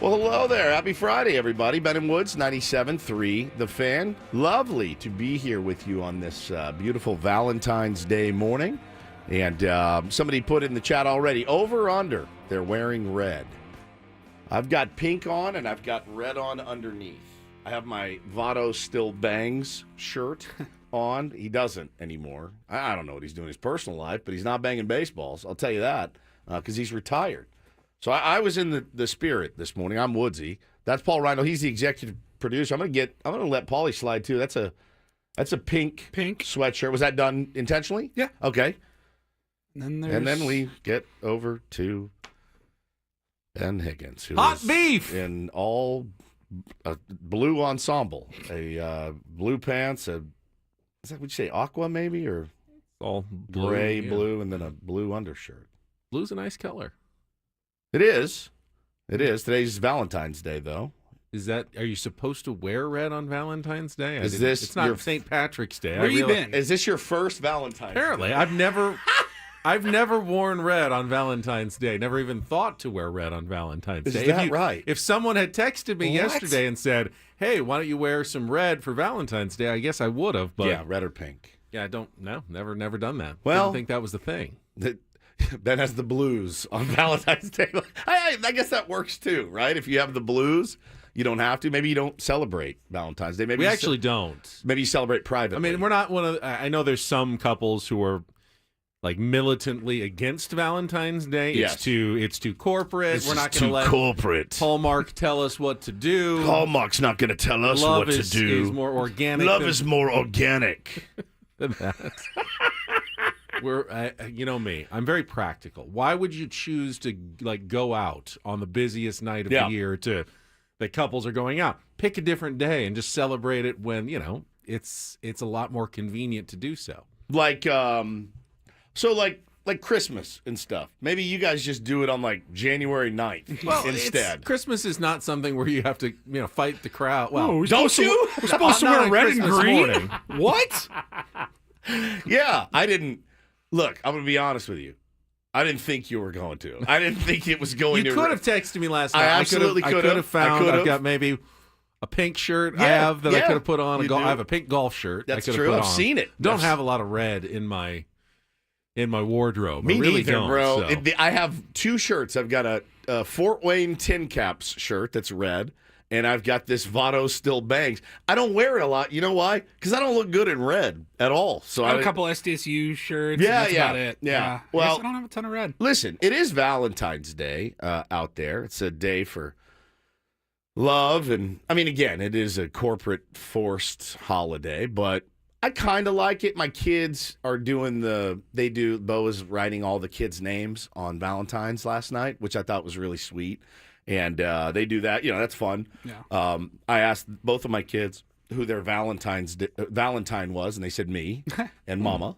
Well, hello there. Happy Friday, everybody. Ben and Woods, 97.3 The Fan. Lovely to be here with you on this beautiful Valentine's Day morning. And somebody put in the chat already, over or under, they're wearing red. I've got pink on and I've got red on underneath. I have my Votto Still Bangs shirt on. He doesn't anymore. I don't know what he's doing in his personal life, but he's not banging baseballs. I'll tell you that, because he's retired. So I was in the spirit this morning. I'm Woodsy. That's Paul Reindl. He's the executive producer. I'm gonna let Paulie slide too. That's a pink sweatshirt. Was that done intentionally? Yeah. Okay. And then we get over to Ben Higgins, who hot is beef in all blue ensemble, a blue pants, is that what you say, aqua maybe, or all blue, gray, blue, and then a blue undershirt. Blue's a nice color. It is. Today's Valentine's Day, though. Are you supposed to wear red on Valentine's Day? It's not St. Patrick's Day. Where you been? Is this your first Valentine's Apparently, Day? I've never worn red on Valentine's Day. Never even thought to wear red on Valentine's Day. Is that right? If someone had texted me yesterday and said, "Hey, why don't you wear some red for Valentine's Day?" I guess I would have. But yeah, red or pink. Yeah, I don't know. Never done that. Well, Didn't think that was the thing. Ben has the blues on Valentine's Day. I guess that works too, right? If you have the blues, you don't have to. Maybe you don't celebrate Valentine's Day. Maybe we actually don't. Maybe you celebrate privately. I mean, we're not one of. I know there's some couples who are like militantly against Valentine's Day. Yes. It's too corporate. We're not going to let corporate. Hallmark tell us what to do. Hallmark's not going to tell us Love what to do. Is more organic. Love is more organic than that. You know me. I'm very practical. Why would you choose to go out on the busiest night of the year that couples are going out? Pick a different day and just celebrate it when it's a lot more convenient to do so. Like Christmas and stuff. Maybe you guys just do it on January 9th instead. Christmas is not something where you have to fight the crowd. Well, don't you? We're supposed to wear red and green. Morning. What? Yeah, I didn't. Look, I'm going to be honest with you. I didn't think you were going to. I didn't think it was going to. You could have texted me last night. I absolutely could have. I could have found. I've got maybe a pink shirt I could have put on. I have a pink golf shirt. That's I could true. have put I've on. seen it. Don't have a lot of red in my wardrobe. Me I really neither, don't, bro. So. I have two shirts. I've got a Fort Wayne Tin Caps shirt that's red, and I've got this Votto Still Bangs. I don't wear it a lot. You know why? Because I don't look good in red at all. So I have a couple SDSU shirts. Yeah, and that's about it. Yeah. I Well, guess I don't have a ton of red. Listen, it is Valentine's Day out there. It's a day for love, and I mean, again, it is a corporate forced holiday, but I kind of like it. My kids are doing Bo is writing all the kids' names on Valentine's last night, which I thought was really sweet. And they do that. That's fun. Yeah. I asked both of my kids who their Valentine was, and they said me and Mama.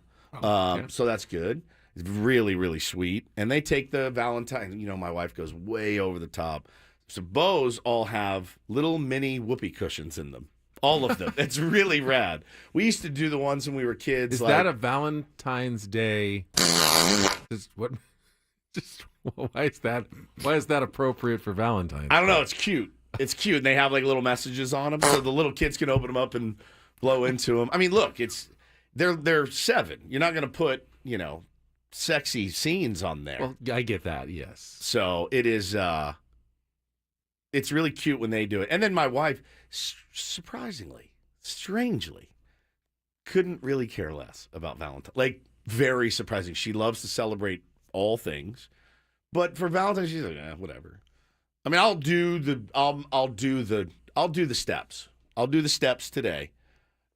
So that's good. It's really, really sweet. And they take the Valentine. My wife goes way over the top. So bows all have little mini whoopee cushions in them. All of them. It's really rad. We used to do the ones when we were kids. Is that a Valentine's Day? Why is that appropriate for Valentine's? I don't know. It's cute. It's cute. And they have little messages on them, so the little kids can open them up and blow into them. I mean, look, they're 7. You're not going to put sexy scenes on there. Well, I get that. Yes. So it is. It's really cute when they do it. And then my wife, surprisingly, strangely, couldn't really care less about Valentine. Very surprising. She loves to celebrate all things, but for Valentine's, she's like, whatever. I mean, I'll do the steps. I'll do the steps today,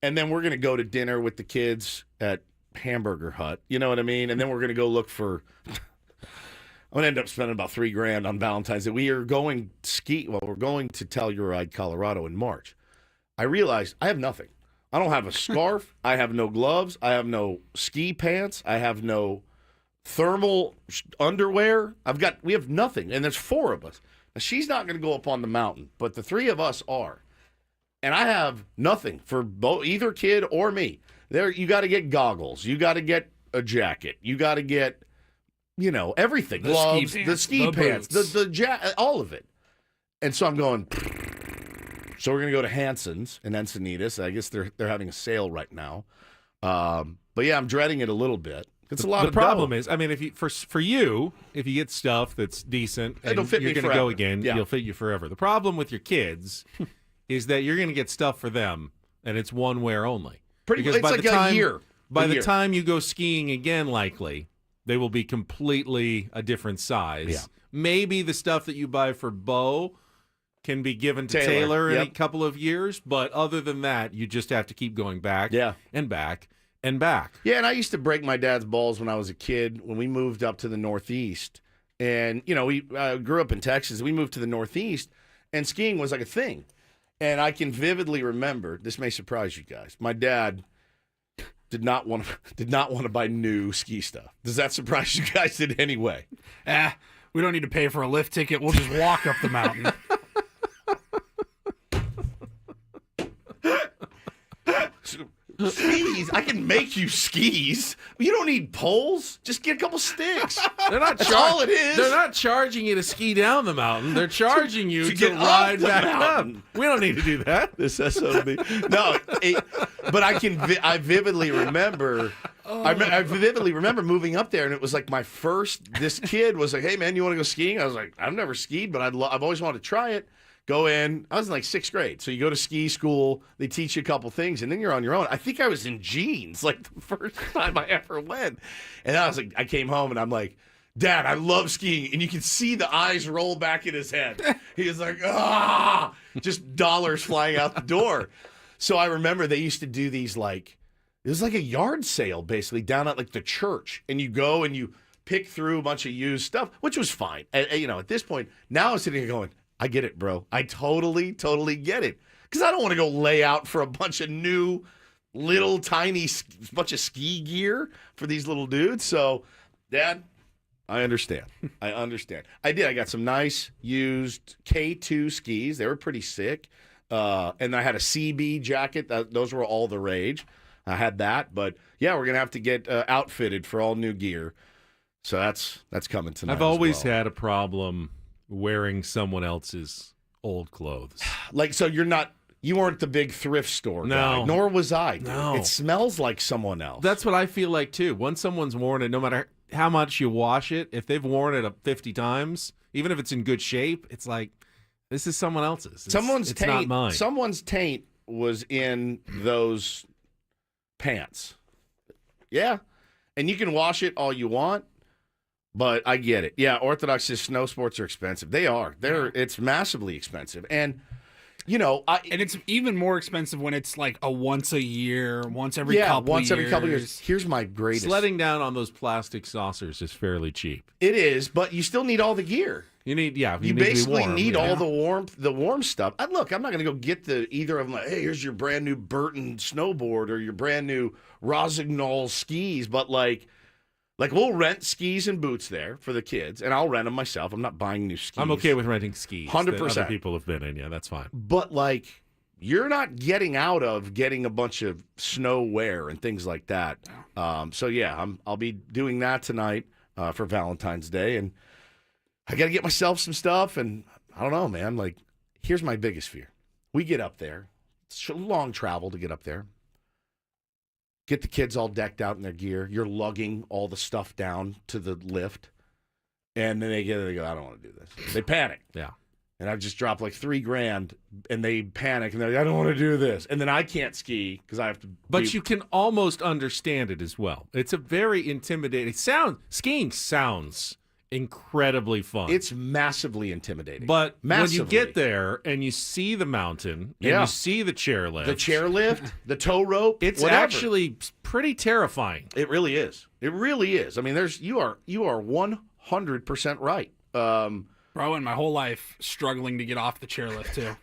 and then we're gonna go to dinner with the kids at Hamburger Hut. You know what I mean? And then we're gonna go look for. I'm going to end up spending about $3,000 on Valentine's Day. We are going we're going to Telluride, Colorado in March. I realized I have nothing. I don't have a scarf. I have no gloves. I have no ski pants. I have no thermal underwear. We have nothing. And there's 4 of us. Now, she's not going to go up on the mountain, but the 3 of us are. And I have nothing for either kid or me. You got to get goggles. You got to get a jacket. You got to get everything. The Gloves, ski pants, the ski pants, boots. the all of it. And so I'm going, so we're going to go to Hanson's in Encinitas. I guess they're having a sale right now. But yeah, I'm dreading it a little bit. It's a lot of The problem dough. is, I mean, if you for you, if you get stuff that's decent and It'll fit you're me going to forever. go again, Yeah. you'll fit you forever. The problem with your kids is that you're going to get stuff for them, and it's one wear only. It's by like the time, a year. By A the year. time you go skiing again, likely, they will be completely a different size. Yeah. Maybe the stuff that you buy for Bo can be given to Taylor, Taylor in a yep. couple of years, but other than that, you just have to keep going back and back and back. Yeah, and I used to break my dad's balls when I was a kid when we moved up to the Northeast. And, you know, we grew up in Texas. We moved to the Northeast, and skiing was like a thing. And I can vividly remember, this may surprise you guys, my dad did not want to buy new ski stuff. Does that surprise you guys in any way? We don't need to pay for a lift ticket. We'll just walk up the mountain. Skis? I can make you skis. You don't need poles. Just get a couple sticks. They're not That's all it is. They're not charging you to ski down the mountain. They're charging you To to get up ride the back mountain. up. We don't need to do that. This SOB. No, but I vividly remember. I vividly remember moving up there, and it was like my first. This kid was like, "Hey, man, you want to go skiing?" I was like, "I've never skied, but I've always wanted to try it." Go in. I was in like 6th grade, so you go to ski school. They teach you a couple things, and then you're on your own. I think I was in jeans like the first time I ever went, and I was like, I came home, and I'm like, Dad, I love skiing, and you can see the eyes roll back in his head. He was like, just dollars flying out the door. So I remember they used to do these like. It was like a yard sale, basically, down at like the church. And you go and you pick through a bunch of used stuff, which was fine. You know, at this point, now I'm sitting here going, I get it, bro. I totally get it. Because I don't want to go lay out for a bunch of new, little, tiny, bunch of ski gear for these little dudes. So, Dad, I understand. I understand. I did. I got some nice used K2 skis. They were pretty sick. And I had a CB jacket. Those were all the rage. I had that, but yeah, we're gonna have to get outfitted for all new gear. So that's coming tonight. I've always had a problem wearing someone else's old clothes. Like, so you weren't the big thrift store guy, No. nor was I. Dude. No. It smells like someone else. That's what I feel like too. Once someone's worn it, no matter how much you wash it, if they've worn it 50 times, even if it's in good shape, it's like this is someone else's. Someone's it's taint. not mine. Someone's taint was in those pants. Yeah, and you can wash it all you want. But I get it. Yeah, Orthodox says snow sports are expensive. They are. It's massively expensive. And, you know, And it's even more expensive when it's like a once a year, once every couple years. Here's my greatest. Sledding down on those plastic saucers is fairly cheap. It is, but you still need all the gear. You need, You need basically to be warm, need yeah. all the warm stuff. Look, I'm not going to go get either of them. Like, hey, here's your brand new Burton snowboard or your brand new Rosignol skis. But like we'll rent skis and boots there for the kids, and I'll rent them myself. I'm not buying new skis. I'm okay with renting skis. 100%. That other people have been in. Yeah, that's fine. But like, you're not getting out of getting a bunch of snow wear and things like that. So yeah, I'll be doing that tonight for Valentine's Day, and I got to get myself some stuff. And I don't know, man. Like, here's my biggest fear: we get up there, it's a long travel to get up there. Get the kids all decked out in their gear. You're lugging all the stuff down to the lift. And then they go, I don't want to do this. They panic. Yeah. And I've just dropped like $3,000 and they panic and they're like, I don't want to do this. And then I can't ski because I have to. But you can almost understand it as well. It's a very intimidating skiing sounds incredibly fun. It's massively intimidating. But massively. when you get there and you see the mountain and you see the chairlift, the tow rope, it's whatever. actually pretty terrifying. It really is. It really is. I mean, you are 100% right. Bro, in my whole life, struggling to get off the chairlift too.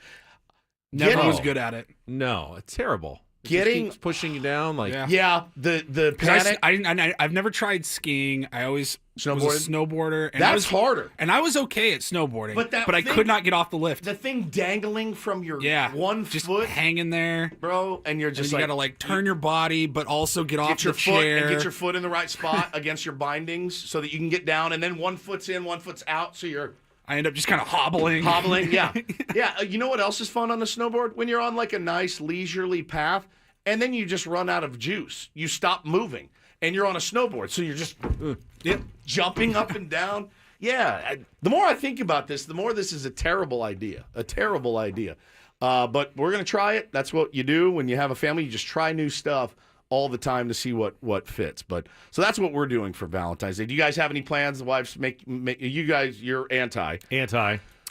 Never was good at it. No, it's terrible. It Getting just keeps pushing you down, like the panic. I've never tried skiing. I always was a snowboarder. And That's harder. And I was okay at snowboarding, but I could not get off the lift. The thing dangling from your one just foot, hanging there, bro, and you're just you got to like turn your body, but also get off your the foot chair and get your foot in the right spot against your bindings so that you can get down. And then one foot's in, one foot's out, so you're I end up just kind of hobbling. Yeah. Yeah. You know what else is fun on the snowboard? When you're on like a nice leisurely path and then you just run out of juice. You stop moving and you're on a snowboard. So you're just jumping up and down. Yeah. The more I think about this, the more this is a terrible idea. A terrible idea. But we're going to try it. That's what you do when you have a family. You just try new stuff all the time to see what fits. But so that's what we're doing for Valentine's Day. Do you guys have any plans? The wives make you guys, you're anti.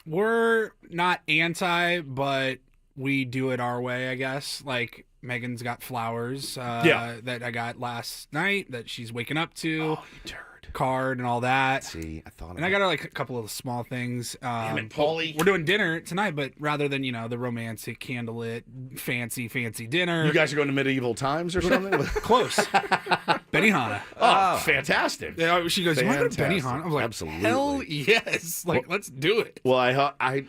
We're not anti, but we do it our way, I guess. Like Megan's got flowers that I got last night that she's waking up to. Oh, you turd. Card and all that. See, I thought. And I got her like a couple of small things. Damn it, Paulie. We're doing dinner tonight, but rather than the romantic candlelit fancy dinner, You guys are going to medieval times or something? close. Benihana. Oh, fantastic. Yeah, she goes, "You want to go to Fantastic. Benihana?" I was like, Absolutely. "Hell yes!" Like, let's do it. Well, I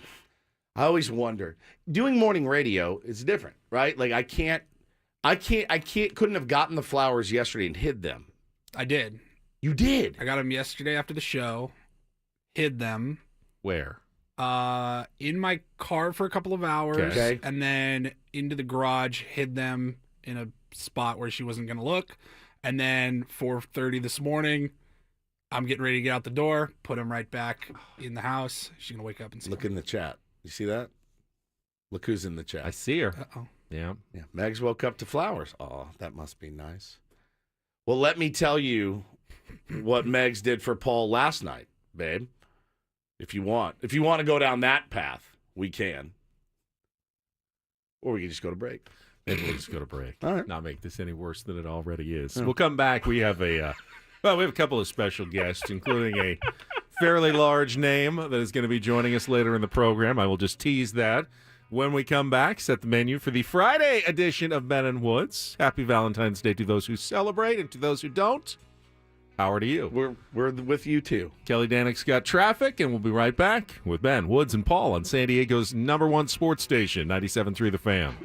always wonder. Doing morning radio is different, right? Like I couldn't have gotten the flowers yesterday and hid them. I did. You did. I got them yesterday after the show. Hid them. Where? In my car for a couple of hours, Okay. and then into the garage. Hid them in a spot where she wasn't going to look, and then 4:30 this morning, I'm getting ready to get out the door. Put them right back in the house. She's going to wake up and see. Look in the chat. You see that? Look who's in the chat. I see her. Uh-oh. Yeah. Yeah, Megs woke up to flowers. Oh, that must be nice. Well, let me tell you what Megs did for Paul last night, babe. If you want to go down that path, we can. Or we can just go to break. Maybe we'll just go to break. All right. Not make this any worse than it already is. We'll come back. We have we have a couple of special guests, including a fairly large name that is going to be joining us later in the program. I will just tease that. When we come back, set the menu for the Friday edition of Ben and Woods. Happy Valentine's Day to those who celebrate and to those who don't. Power to you. We're with you too. Kelly Danick's got traffic, and we'll be right back with Ben, Woods, and Paul on San Diego's #1 sports station, 97.3 The Fan.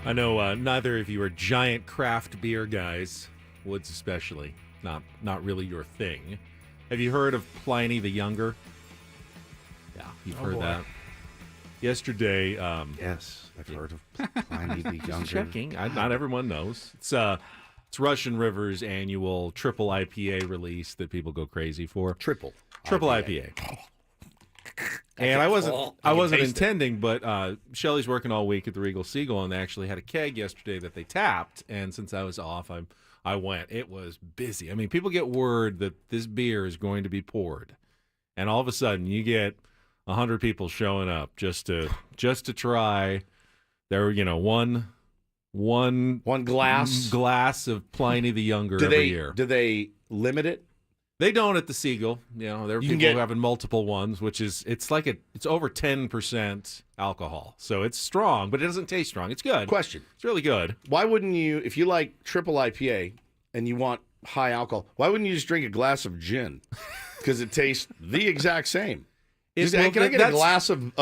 I know neither of you are giant craft beer guys, Woods especially. Not really your thing. Have you heard of Pliny the Younger? Yeah, you've heard boy. that. Yesterday, Yes, I've heard of Pliny the Younger. checking. Not everyone knows. It's Russian River's annual triple IPA release that people go crazy for. Triple IPA. And I wasn't intending, but Shelly's working all week at the Regal Seagull, and they actually had a keg yesterday that they tapped. And since I was off, I went. It was busy. I mean, people get word that this beer is going to be poured, and all of a sudden you get 100 people showing up just to try. There, one glass of Pliny the Younger every year. Do they limit it? They don't at the Seagull. There are people who having multiple ones, which is it's over 10% alcohol. So it's strong, but it doesn't taste strong. It's good. Question. It's really good. Why wouldn't you, if you like triple IPA and you want high alcohol, why wouldn't you just drink a glass of gin? Because it tastes the exact same. Can I get a glass of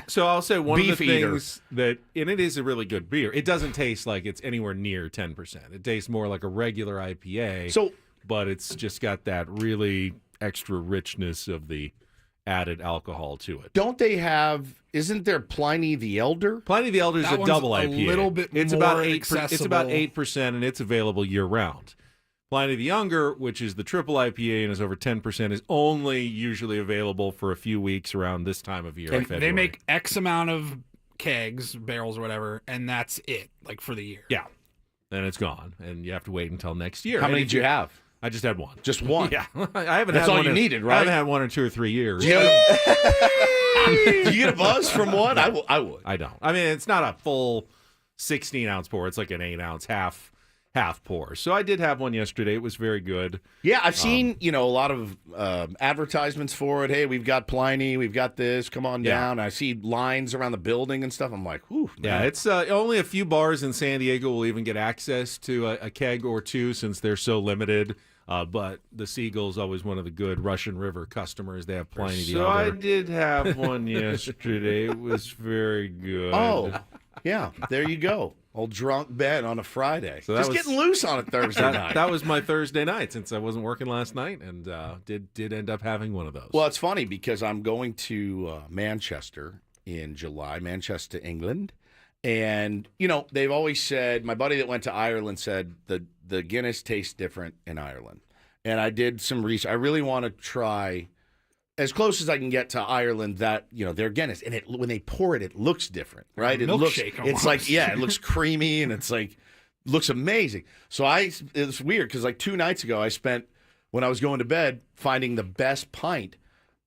so I'll say one of the Beefeater. things and it is a really good beer. It doesn't taste like it's anywhere near 10%. It tastes more like a regular IPA. But it's just got that really extra richness of the added alcohol to it. Isn't there Pliny the Elder? Pliny the Elder is a double IPA. A little bit it's more about 8%. accessible. It's about 8%, and it's available year-round. Pliny the Younger, which is the triple IPA and is over 10%, is only usually available for a few weeks around this time of year. And February. they make X amount of kegs, barrels, or whatever, and that's it, for the year. Yeah. Then it's gone, and you have to wait until next year. How many did you have? I just had one. Just one? Yeah. I haven't That's had all one you needed, right? I haven't had one in 2 or 3 years. Do you get a buzz from one? I would. I don't. I mean, it's not a full 16-ounce pour. It's like an 8-ounce half pour. So I did have one yesterday. It was very good. Yeah, I've seen a lot of advertisements for it. Hey, we've got Pliny, we've got this. Come on down. I see lines around the building and stuff. I'm like, whew, man. Yeah, it's only a few bars in San Diego will even get access to a keg or two since they're so limited. But the Seagull's always one of the good Russian River customers. They have Pliny the Elder. I did have one yesterday. It was very good. Oh, yeah. There you go. Old drunk Ben on a Friday. So Just getting loose on a Thursday night. That was my Thursday night since I wasn't working last night, and did end up having one of those. Well, it's funny because I'm going to Manchester in July, Manchester, England. And, they've always said, my buddy that went to Ireland said the Guinness tastes different in Ireland. And I did some research. I really want to try as close as I can get to Ireland that, their Guinness. And when they pour it, it looks different, right? Milkshake almost. It's like, it looks creamy and it's like, looks amazing. So it's weird because 2 nights ago I spent, when I was going to bed, finding the best pint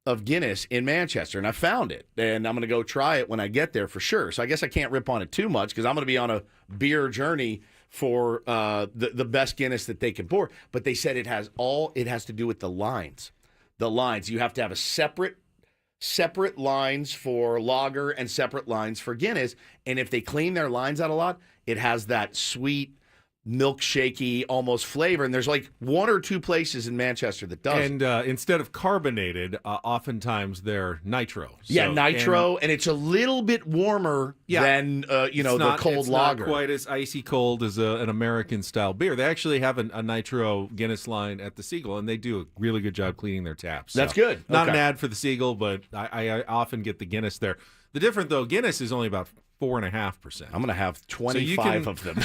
of Guinness in Manchester, and I found it, and I'm going to go try it when I get there for sure. So I guess I can't rip on it too much because I'm going to be on a beer journey for the best Guinness that they can pour. But they said it has to do with the lines. The lines, you have to have a separate lines for lager and separate lines for Guinness. And if they clean their lines out a lot, it has that sweet, milkshakey almost flavor. And there's 1 or 2 places in Manchester that does. And instead of carbonated, oftentimes they're nitro. Nitro, and it's a little bit warmer than the cold lager. Not quite as icy cold as an American style beer. They actually have a nitro Guinness line at the Seagull, and they do a really good job cleaning their taps. That's good. Not an ad for the Seagull, but I often get the Guinness there. The difference, though, Guinness is only about 4.5%. I'm going to have 25 of them.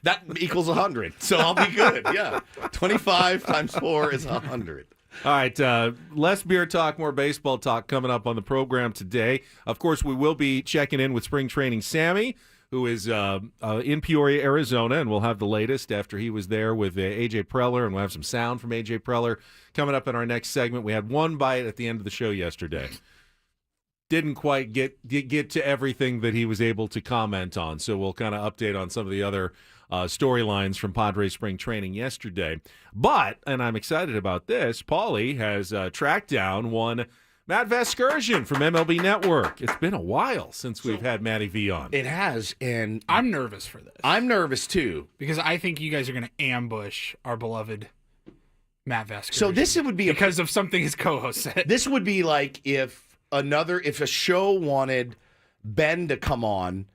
That equals 100, so I'll be good. Yeah, 25 times 4 is 100. All right, less beer talk, more baseball talk coming up on the program today. Of course, we will be checking in with spring training Sammy, who is in Peoria, Arizona, and we'll have the latest after he was there with A.J. Preller, and we'll have some sound from A.J. Preller coming up in our next segment. We had one bite at the end of the show yesterday. Didn't quite get to everything that he was able to comment on, so we'll kind of update on some of the other storylines from Padres spring training yesterday. But, and I'm excited about this, Paulie has tracked down one Matt Vasgersian from MLB Network. It's been a while since we've had Matty V on. It has, and I'm nervous for this. I'm nervous too. Because I think you guys are going to ambush our beloved Matt Vasgersian. So this would be because of something his co-host said. This would be like if a show wanted Ben to come on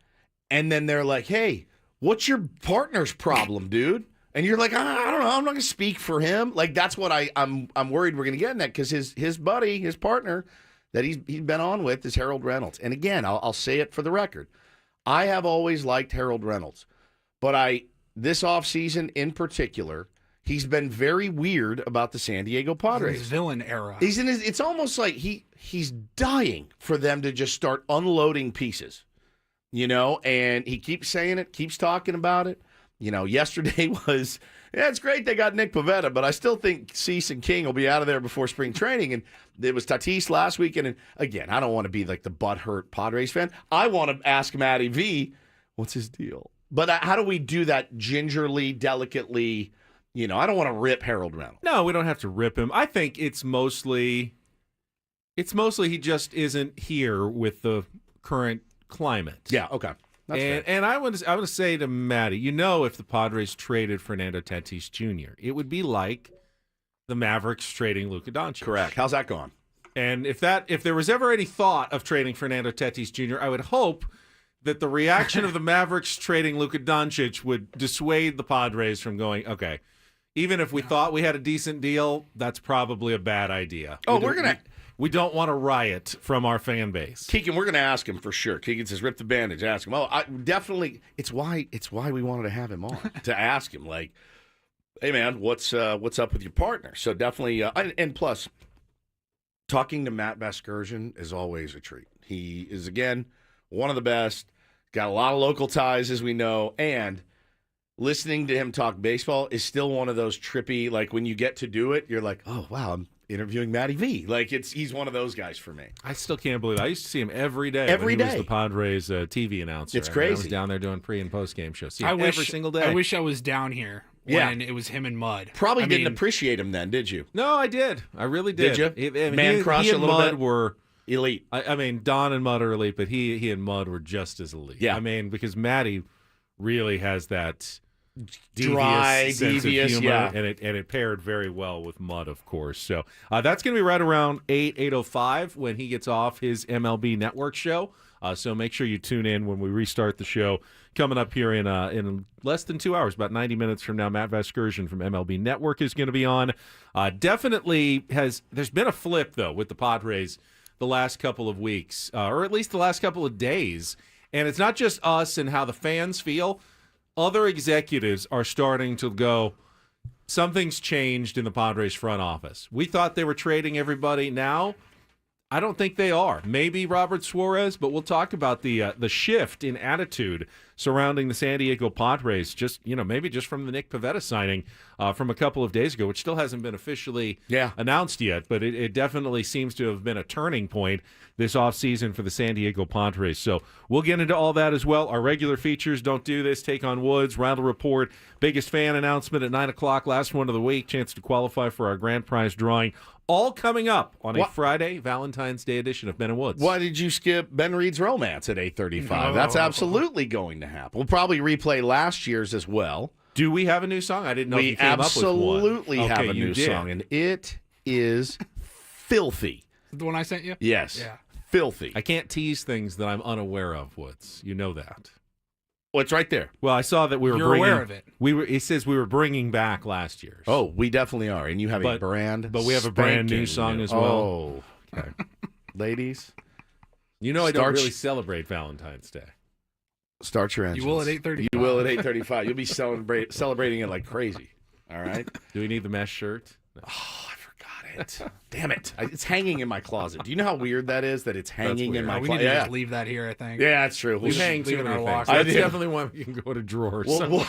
and then they're like, hey, what's your partner's problem, dude? And you're like, I don't know. I'm not going to speak for him. Like, that's what I'm worried we're going to get in that, because his buddy, his partner that he's been on with is Harold Reynolds. And again, I'll say it for the record. I have always liked Harold Reynolds. But this offseason in particular, he's been very weird about the San Diego Padres. His villain era. It's almost like he's dying for them to just start unloading pieces. And he keeps saying it, keeps talking about it. Yesterday was, it's great they got Nick Pivetta, but I still think Cease and King will be out of there before spring training. And it was Tatis last weekend. And again, I don't want to be like the butthurt Padres fan. I want to ask Matty V, what's his deal? But how do we do that gingerly, delicately? I don't want to rip Harold Reynolds. No, we don't have to rip him. I think it's mostly he just isn't here with the current climate. Yeah, okay. And I want to say to Matty, if the Padres traded Fernando Tatis Jr., it would be like the Mavericks trading Luka Doncic. Correct. How's that going? And if there was ever any thought of trading Fernando Tatis Jr., I would hope that the reaction of the Mavericks trading Luka Doncic would dissuade the Padres from going, okay, even if we thought we had a decent deal, that's probably a bad idea. We don't want a riot from our fan base. Keegan, we're going to ask him for sure. Keegan says, rip the bandage. Ask him. Well, definitely. It's why we wanted to have him on, to ask him, like, hey, man, what's up with your partner? So definitely, and plus, talking to Matt Vasgersian is always a treat. He is, again, one of the best, got a lot of local ties, as we know, and listening to him talk baseball is still one of those trippy, like, when you get to do it, you're like, oh, wow, I'm interviewing Matty V. Like, he's one of those guys for me. I still can't believe it. I used to see him every day. Every day. He was the Padres TV announcer. It's crazy. I was down there doing pre- and post-game shows. See him every single day. I wish I was down here when it was him and Mud. Probably didn't appreciate him then, did you? No, I did. I really did. Did you? Man crush a little Mud bit. Were elite. I mean, Don and Mud are elite, but he and Mud were just as elite. Yeah. I mean, because Matty really has that dry, sense devious, of humor, yeah. and it paired very well with Mud, of course. So that's going to be right around 8:05 when he gets off his MLB Network show. So make sure you tune in when we restart the show. Coming up here in less than 2 hours, about 90 minutes from now, Matt Vasgersian from MLB Network is going to be on. Definitely there's been a flip, though, with the Padres the last couple of weeks, or at least the last couple of days. And it's not just us and how the fans feel. Other executives are starting to go, something's changed in the Padres front office. We thought they were trading everybody. Now, I don't think they are. Maybe Robert Suarez, but we'll talk about the shift in attitude surrounding the San Diego Padres. Maybe just from the Nick Pivetta signing from a couple of days ago, which still hasn't been officially announced yet, but it definitely seems to have been a turning point this offseason for the San Diego Padres. So we'll get into all that as well. Our regular features, Don't Do This, Take on Woods, Reindl Report, biggest fan announcement at 9 o'clock, last one of the week, chance to qualify for our grand prize drawing. All coming up on a Friday, Valentine's Day edition of Ben and Woods. Why did you skip Ben Reed's Romance at 8:35? No. That's absolutely going to happen. We'll probably replay last year's as well. Do we have a new song? I didn't know if you We came up with one. absolutely have Okay, a you new did. song, and it is filthy. The one I sent you? Yes. Yeah. Filthy. I can't tease things that I'm unaware of, Woods. You know that. Well, it's right there. Well, I saw that we were You're bringing. aware of it. It says we were bringing back last year's. Oh, we definitely are. And you have a brand. but we have a brand new spanking song new- as well. Oh, okay. Ladies, You know I don't Start- really celebrate Valentine's Day. start your engines. You will at 8:35. You will at 8:35. You'll be celebrating it like crazy. All right? Do we need the mesh shirt? No. Oh, I forgot it. Damn it. It's hanging in my closet. Do you know how weird that is that it's hanging in weird. my We need closet? to Yeah. just leave that here, I think. Yeah, that's true. We We'll hang leave too it in many our things. locker. That's I do. definitely one we can go to a drawer We'll, somewhere.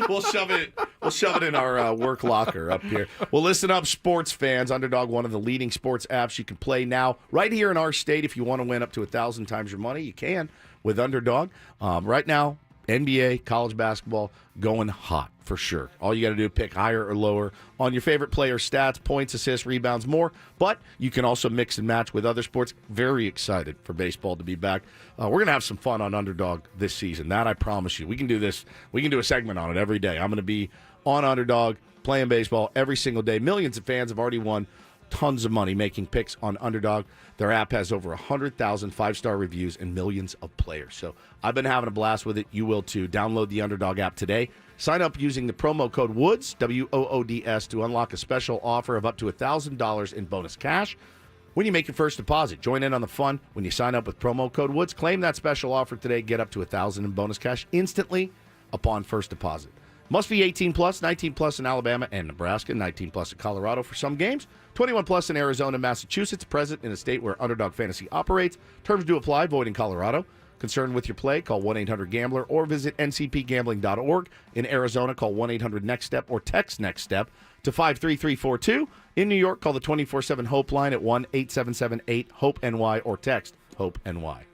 we'll shove it in our work locker up here. Well, listen up, sports fans. Underdog, one of the leading sports apps. You can play now right here in our state. If you want to win up to 1,000 times your money, you can with Underdog. Right now, NBA, college basketball, going hot for sure. All you got to do is pick higher or lower on your favorite player stats, points, assists, rebounds, more. But you can also mix and match with other sports. Very excited for baseball to be back. We're going to have some fun on Underdog this season. That I promise you. We can do this. We can do a segment on it every day. I'm going to be on Underdog playing baseball every single day. Millions of fans have already won tons of money making picks on Underdog. Their app has over 100,000 five-star reviews and millions of players. So I've been having a blast with it. You will too. Download the Underdog app today. Sign up using the promo code WOODS, WOODS, to unlock a special offer of up to $1,000 in bonus cash when you make your first deposit. Join in on the fun when you sign up with promo code WOODS. Claim that special offer today. Get up to $1,000 in bonus cash instantly upon first deposit. Must be 18 plus, 19 plus in Alabama and Nebraska, 19 plus in Colorado for some games, 21 plus in Arizona and Massachusetts, present in a state where Underdog Fantasy operates. Terms do apply, void in Colorado. Concerned with your play, call 1-800-GAMBLER or visit ncpgambling.org. In Arizona, call 1-800-NEXT-STEP or text NEXT STEP to 53342. In New York, call the 24/7 HOPE line at 1-8778-HOPE-NY or text HOPE-NY.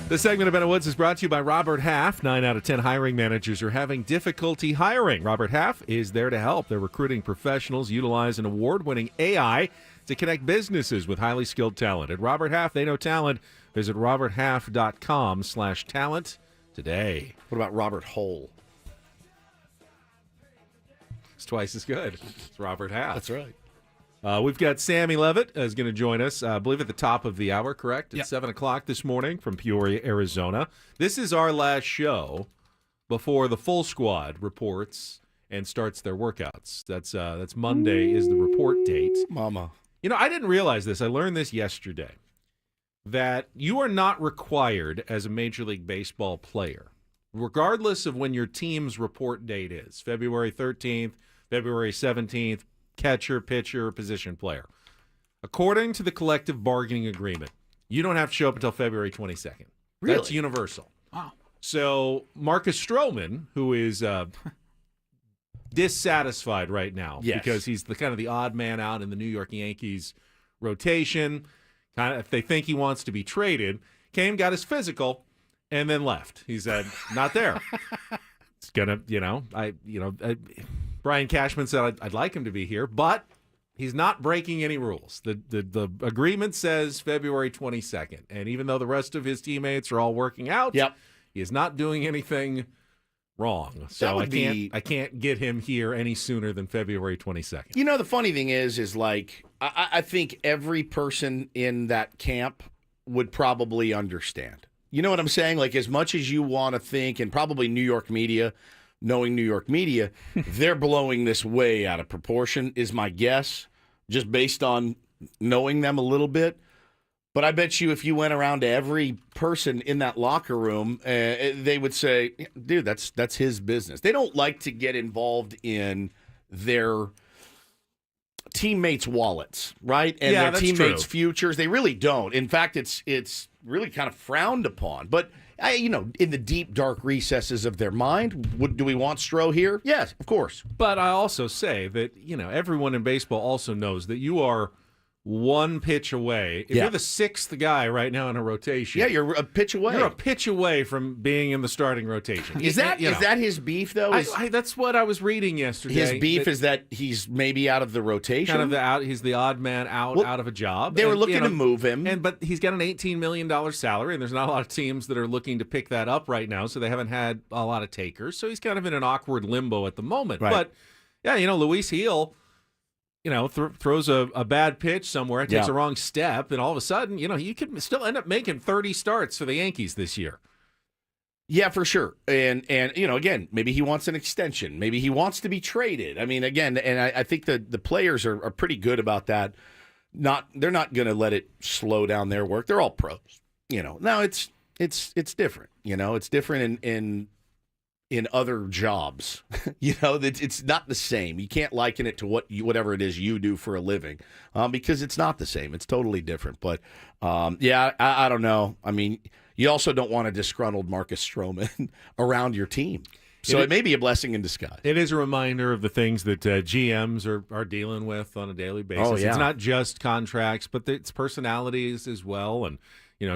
This segment of Ben and Woods is brought to you by Robert Half. 9 out of 10 hiring managers are having difficulty hiring. Robert Half is there to help. They're recruiting professionals, utilize an award-winning AI to connect businesses with highly skilled talent. At Robert Half, they know talent. Visit roberthalf.com/talent today. What about Robert Hole? It's twice as good. It's Robert Half. That's right. We've got Sammy Levitt is going to join us, I believe, at the top of the hour, correct? At 7 o'clock this morning from Peoria, Arizona. This is our last show before the full squad reports and starts their workouts. That's Monday is the report date. Mama. You know, I didn't realize this. I learned this yesterday, that you are not required as a Major League Baseball player, regardless of when your team's report date is, February 13th, February 17th, catcher, pitcher, position player. According to the collective bargaining agreement, you don't have to show up until February 22nd. Really? That's universal. Wow. So Marcus Stroman, who is dissatisfied right now because he's the kind of the odd man out in the New York Yankees rotation, kind of if they think he wants to be traded, came, got his physical, and then left. He said, not there. It's gonna, Brian Cashman said I'd like him to be here, but he's not breaking any rules. The agreement says February 22nd, and even though the rest of his teammates are all working out, he is not doing anything wrong. So I can't get him here any sooner than February 22nd. You know, the funny thing is like I think every person in that camp would probably understand. You know what I'm saying? Like, as much as you want to think, and probably New York media, knowing New York media, they're blowing this way out of proportion, is my guess, just based on knowing them a little bit. But I bet you if you went around to every person in that locker room, they would say, dude, that's his business. They don't like to get involved in their teammates' wallets, right? And their teammates' futures. They really don't. In fact, it's really kind of frowned upon. But in the deep, dark recesses of their mind, do we want Stroh here? Yes, of course. But I also say that, everyone in baseball also knows that you are one pitch away. If you're the sixth guy right now in a rotation. Yeah, you're a pitch away. You're a pitch away from being in the starting rotation. Is that his beef, though? That's what I was reading yesterday. His beef is that he's maybe out of the rotation? Kind of he's the odd man out of a job. They were looking to move him. But he's got an $18 million salary, and there's not a lot of teams that are looking to pick that up right now, so they haven't had a lot of takers. So he's kind of in an awkward limbo at the moment. Right. But, Luis Gil, throws a bad pitch somewhere, takes a wrong step, and all of a sudden, you could still end up making 30 starts for the Yankees this year. Yeah, for sure. And again, maybe he wants an extension. Maybe he wants to be traded. I mean, again, and I think the players are pretty good about that. They're not going to let it slow down their work. They're all pros. Now it's different. It's different in other jobs. It's not the same. You can't liken it to whatever it is you do for a living, because it's not the same. It's totally different. But I don't know. I mean, you also don't want a disgruntled Marcus Stroman around your team. So it may be a blessing in disguise. It is a reminder of the things that GMs are dealing with on a daily basis. Oh, yeah. It's not just contracts, but it's personalities as well, and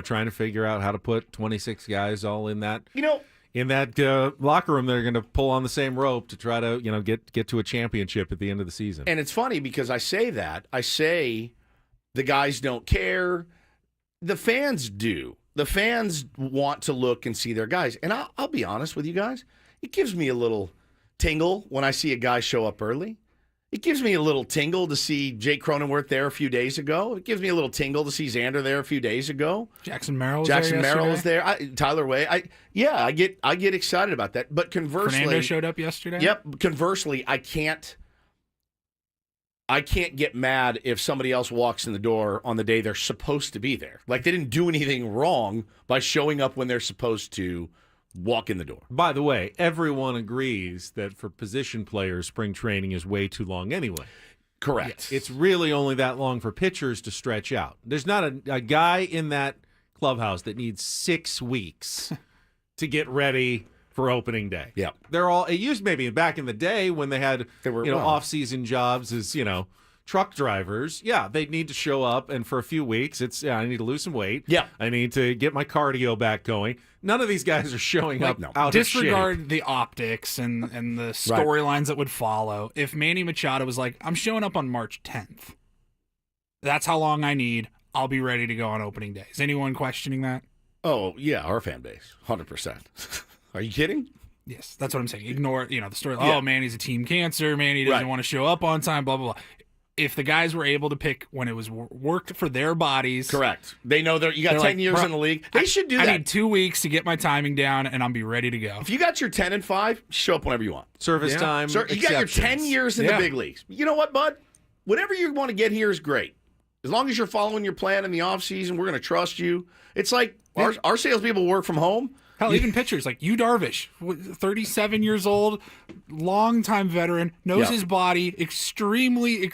trying to figure out how to put 26 guys all in that. In that locker room, they're going to pull on the same rope to try to, get to a championship at the end of the season. And it's funny because I say the guys don't care. The fans do. The fans want to look and see their guys. And I'll be honest with you guys. It gives me a little tingle when I see a guy show up early. It gives me a little tingle to see Jake Cronenworth there a few days ago. It gives me a little tingle to see Xander there a few days ago. Jackson Merrill was there. Tyler Way. I get excited about that. But conversely, Fernando showed up yesterday. Yep. Conversely, I can't get mad if somebody else walks in the door on the day they're supposed to be there. Like, they didn't do anything wrong by showing up when they're supposed to walk in the door. By the way, everyone agrees that for position players, spring training is way too long anyway. Correct. It's really only that long for pitchers to stretch out. There's not a guy in that clubhouse that needs 6 weeks to get ready for opening day. Yeah. It used maybe back in the day when they had off-season jobs as, truck drivers, they need to show up, and for a few weeks, I need to lose some weight. Yeah. I need to get my cardio back going. None of these guys are showing up out disregard of shape. the optics and the storylines that would follow. If Manny Machado was like, I'm showing up on March 10th. That's how long I need. I'll be ready to go on opening day. Is anyone questioning that? Oh, yeah, our fan base, 100%. Are you kidding? Yes, that's what I'm saying. Ignore, the story. Yeah. Oh, Manny's a team cancer. Manny doesn't want to show up on time, blah, blah, blah. If the guys were able to pick when it was worked for their bodies. Correct. They know you got 10 years in the league. They should do that. I need 2 weeks to get my timing down, and I'll be ready to go. If you got your 10 and 5, show up whenever you want. Service time. You got your 10 years in the big leagues. You know what, bud? Whatever you want to get here is great. As long as you're following your plan in the offseason, we're going to trust you. It's like our salespeople work from home. Hell, even pitchers like Yu Darvish, 37 years old, longtime veteran, knows his body extremely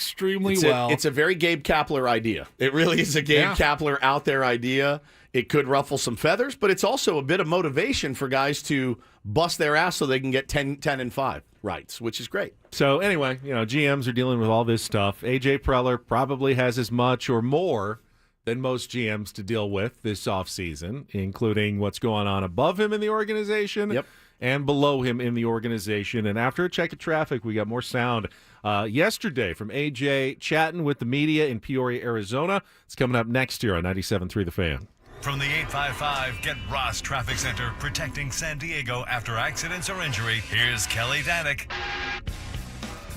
well. It's a very Gabe Kapler idea. It really is a Gabe Kapler out there idea. It could ruffle some feathers, but it's also a bit of motivation for guys to bust their ass so they can get 10 and 5 rights, which is great. So anyway, GMs are dealing with all this stuff. A.J. Preller probably has as much or more than most GMs to deal with this offseason, including what's going on above him in the organization and below him in the organization. And after a check of traffic, we got more sound yesterday from AJ chatting with the media in Peoria, Arizona. It's coming up next year on 97.3 The Fan. From the 855 Get Ross Traffic Center, protecting San Diego after accidents or injury, here's Kelly Danick.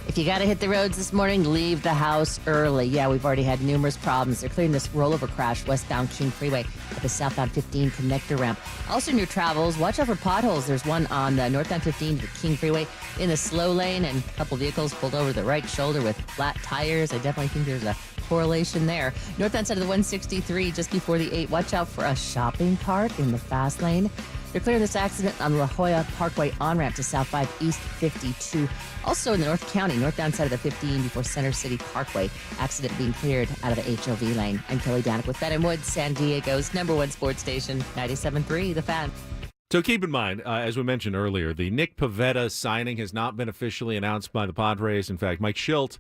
If you got to hit the roads this morning, leave the house early. Yeah, we've already had numerous problems. They're clearing this rollover crash westbound King Freeway at the southbound 15 connector ramp. Also in your travels, watch out for potholes. There's one on the northbound 15 to the King Freeway in the slow lane, and a couple vehicles pulled over the right shoulder with flat tires. I definitely think there's a correlation there. Northbound side of the 163 just before the 8. Watch out for a shopping cart in the fast lane. They're clearing this accident on La Jolla Parkway on-ramp to South 5 East 52. Also in the North County, northbound side of the 15 before Center City Parkway. Accident being cleared out of the HOV lane. I'm Kelly Danick with Ben & Woods, San Diego's #1 sports station, 97.3 The Fan. So keep in mind, as we mentioned earlier, the Nick Pivetta signing has not been officially announced by the Padres. In fact, Mike Schilt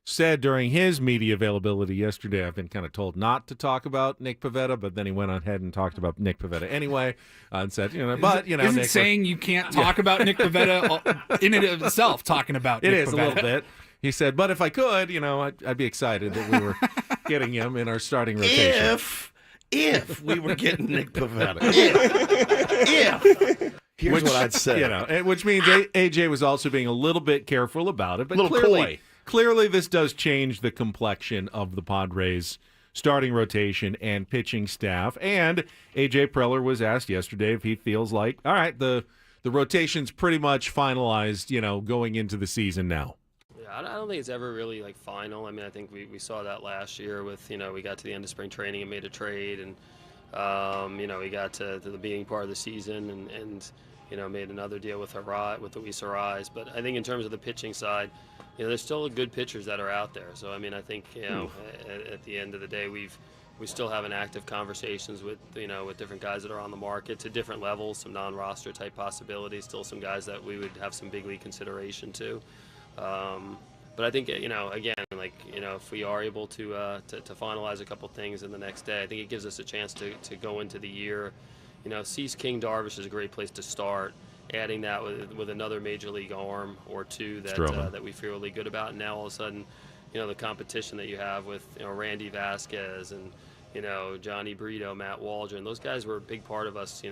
said during his media availability yesterday, I've been kind of told not to talk about Nick Pivetta, but then he went on ahead and talked about Nick Pivetta anyway and said, Isn't Nick, saying you can't talk about Nick Pivetta in and of itself talking about Nick Pivetta. It is a little bit. He said, but if I could, I'd be excited that we were getting him in our starting rotation. If we were getting Nick Pivetta. If. Here's what I'd say. Which means AJ was also being a little bit careful about it, but a little coy. Clearly, this does change the complexion of the Padres' starting rotation and pitching staff. And A.J. Preller was asked yesterday if he feels like, all right, the rotation's pretty much finalized, going into the season now. Yeah, I don't think it's ever really final. I mean, I think we saw that last year with, we got to the end of spring training and made a trade, and we got to the beginning part of the season and made another deal with Luis Arraez. But I think in terms of the pitching side, there's still good pitchers that are out there. So, I mean, I think, at the end of the day, we still have an active conversations with different guys that are on the market to different levels, some non-roster type possibilities, still some guys that we would have some big league consideration to. But I think, again, if we are able to finalize a couple things in the next day, I think it gives us a chance to go into the year. Cease King Darvish is a great place to start. Adding that with another major league arm or two that we feel really good about, and now all of a sudden, the competition that you have with Randy Vasquez and Johnny Brito, Matt Waldron, those guys were a big part of us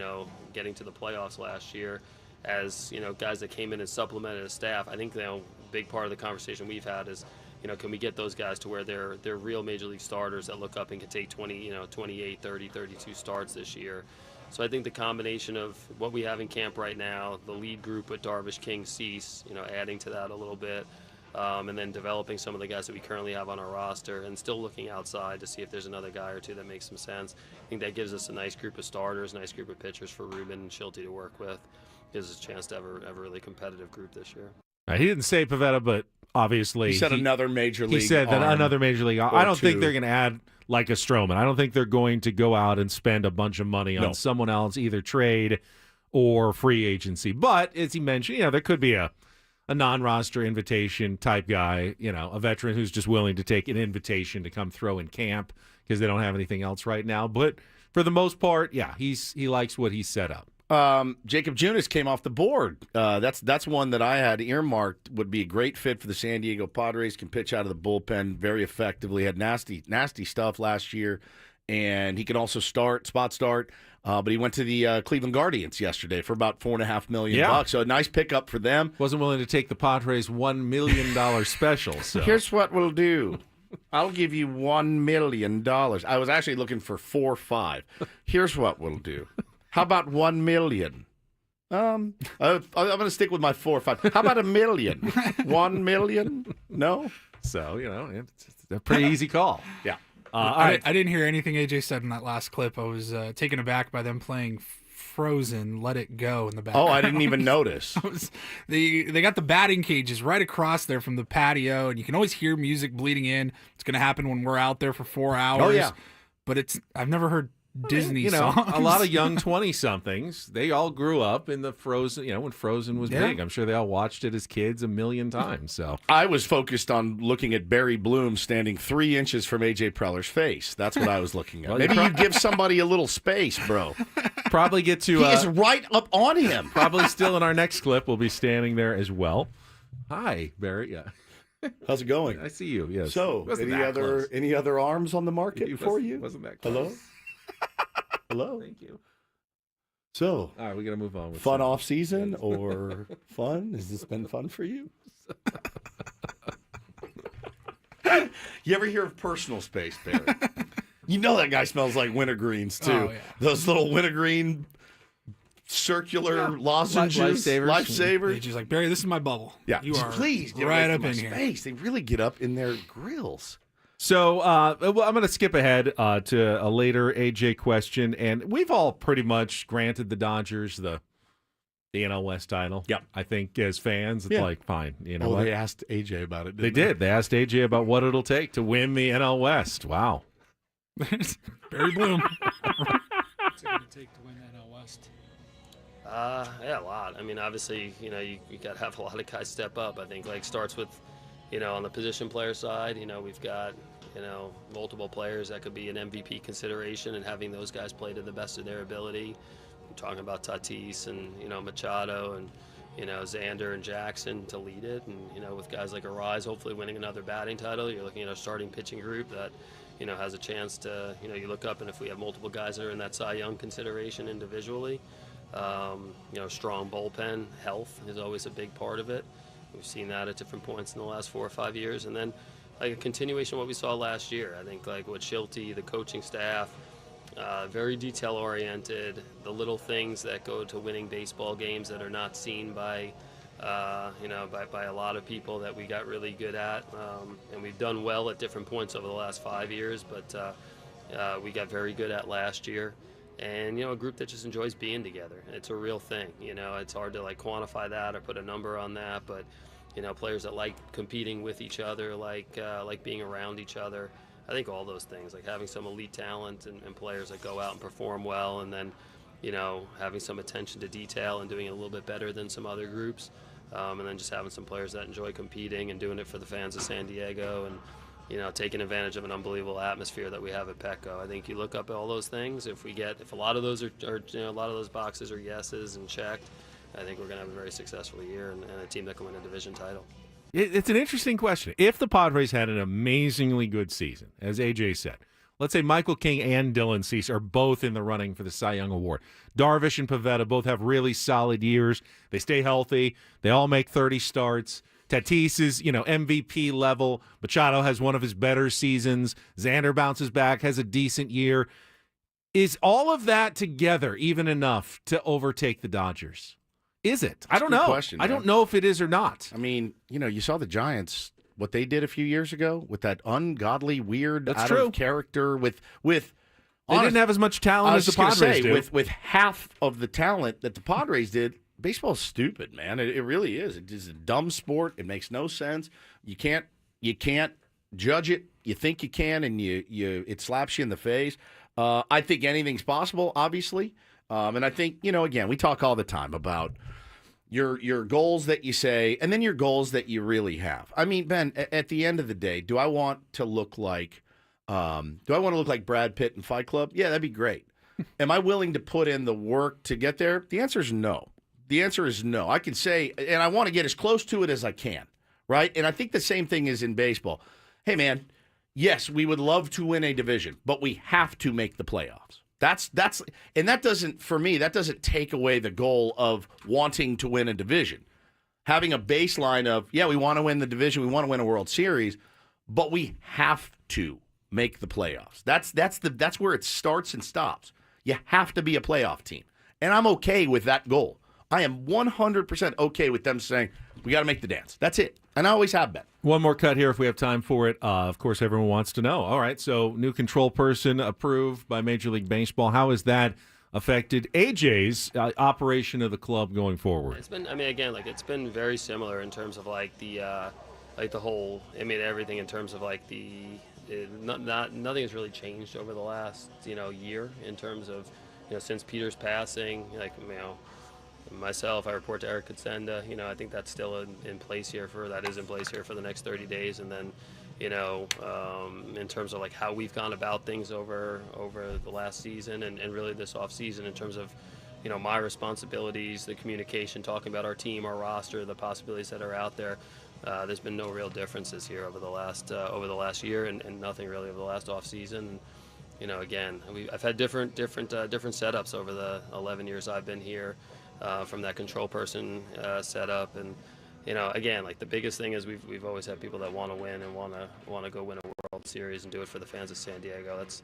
getting to the playoffs last year as guys that came in and supplemented a staff. I think a big part of the conversation we've had is can we get those guys to where they're real major league starters that look up and can take 28, 30, 32 starts this year. So I think the combination of what we have in camp right now, the lead group with Darvish, King, Cease, adding to that a little bit, and then developing some of the guys that we currently have on our roster and still looking outside to see if there's another guy or two that makes some sense. I think that gives us a nice group of starters, nice group of pitchers for Ruben and Schilte to work with. Gives us a chance to have a really competitive group this year. He didn't say Pivetta, but obviously he said another major league. He said that another major league. I don't think they're going to add like a Stroman. I don't think they're going to go out and spend a bunch of money on someone else, either trade or free agency. But as he mentioned, there could be a a non-roster invitation type guy, a veteran who's just willing to take an invitation to come throw in camp because they don't have anything else right now. But for the most part, yeah, he likes what he's set up. Jacob Junis came off the board. That's one that I had earmarked would be a great fit for the San Diego Padres. Can pitch out of the bullpen very effectively. Had nasty stuff last year, and he can also spot start. But he went to the Cleveland Guardians yesterday for about $4.5 million. So a nice pickup for them. Wasn't willing to take the Padres $1 million special. So here's what we'll do. I'll give you $1 million. I was actually looking for 4-5. Here's what we'll do. How about 1 million? I'm going to stick with my 4 or 5. How about $1 million? 1 million? No. So it's a pretty easy call. Yeah. All right. I didn't hear anything AJ said in that last clip. I was taken aback by them playing Frozen, Let It Go in the background. Oh, I didn't even notice. They got the batting cages right across there from the patio, and you can always hear music bleeding in. It's going to happen when we're out there for 4 hours. Oh, yeah. But I've never heard Disney songs. A lot of young 20-somethings, they all grew up in the Frozen, when Frozen was big. I'm sure they all watched it as kids a million times. So I was focused on looking at Barry Bloom standing 3 inches from A.J. Preller's face. That's what I was looking at. Well, maybe you give somebody a little space, bro. Probably get to... He is right up on him. Probably still in our next clip, we'll be standing there as well. Hi, Barry. Yeah. How's it going? I see you, yes. So, any other arms on the market for you? Wasn't that close. Hello? Hello. Thank you. So, all right, we got to move on. With fun off season or fun? Has this been fun for you? You ever hear of personal space, Barry? You know that guy smells like wintergreens too. Oh, yeah. Those little wintergreen circular lozenges, lifesavers. AJ's like, Barry, this is my bubble. Yeah, you are please get right away up from in my here. space. They really get up in their grills. So I'm going to skip ahead to a later AJ question, and we've all pretty much granted the Dodgers the NL West title. Yep. I think as fans, it's like, fine. You know what? They asked AJ about it, They did. They asked AJ about what it'll take to win the NL West. Wow. Barry Bloom. What's it going to take to win NL West? Yeah, a lot. I mean, obviously, you got to have a lot of guys step up. I think, starts with, on the position player side, we've got, multiple players that could be an MVP consideration, and having those guys play to the best of their ability. I'm talking about Tatis and, Machado and, Xander and Jackson to lead it. And, with guys like Arise hopefully winning another batting title, you're looking at a starting pitching group that, has a chance to, you look up, and if we have multiple guys that are in that Cy Young consideration individually, strong bullpen, health is always a big part of it. We've seen that at different points in the last 4 or 5 years. And then, a continuation of what we saw last year. I think, with Schulte, the coaching staff, very detail-oriented, the little things that go to winning baseball games that are not seen by, by a lot of people that we got really good at. And we've done well at different points over the last 5 years, but we got very good at last year. And, a group that just enjoys being together. It's a real thing. It's hard to quantify that or put a number on that, but, players that like competing with each other, like being around each other. I think all those things, like having some elite talent and players that go out and perform well, and then, having some attention to detail and doing it a little bit better than some other groups. And then just having some players that enjoy competing and doing it for the fans of San Diego, and, taking advantage of an unbelievable atmosphere that we have at Petco. I think you look up at all those things. If a lot of those are a lot of those boxes are yeses and checked, I think we're going to have a very successful year and a team that can win a division title. It's an interesting question. If the Padres had an amazingly good season, as AJ said, let's say Michael King and Dylan Cease are both in the running for the Cy Young Award. Darvish and Pivetta both have really solid years. They stay healthy. They all make 30 starts. Tatis is, MVP level. Machado has one of his better seasons. Xander bounces back, has a decent year. Is all of that together even enough to overtake the Dodgers? Is it? I don't know. Question, I don't know if it is or not. I mean, you saw the Giants, what they did a few years ago with that ungodly, weird, That's out true. of character with They didn't have as much talent as the Padres do. With half of the talent that the Padres did. Baseball's stupid, man. It really is. It is a dumb sport. It makes no sense. You can't judge it. You think you can, and it slaps you in the face. I think anything's possible, obviously. And I think, again, we talk all the time about your goals that you say, and then your goals that you really have. I mean, Ben, at the end of the day, do I want to look like Brad Pitt in Fight Club? Yeah, that'd be great. Am I willing to put in the work to get there? The answer is no. The answer is no. I can say, and I want to get as close to it as I can, right? And I think the same thing is in baseball. Hey, man, yes, we would love to win a division, but we have to make the playoffs. And that doesn't, for me, that doesn't take away the goal of wanting to win a division. Having a baseline of, yeah, we want to win the division, we want to win a World Series, but we have to make the playoffs. That's where it starts and stops. You have to be a playoff team. And I'm okay with that goal. I am 100% okay with them saying, we got to make the dance. That's it. And I always have been. One more cut here if we have time for it. Of course, everyone wants to know. All right, so new control person approved by Major League Baseball. How has that affected AJ's operation of the club going forward? It's been, I mean, again, like it's been very similar in terms of like the whole, I mean, everything in terms of like nothing has really changed over the last, year in terms of, since Peter's passing, myself, I report to Eric Kutsenda. I think that's still in place here for the next 30 days. And then, in terms of like how we've gone about things over the last season and really this off season in terms of, my responsibilities, the communication, talking about our team, our roster, the possibilities that are out there. There's been no real differences here over the last year and nothing really over the last off season. Again, I've had different setups over the 11 years I've been here. From that control person setup, and again, like the biggest thing is we've always had people that want to win and want to go win a World Series and do it for the fans of San Diego. That's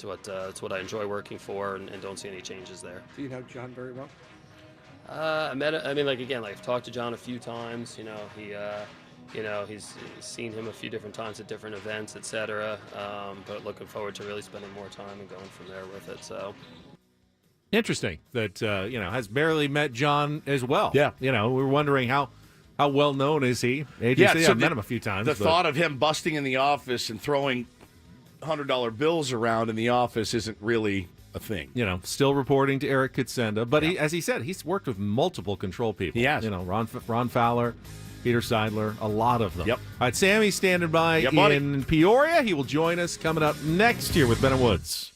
what I enjoy working for, and don't see any changes there. Do you know John very well? I've talked to John a few times. He's seen him a few different times at different events, etc. But looking forward to really spending more time and going from there with it. So. Interesting that has barely met John as well. Yeah, we're wondering how well known is he? AJ said, I've met him a few times. Thought of him busting in the office and throwing $100 bills around in the office isn't really a thing. Still reporting to Eric Kutsenda, but as he said, he's worked with multiple control people. He has. Ron Fowler, Peter Seidler, a lot of them. Yep. All right, Sammy's standing by in Peoria. He will join us coming up next here with Ben and Woods.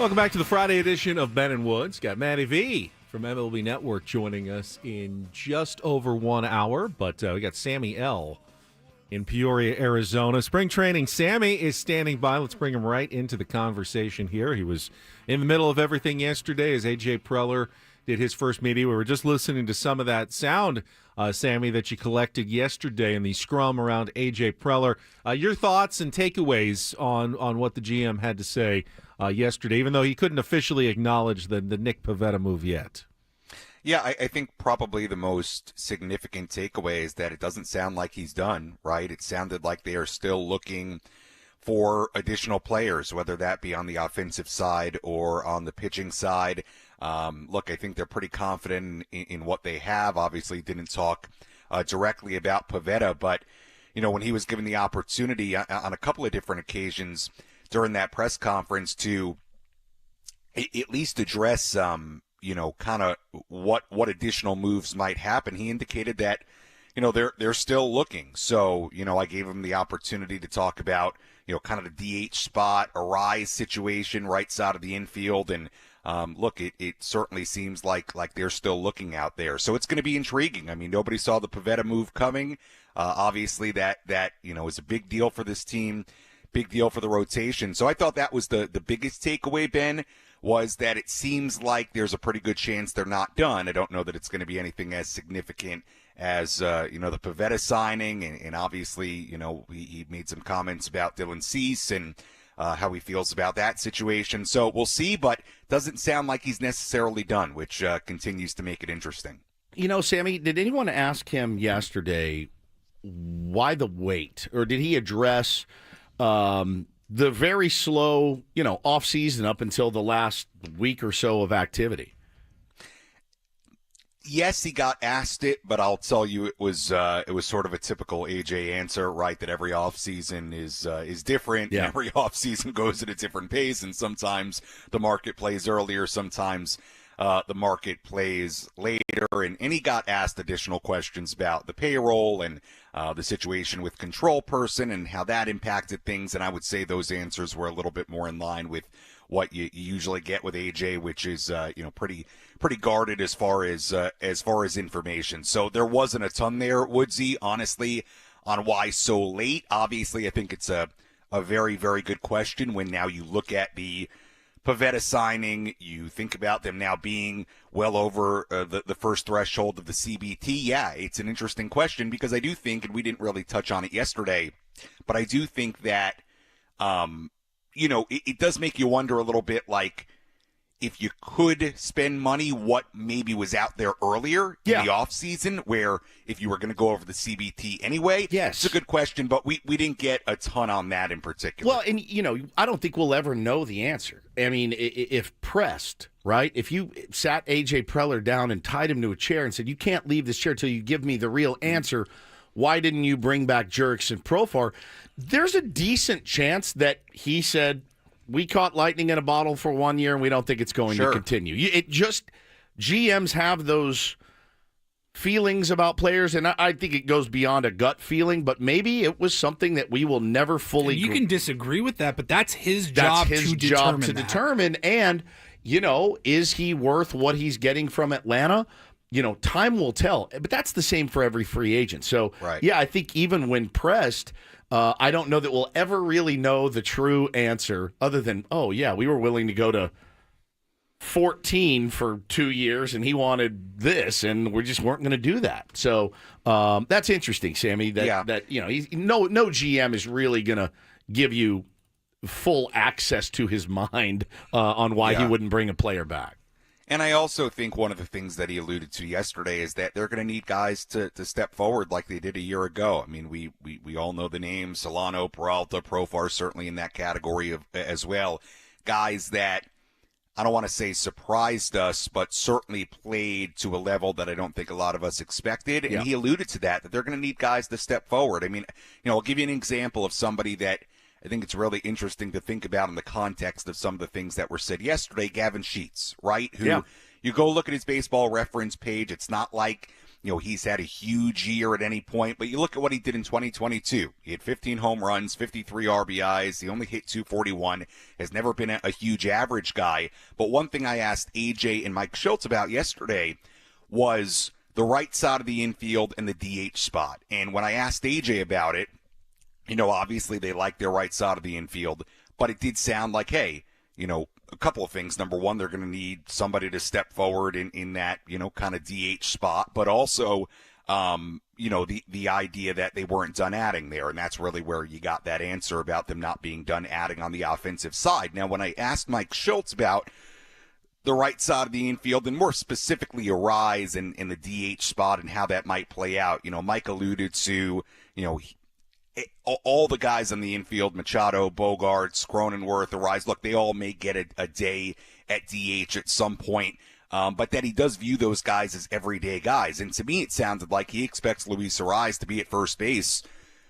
Welcome back to the Friday edition of Ben and Woods. Got Matty V from MLB Network joining us in just over 1 hour, but we got Sammy L in Peoria, Arizona. Spring training. Sammy is standing by. Let's bring him right into the conversation here. He was in the middle of everything yesterday as A.J. Preller did his first media. We were just listening to some of that sound, Sammy, that you collected yesterday in the scrum around A.J. Preller. Your thoughts and takeaways on what the GM had to say yesterday, even though he couldn't officially acknowledge the Nick Pivetta move yet. Yeah, I think probably the most significant takeaway is that it doesn't sound like he's done, right? It sounded like they are still looking for additional players, whether that be on the offensive side or on the pitching side. Look, I think they're pretty confident in what they have. Obviously, didn't talk directly about Pivetta, but, when he was given the opportunity on a couple of different occasions during that press conference to at least address kind of what additional moves might happen, he indicated that, they're still looking. So, I gave him the opportunity to talk about, kind of the DH spot, a rise situation, right side of the infield. And look, it certainly seems like they're still looking out there. So it's going to be intriguing. I mean, nobody saw the Pivetta move coming. Obviously that is a big deal for this team, big deal for the rotation. So I thought that was the biggest takeaway, Ben, was that it seems like there's a pretty good chance they're not done. I don't know that it's going to be anything as significant as, the Pivetta signing. And obviously, he made some comments about Dylan Cease and how he feels about that situation. So we'll see, but doesn't sound like he's necessarily done, which continues to make it interesting. Sammy, did anyone ask him yesterday why the wait? Or did he address the very slow, off season up until the last week or so of activity? Yes, he got asked it, but I'll tell you it was sort of a typical AJ answer, right? That every off season is different. Yeah. And every off season goes at a different pace, and sometimes the market plays earlier, sometimes the market plays later. And he got asked additional questions about the payroll and the situation with control person and how that impacted things. And I would say those answers were a little bit more in line with what you usually get with AJ, which is pretty guarded as far as information. So there wasn't a ton there, Woodsy, honestly, on why so late. Obviously, I think it's a very, very good question when now you look at the Pivetta signing, you think about them now being well over the first threshold of the CBT. Yeah, it's an interesting question because I do think, and we didn't really touch on it yesterday, but I do think that, it does make you wonder a little bit, like, if you could spend money, what maybe was out there earlier in the offseason, where if you were going to go over the CBT anyway. Yes. It's a good question, but we didn't get a ton on that in particular. Well, and, I don't think we'll ever know the answer. I mean, if pressed, right? If you sat A.J. Preller down and tied him to a chair and said, you can't leave this chair until you give me the real answer, why didn't you bring back Jerks and Profar? There's a decent chance that he said, we caught lightning in a bottle for 1 year, and we don't think it's going to continue. GMs have those feelings about players, and I think it goes beyond a gut feeling, but maybe it was something that we will never fully. And you can disagree with that, but that's his job to determine. And, is he worth what he's getting from Atlanta? Time will tell. But that's the same for every free agent. So, yeah, I think even when pressed, I don't know that we'll ever really know the true answer other than, we were willing to go to 14 for 2 years and he wanted this and we just weren't going to do that. So that's interesting, Sammy, that he's, no GM is really going to give you full access to his mind on why he wouldn't bring a player back. And I also think one of the things that he alluded to yesterday is that they're going to need guys to step forward like they did a year ago. I mean, we all know the names, Solano, Peralta, Profar, certainly in that category as well. Guys that, I don't want to say surprised us, but certainly played to a level that I don't think a lot of us expected. And he alluded to that they're going to need guys to step forward. I mean, I'll give you an example of somebody that I think it's really interesting to think about in the context of some of the things that were said yesterday. Gavin Sheets, right? Who you go look at his baseball reference page. It's not like he's had a huge year at any point, but you look at what he did in 2022. He had 15 home runs, 53 RBIs. He only hit 241, has never been a huge average guy. But one thing I asked AJ and Mike Schultz about yesterday was the right side of the infield and the DH spot. And when I asked AJ about it, obviously they like their right side of the infield, but it did sound like, hey, a couple of things. Number one, they're going to need somebody to step forward in that, kind of DH spot, but also, the idea that they weren't done adding there. And that's really where you got that answer about them not being done adding on the offensive side. Now, when I asked Mike Schultz about the right side of the infield and more specifically a rise in the DH spot and how that might play out, Mike alluded to, all the guys on the infield, Machado, Bogarts, Cronenworth, Arise, look, they all may get a day at DH at some point, but that he does view those guys as everyday guys. And to me, it sounded like he expects Luis Arise to be at first base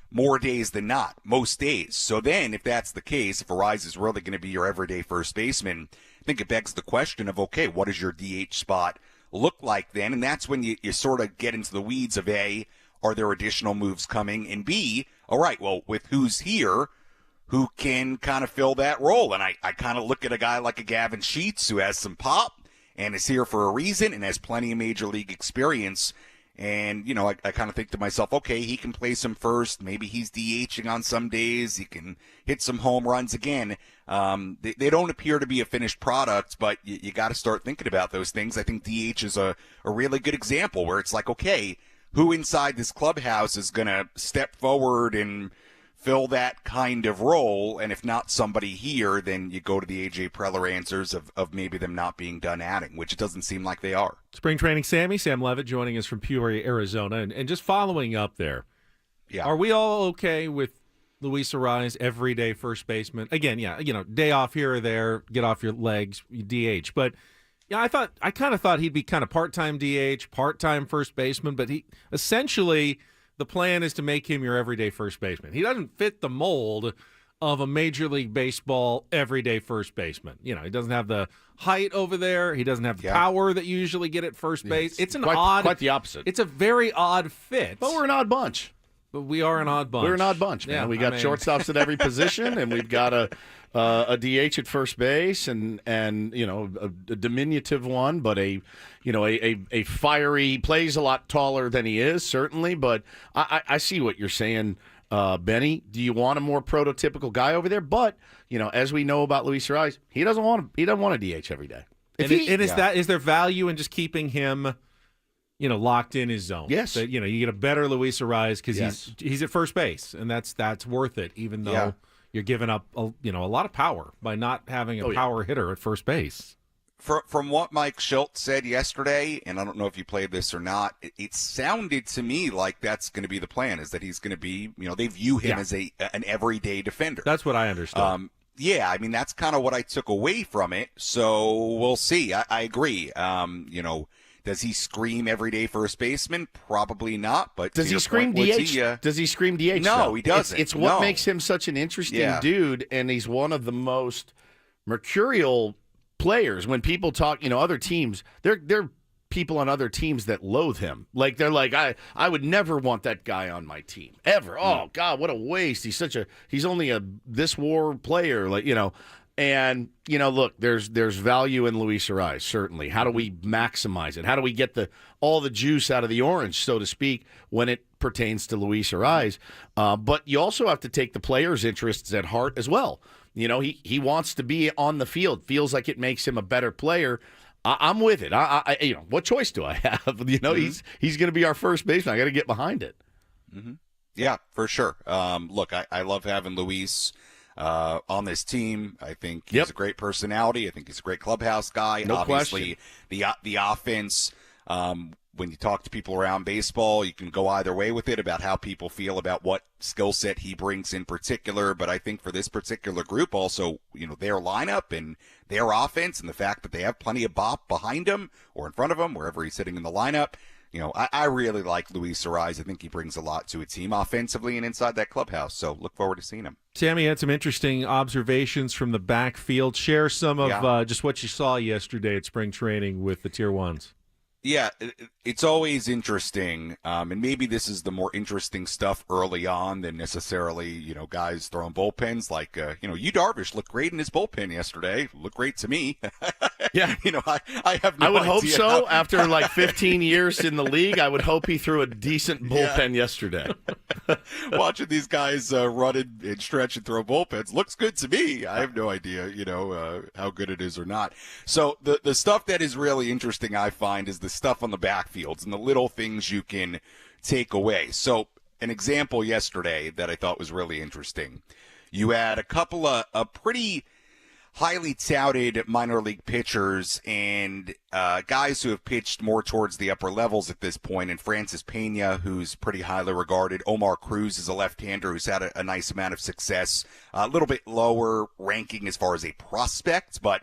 more days than not, most days. So then, if that's the case, if Arise is really going to be your everyday first baseman, I think it begs the question of, okay, what does your DH spot look like then? And that's when you sort of get into the weeds of A, are there additional moves coming? And B, all right, well, with who's here, who can kind of fill that role? And I kind of look at a guy like a Gavin Sheets who has some pop and is here for a reason and has plenty of major league experience. And, I kind of think to myself, okay, he can play some first. Maybe he's DHing on some days. He can hit some home runs again. They don't appear to be a finished product, but you got to start thinking about those things. I think DH is a really good example where it's like, okay, who inside this clubhouse is going to step forward and fill that kind of role? And if not somebody here, then you go to the A.J. Preller answers of maybe them not being done adding, which it doesn't seem like they are. Spring training Sammy, Sam Levitt joining us from Peoria, Arizona. And just following up there, are we all okay with Luis Arise, everyday first baseman? Again, day off here or there, get off your legs, DH. But I kind of thought he'd be kind of part-time DH, part-time first baseman, but he essentially the plan is to make him your everyday first baseman. He doesn't fit the mold of a Major League Baseball everyday first baseman. He doesn't have the height over there. He doesn't have the power that you usually get at first base. It's quite the opposite. It's a very odd fit. But we're an odd bunch. But we are an odd bunch. We're an odd bunch, man. We got shortstops at every position, and we've got a DH at first base, and a diminutive one, but a fiery, plays a lot taller than he is, certainly. But I see what you're saying, Benny. Do you want a more prototypical guy over there? But as we know about Luis Arise, he doesn't want a DH every day. Is there value in just keeping him locked in his zone? Yes. That, you get a better Luis Arise because he's at first base, and that's worth it, even though you're giving up a lot of power by not having a power hitter at first base. From what Mike Schultz said yesterday, and I don't know if you played this or not, it sounded to me like that's going to be the plan, is that he's going to be, they view him as an everyday defender. That's what I understood. That's kind of what I took away from it. So we'll see. I agree. Does he scream everyday first baseman? Probably not. But does he scream DH? Does he scream DH? No, he doesn't. It's what makes him such an interesting dude, and he's one of the most mercurial players. When people talk, other teams, they're people on other teams that loathe him. Like they're like, I would never want that guy on my team ever. Oh God, what a waste. He's only a this war player. And, look, there's value in Luis Arise, certainly. How do we maximize it? How do we get all the juice out of the orange, so to speak, when it pertains to Luis Arise? But you also have to take the player's interests at heart as well. He wants to be on the field, feels like it makes him a better player. I'm with it. What choice do I have? He's going to be our first baseman. I got to get behind it. Mm-hmm. Yeah, for sure. Look, I love having Luis on this team. I think he's a great personality. I think he's a great clubhouse guy. No Obviously, question. The offense, when you talk to people around baseball, you can go either way with it about how people feel about what skill set he brings in particular. But I think for this particular group also, their lineup and their offense and the fact that they have plenty of bop behind him or in front of him, wherever he's sitting in the lineup, I really like Luis Arise. I think he brings a lot to a team offensively and inside that clubhouse. So look forward to seeing him. Sammy had some interesting observations from the backfield. Share some of just what you saw yesterday at spring training with the Tier 1s. Yeah, it's always interesting, and maybe this is the more interesting stuff early on than necessarily, guys throwing bullpens. Like, Yu Darvish looked great in his bullpen yesterday. Looked great to me. Yeah. I have no I would hope idea so. After like 15 years in the league, I would hope he threw a decent bullpen yesterday. Watching these guys run and stretch and throw bullpens looks good to me. I have no idea, how good it is or not. So the stuff that is really interesting, I find, is the stuff on the backfields and the little things you can take away. So an example yesterday that I thought was really interesting. You had a couple of pretty highly touted minor league pitchers and guys who have pitched more towards the upper levels at this point. And Francis Pena, who's pretty highly regarded. Omar Cruz is a left-hander who's had a nice amount of success. A little bit lower ranking as far as a prospect, but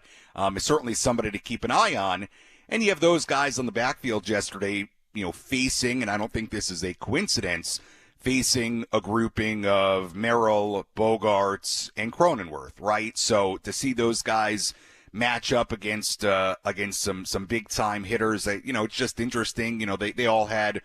is certainly somebody to keep an eye on. And you have those guys on the backfield yesterday, facing, and I don't think this is a coincidence, facing a grouping of Merrill, Bogarts, and Cronenworth, right? So to see those guys match up against some big time hitters, it's just interesting. They all had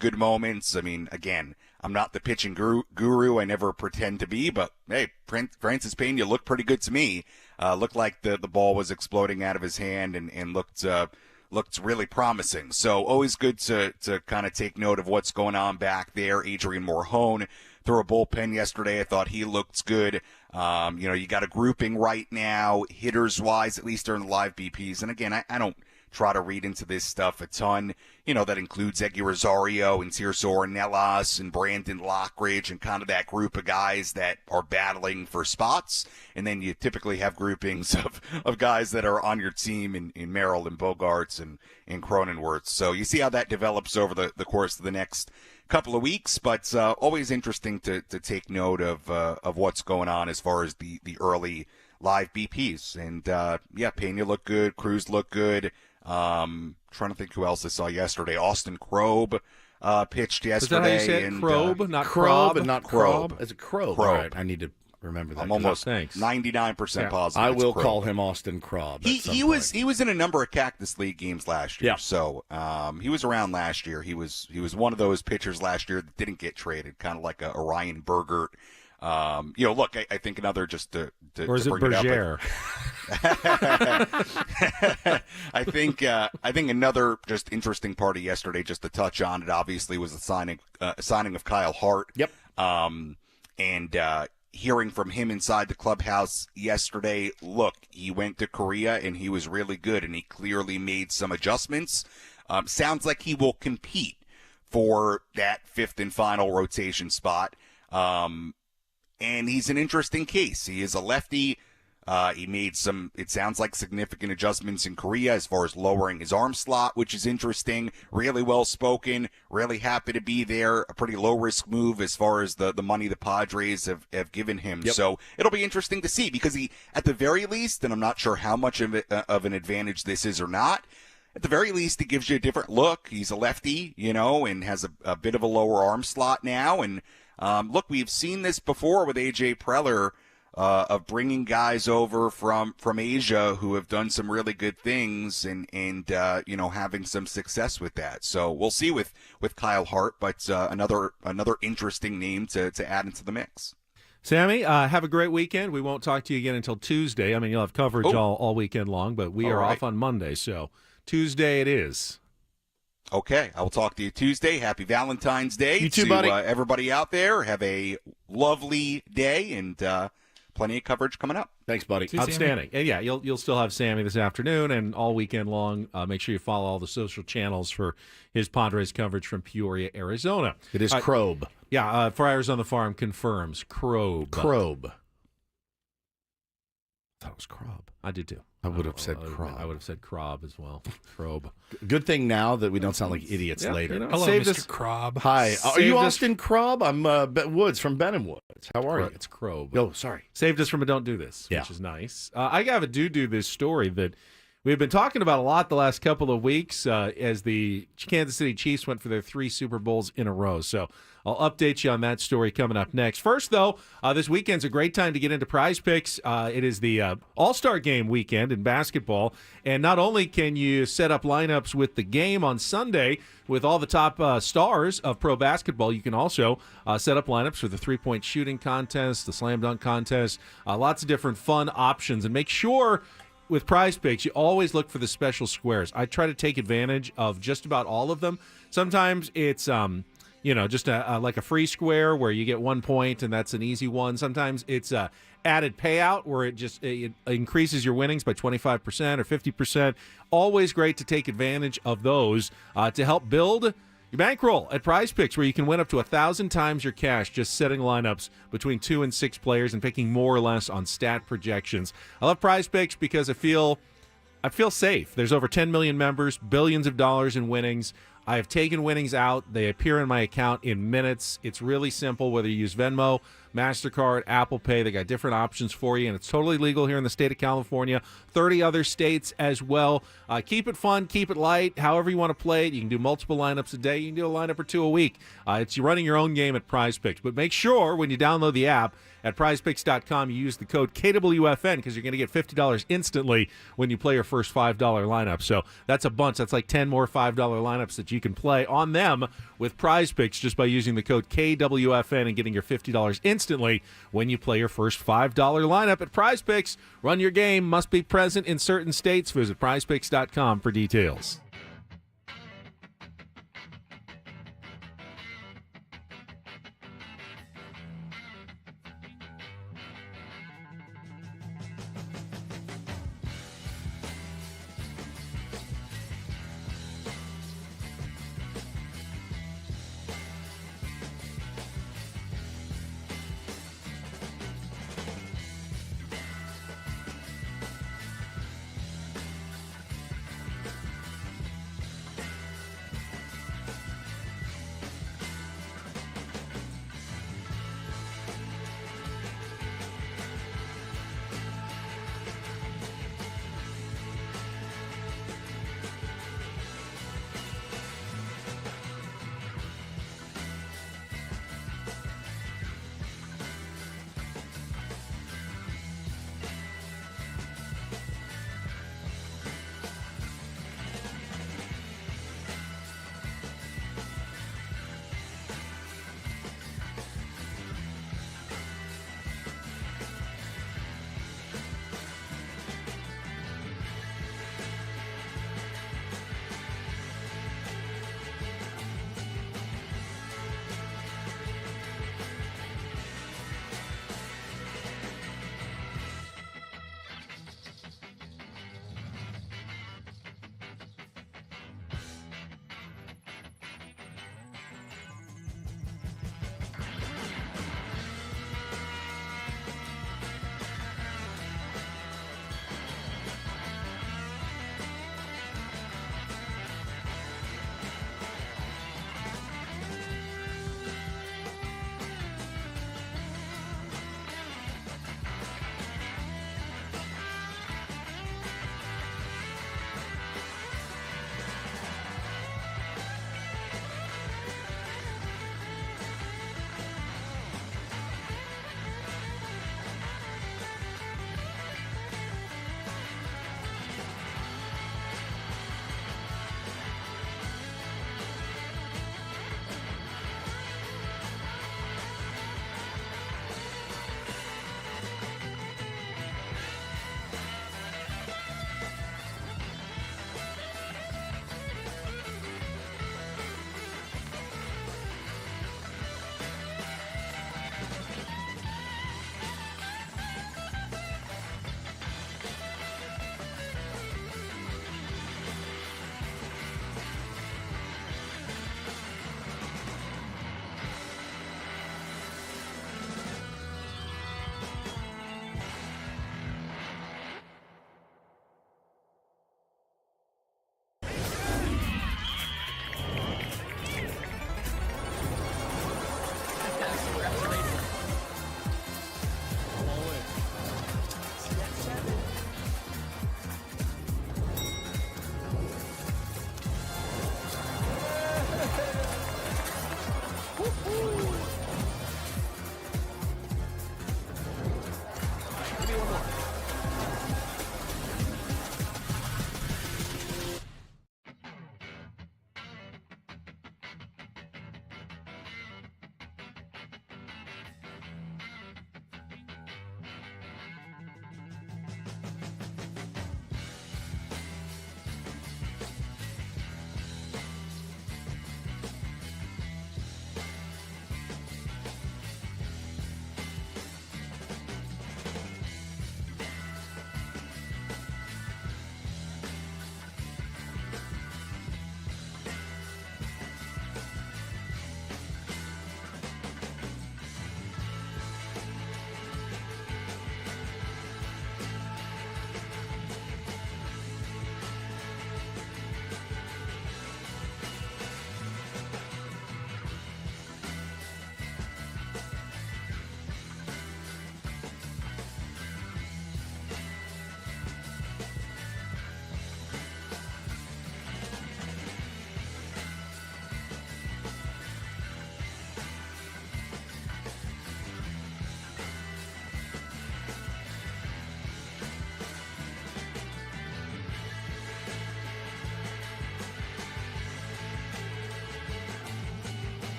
good moments. I mean, again, I'm not the pitching guru. I never pretend to be, but hey, Francis Pena looked pretty good to me. Looked like the ball was exploding out of his hand and looked really promising. So always good to kind of take note of what's going on back there. Adrian Morhone threw a bullpen yesterday. I thought he looked good. You got a grouping right now, hitters-wise, at least during the live BPs. And again, I don't try to read into this stuff a ton. That includes Eggy Rosario and Tirso Ornelas and Brandon Lockridge and kind of that group of guys that are battling for spots. And then you typically have groupings of guys that are on your team in Merrill and Bogarts and Cronenworth. So you see how that develops over the course of the next couple of weeks, but always interesting to take note of what's going on as far as the early live BPs. And Pena looked good, Cruz looked good. Trying to think who else I saw yesterday. Austin Krob pitched yesterday. Is that how you said? Krob, not Krob, Krob? and not Krob. Is it Krob? Krob. All right, I need to remember that. I'm almost Thanks. 99% positive. I it's will Krob. call him Austin Krob. He was in a number of Cactus League games last year. Yeah. So he was around last year. He was one of those pitchers last year that didn't get traded, kind of like a Ryan Bergert. Look, I think another just to or is to it bring it Berger? I think another just interesting part of yesterday, just to touch on it, obviously was the signing of Kyle Hart. Yep. And hearing from him inside the clubhouse yesterday, look, he went to Korea and he was really good, and he clearly made some adjustments. Sounds like he will compete for that fifth and final rotation spot. And he's an interesting case. He is a lefty. He made some, it sounds like, significant adjustments in Korea as far as lowering his arm slot, which is interesting. Really well spoken. Really happy to be there. A pretty low risk move as far as the money the Padres have given him. Yep. So it'll be interesting to see, because he, at the very least, and I'm not sure how much of an advantage this is or not, at the very least, it gives you a different look. He's a lefty, and has a bit of a lower arm slot now. And look, we've seen this before with A.J. Preller, of bringing guys over from Asia who have done some really good things and having some success with that. So we'll see with Kyle Hart, but another interesting name to add into the mix. Sammy, have a great weekend. We won't talk to you again until Tuesday. I mean, you'll have coverage all weekend long, but we are off on Monday, so Tuesday it is. Okay, I will talk to you Tuesday. Happy Valentine's Day. You too, buddy. Everybody out there, have a lovely day, and plenty of coverage coming up. Thanks, buddy. Outstanding. And yeah, you'll still have Sammy this afternoon and all weekend long. Make sure you follow all the social channels for his Padres coverage from Peoria, Arizona. It is Krob. Yeah, Friars on the Farm confirms Krob. Krob. I thought it was Krob. I did too. I would have said Krob. I would have said Krob as well. Krob. Good thing now that we don't sound like idiots later. Hello, Saved Mr. us- Krob. Hi. Are you Austin Krob? I'm Woods from Ben & Woods. How are you? It's Krob. Oh, sorry. Saved us from a don't do this, Yeah. which is nice. I have a do this story that we've been talking about a lot the last couple of weeks as the Kansas City Chiefs went for their 3 Super Bowls in a row. So I'll update you on that story coming up next. First, though, this weekend's a great time to get into Prize Picks. It is the All-Star Game weekend in basketball, and not only can you set up lineups with the game on Sunday with all the top stars of pro basketball, you can also set up lineups for the three-point shooting contest, the slam dunk contest, lots of different fun options, and make sure with Prize Picks, you always look for the special squares. I try to take advantage of just about all of them. Sometimes it's just like a free square where you get 1 point and that's an easy one. Sometimes it's a added payout where it increases your winnings by 25% or 50%. Always great to take advantage of those to help build your bankroll at Prize Picks, where you can win up to 1,000 times your cash just setting lineups between 2 and 6 players and picking more or less on stat projections. I love Prize Picks because I feel safe. There's over 10 million members, billions of dollars in winnings. I have taken winnings out. They appear in my account in minutes. It's really simple, whether you use Venmo, MasterCard, Apple Pay. They got different options for you, and it's totally legal here in the state of California, 30 other states as well. Keep it fun, keep it light, however you want to play it. You can do multiple lineups a day. You can do a lineup or 2 a week. It's running your own game at Prize Picks. But make sure when you download the app at prizepicks.com, you use the code KWFN because you're going to get $50 instantly when you play your first $5 lineup. So that's a bunch. That's like 10 more $5 lineups that you can play on them with Prize Picks just by using the code KWFN and getting your $50 instantly when you play your first $5 lineup at Prize Picks. Run your game. Must be present in certain states. Visit prizepicks.com for details.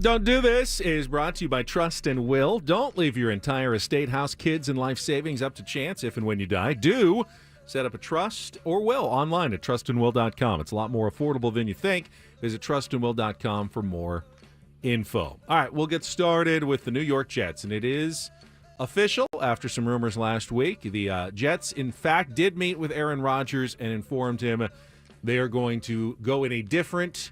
Don't Do This is brought to you by Trust and Will. Don't leave your entire estate, house, kids, and life savings up to chance if and when you die. Do set up a trust or will online at trustandwill.com. It's a lot more affordable than you think. Visit trustandwill.com for more info. All right, we'll get started with the New York Jets, and it is official after some rumors last week. The Jets, in fact, did meet with Aaron Rodgers and informed him they are going to go in a different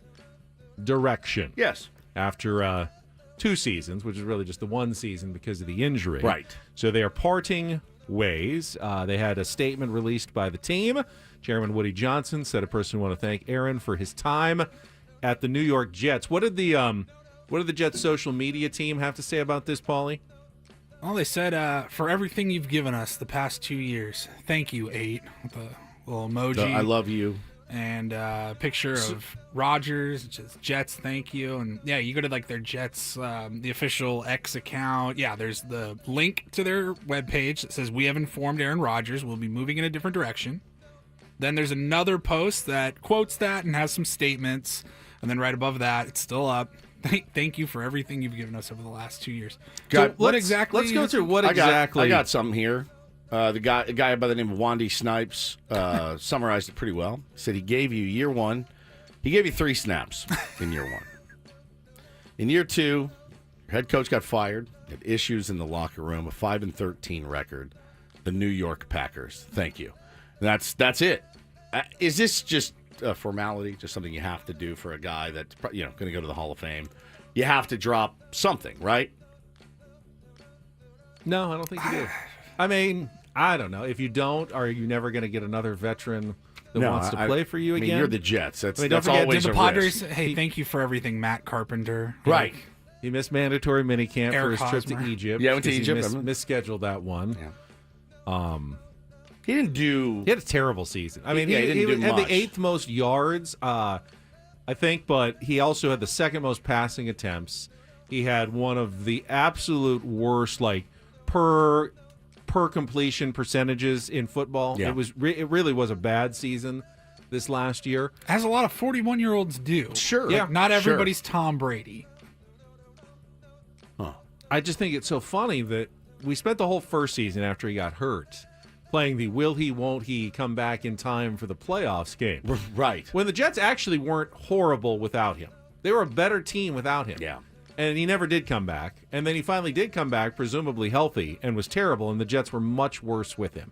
direction. Yes. After 2 seasons, which is really just the 1 season because of the injury. Right. So they are parting ways. They had a statement released by the team. Chairman Woody Johnson said a person want to thank Aaron for his time at the New York Jets. What did the Jets social media team have to say about this, Paulie? Well, they said, for everything you've given us the past 2 years, thank you, 8, with a little emoji. I love you. And a picture of Rodgers, just Jets, thank you. And yeah, you go to like their Jets, the official X account. Yeah, there's the link to their webpage that says, we have informed Aaron Rodgers we'll be moving in a different direction. Then there's another post that quotes that and has some statements. And then right above that, it's still up. Thank you for everything you've given us over the last 2 years. God, so what exactly? Let's go through what I exactly. got something here. The guy by the name of Wandy Snipes summarized it pretty well. He said he gave you year 1. He gave you 3 snaps in year 1. In year 2, your head coach got fired. Had issues in the locker room. A 5-13 record. The New York Packers. Thank you. That's it. Is this just a formality? Just something you have to do for a guy that's going to go to the Hall of Fame? You have to drop something, right? No, I don't think you do. I mean, I don't know. If you don't, are you never going to get another veteran that wants to play for you again? I mean, you're the Jets. That's don't forget, always did the a Padres? risk. Hey, thank you for everything, Matt Carpenter. Right. He missed mandatory minicamp for his trip to Egypt. Yeah, went to Egypt. He misscheduled that one. Yeah. He didn't do. He had a terrible season. I mean, he didn't do had much. the 8th most yards, I think, but he also had the 2nd most passing attempts. He had one of the absolute worst, like per completion percentages in football. Yeah. It really was a bad season this last year. As a lot of 41-year-olds do. Sure. Like, not everybody's Tom Brady. I just think it's so funny that we spent the whole first season after he got hurt playing the will he, won't he come back in time for the playoffs game. Right. When the Jets actually weren't horrible without him. They were a better team without him. Yeah. And he never did come back. And then he finally did come back, presumably healthy, and was terrible, and the Jets were much worse with him.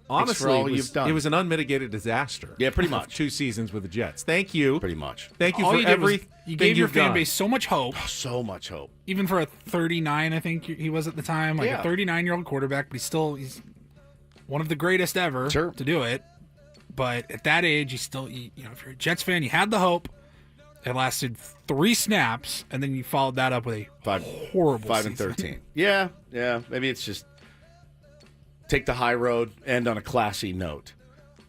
Honestly, it was an unmitigated disaster. Yeah, pretty much. 2 seasons with the Jets. Thank you. Pretty much. Thank you All for you did was everything you gave your you've fan done. base so much hope. So much hope. Even for a 39, I think he was at the time, like Yeah. a 39-year-old quarterback, but he's one of the greatest ever to do it. But at that age, if you're a Jets fan, you had the hope. It lasted 3 snaps, and then you followed that up with a horrible 5 season. and 13. Yeah. Maybe it's just take the high road, end on a classy note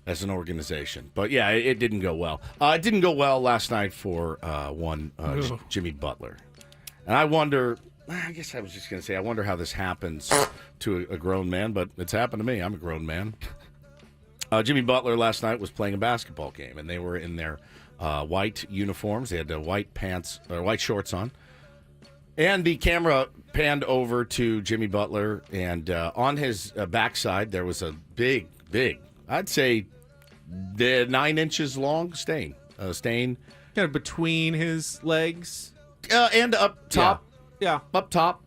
as an organization. But yeah, it didn't go well. It didn't go well last night for Jimmy Butler. And I wonder, I guess I was just going to say, I wonder how this happens to a grown man, but it's happened to me. I'm a grown man. Jimmy Butler last night was playing a basketball game, and they were in their white uniforms. They had white pants or white shorts on. And the camera panned over to Jimmy Butler, and on his backside there was a big, I'd say 9 inches long stain. Kind of between his legs. And up top. Yeah. Up top,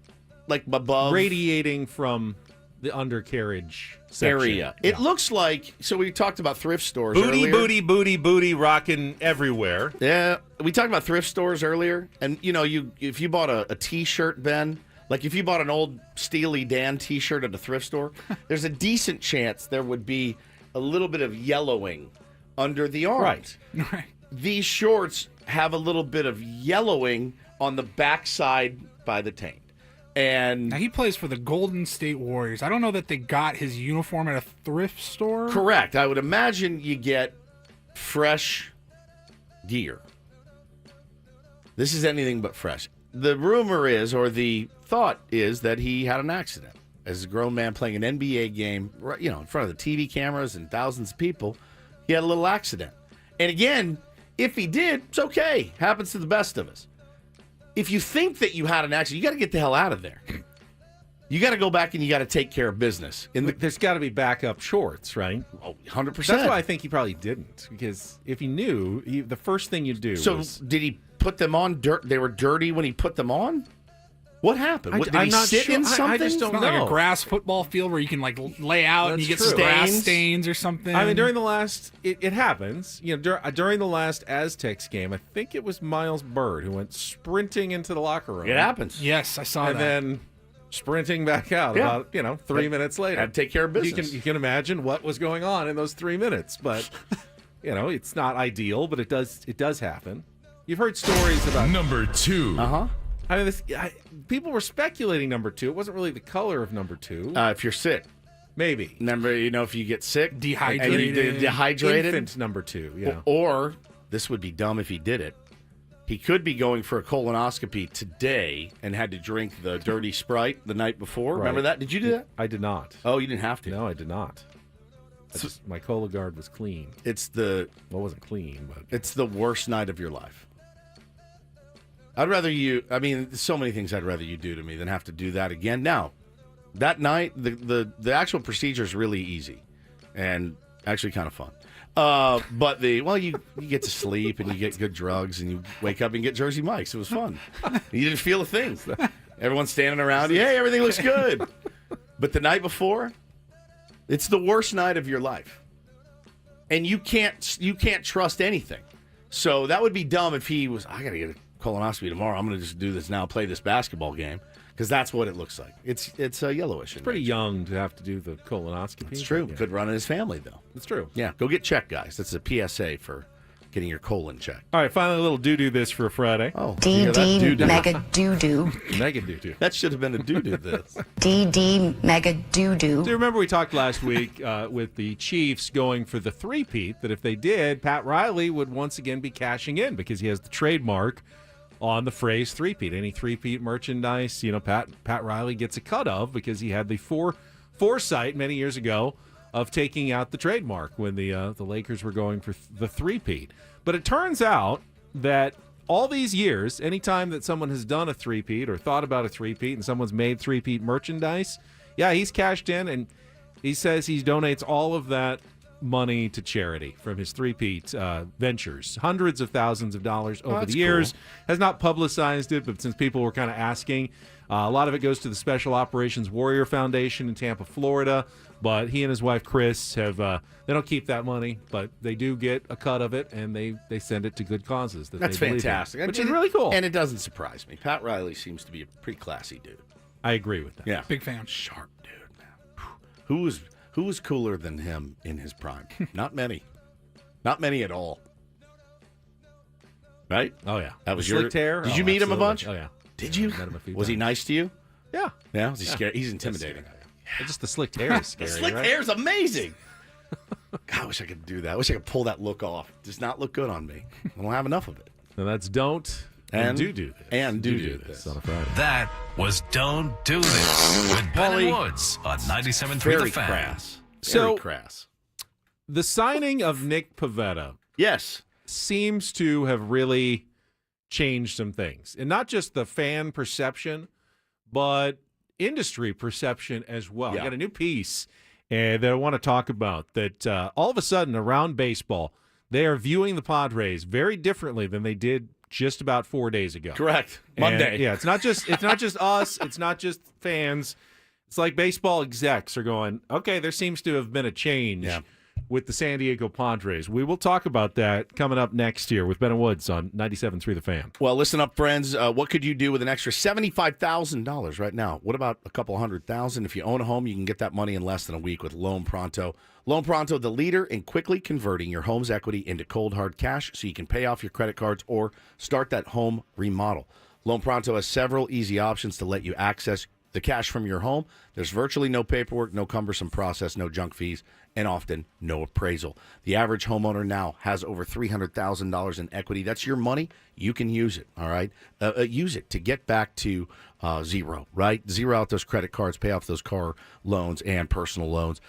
like above. Radiating from the undercarriage section. Area. It looks like, so we talked about thrift stores Booty, earlier. booty, rocking everywhere. Yeah, we talked about thrift stores earlier, and if you bought a T-shirt, Ben, like if you bought an old Steely Dan T-shirt at a thrift store, there's a decent chance there would be a little bit of yellowing under the arms. Right. These shorts have a little bit of yellowing on the backside by the taint. And now he plays for the Golden State Warriors. I don't know that they got his uniform at a thrift store. Correct. I would imagine you get fresh gear. This is anything but fresh. The rumor is, or the thought is, that he had an accident. As a grown man playing an NBA game, in front of the TV cameras and thousands of people, he had a little accident. And again, if he did, it's okay. Happens to the best of us. If you think that you had an accident, you got to get the hell out of there. You got to go back and you got to take care of business. There's got to be backup shorts, right? Oh, 100%. That's why I think he probably didn't. Because if he knew, the first thing you'd do was... did he put them on? They were dirty when he put them on? What happened? Did he sit in something? I just don't know. Like a grass football field where you can lay out and you get some grass stains or something. I mean, during the last, it happens. During the last Aztecs game, I think it was Miles Bird who went sprinting into the locker room. It happens. Yes, I saw that. And then sprinting back out about 3 minutes later. Had to take care of business. You can imagine what was going on in those 3 minutes, but it's not ideal, but it does happen. You've heard stories about number 2. I mean, people were speculating number 2. It wasn't really the color of number 2. If you're sick. Maybe. Remember, if you get sick. Dehydrated. Infant number 2, yeah. Or, this would be dumb if he did it, he could be going for a colonoscopy today and had to drink the dirty Sprite the night before. Right. Remember that? Did you do that? I did not. Oh, you didn't have to? No, I did not. My Cologuard was clean. It wasn't clean, but... It's the worst night of your life. I'd rather there's so many things I'd rather you do to me than have to do that again. Now, that night, the actual procedure is really easy and actually kind of fun. But you get to sleep and you get good drugs and you wake up and get Jersey Mike's. It was fun. You didn't feel a thing. Everyone's standing around you. Hey, everything looks good. But the night before, it's the worst night of your life. And you can't trust anything. So that would be dumb if he was, I got to get a colonoscopy tomorrow. I'm going to just do this now, play this basketball game, because that's what it looks like. It's yellowish. It's pretty young to have to do the colonoscopy. It's true. Yeah. Could run in his family, though. It's true. Yeah, go get checked, guys. That's a PSA for getting your colon checked. All right, finally a little doo-doo this for a Friday. Oh, DD mega doo-doo. Mega doo-doo. That should have been a doo-doo this. DD mega doo-doo. Do you remember we talked last week with the Chiefs going for the three-peat, that if they did, Pat Riley would once again be cashing in because he has the trademark on the phrase three-peat. Any three-peat merchandise, Pat Riley gets a cut of because he had the foresight many years ago of taking out the trademark when the Lakers were going for the three-peat. But it turns out that all these years, anytime that someone has done a three-peat or thought about a three-peat and someone's made three-peat merchandise, yeah, he's cashed in, and he says he donates all of that money to charity from his three-peat ventures. Hundreds of thousands of dollars over the years. Cool. Has not publicized it, but since people were kind of asking, a lot of it goes to the Special Operations Warrior Foundation in Tampa, Florida. But he and his wife, Chris, have they don't keep that money, but they do get a cut of it, and they send it to good causes. That's they believe in, fantastic. which is really cool. And it doesn't surprise me. Pat Riley seems to be a pretty classy dude. I agree with that. Yeah. Big fan. Sharp dude, man. Who was cooler than him in his prime? Not many. Not many at all. Right? Oh, yeah. That was The slicked hair? Did Oh, you meet him a absolutely. bunch? Oh, yeah. Did you? Met him a few Was he times. nice to you? Yeah. Yeah. Was he scary? He's intimidating. Just the slicked hair is scary, The slick right? hair is amazing. God, I wish I could do that. I wish I could pull that look off. Does not look good on me. I don't have enough of it. And that's don't and do this. And do this. On a Friday. That was Don't Do This with Ben Paulie, and Woods on 97.3 Very The Fan. crass. So- Very crass. The signing of Nick Pivetta Yes. seems to have really changed some things. And not just the fan perception, but industry perception as well. Yeah. I got a new piece that I want to talk about that all of a sudden around baseball, they are viewing the Padres very differently than they did just about 4 days ago. Correct. And, Monday. yeah, it's not just us, it's not just fans. It's like baseball execs are going, okay, there seems to have been a change with the San Diego Padres. We will talk about that coming up next year with Ben and Woods on 97.3 The Fan. Well, listen up, friends. What could you do with an extra $75,000 right now? What about a couple $100,000? If you own a home, you can get that money in less than a week with Loan Pronto. Loan Pronto, the leader in quickly converting your home's equity into cold, hard cash so you can pay off your credit cards or start that home remodel. Loan Pronto has several easy options to let you access the cash from your home. There's virtually no paperwork, no cumbersome process, no junk fees, and often no appraisal. The average homeowner now has over $300,000 in equity. That's your money. You can use it, all right? Use it to get back to zero, right? Zero out those credit cards, pay off those car loans and personal loans.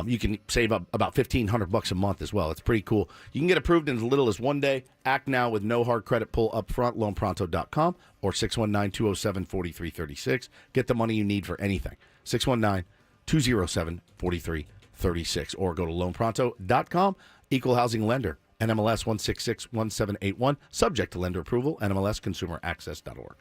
You can save up about $1,500 a month as well. It's pretty cool. You can get approved in as little as 1 day. Act now with no hard credit pull up front. LoanPronto.com or 619-207-4336. Get the money you need for anything. 619-207-4336 or go to loanpronto.com. Equal housing lender. NMLS 1661781. Subject to lender approval. NMLSconsumeraccess.org.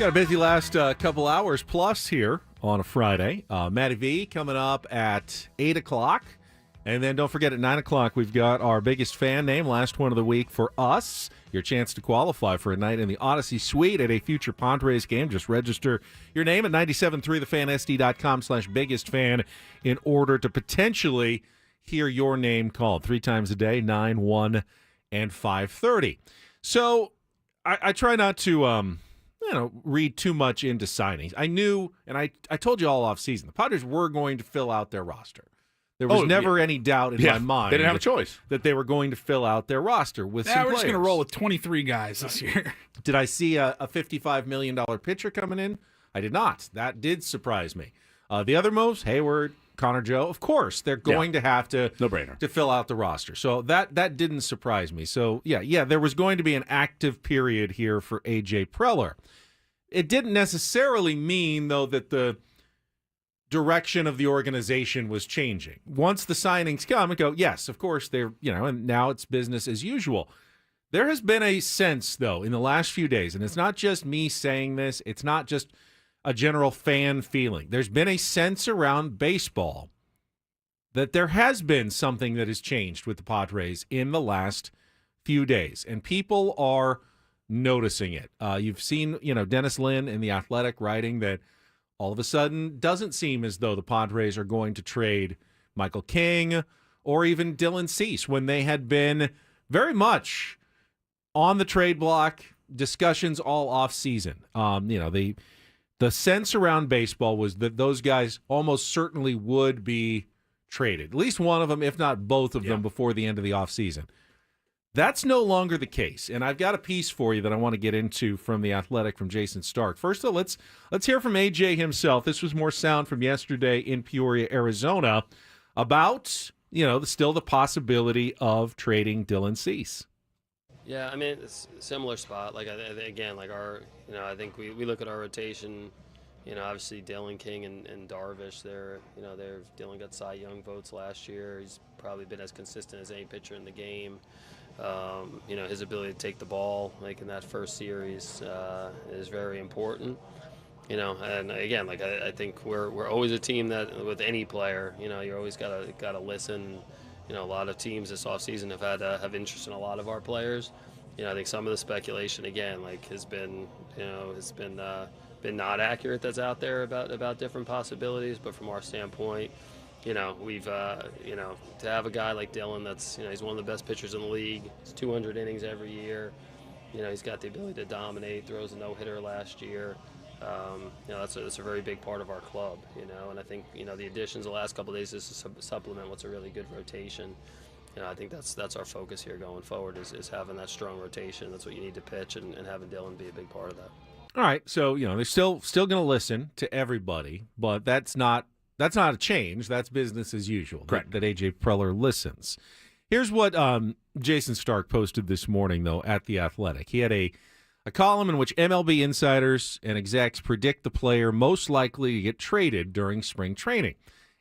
Got a busy last couple hours plus here on a Friday. Matty V coming up at 8 o'clock. And then don't forget at 9 o'clock, we've got our biggest fan name, last one of the week for us. Your chance to qualify for a night in the Odyssey Suite at a future Padres game. Just register your name at 973thefansd.com/biggest-fan in order to potentially hear your name called 3 times a day, 9, 1, and 5:30. So I try not to read too much into signings. I knew, and I told you all off season, the Padres were going to fill out their roster. There was never any doubt in my mind. They didn't have a choice. That they were going to fill out their roster with some we're players. just going to roll with 23 guys this year. Did I see a $55 million pitcher coming in? I did not. That did surprise me. The other moves, Hayward, Connor Joe, of course, they're going to have to no-brainer to fill out the roster. So that didn't surprise me. So, yeah, there was going to be an active period here for A.J. Preller. It didn't necessarily mean, though, that the direction of the organization was changing. Once the signings come and go, yes, of course, they're, and now it's business as usual. There has been a sense, though, in the last few days, and it's not just me saying this, it's not just a general fan feeling. There's been a sense around baseball that there has been something that has changed with the Padres in the last few days, and people are noticing it. You've seen, Dennis Lin in The Athletic writing that all of a sudden doesn't seem as though the Padres are going to trade Michael King or even Dylan Cease when they had been very much on the trade block, discussions all off season. The sense around baseball was that those guys almost certainly would be traded, at least one of them, if not both of them, before the end of the offseason. That's no longer the case, and I've got a piece for you that I want to get into from The Athletic from Jason Stark. First, though, let's hear from AJ himself. This was more sound from yesterday in Peoria, Arizona, about still the possibility of trading Dylan Cease. Yeah, I mean, it's a similar spot. Like, again, like I think we look at our rotation. Obviously Dylan King and Darvish, Dylan got Cy Young votes last year. He's probably been as consistent as any pitcher in the game. His ability to take the ball, like in that first series, is very important. And again, like I think we're always a team that with any player, you always gotta listen. A lot of teams this offseason have interest in a lot of our players. I think some of the speculation again, like has been not accurate that's out there about different possibilities, but from our standpoint, we've to have a guy like Dylan that's he's one of the best pitchers in the league. It's 200 innings every year. He's got the ability to dominate. Throws a no-hitter last year. That's a very big part of our club. And I think the additions the last couple of days is to supplement what's a really good rotation. I think that's our focus here going forward is having that strong rotation. That's what you need to pitch, and having Dylan be a big part of that. All right, so they're still going to listen to everybody, but that's not a change. That's business as usual. Correct. That AJ Preller listens. Here's what Jason Stark posted this morning, though, at The Athletic. He had a column in which MLB insiders and execs predict the player most likely to get traded during spring training.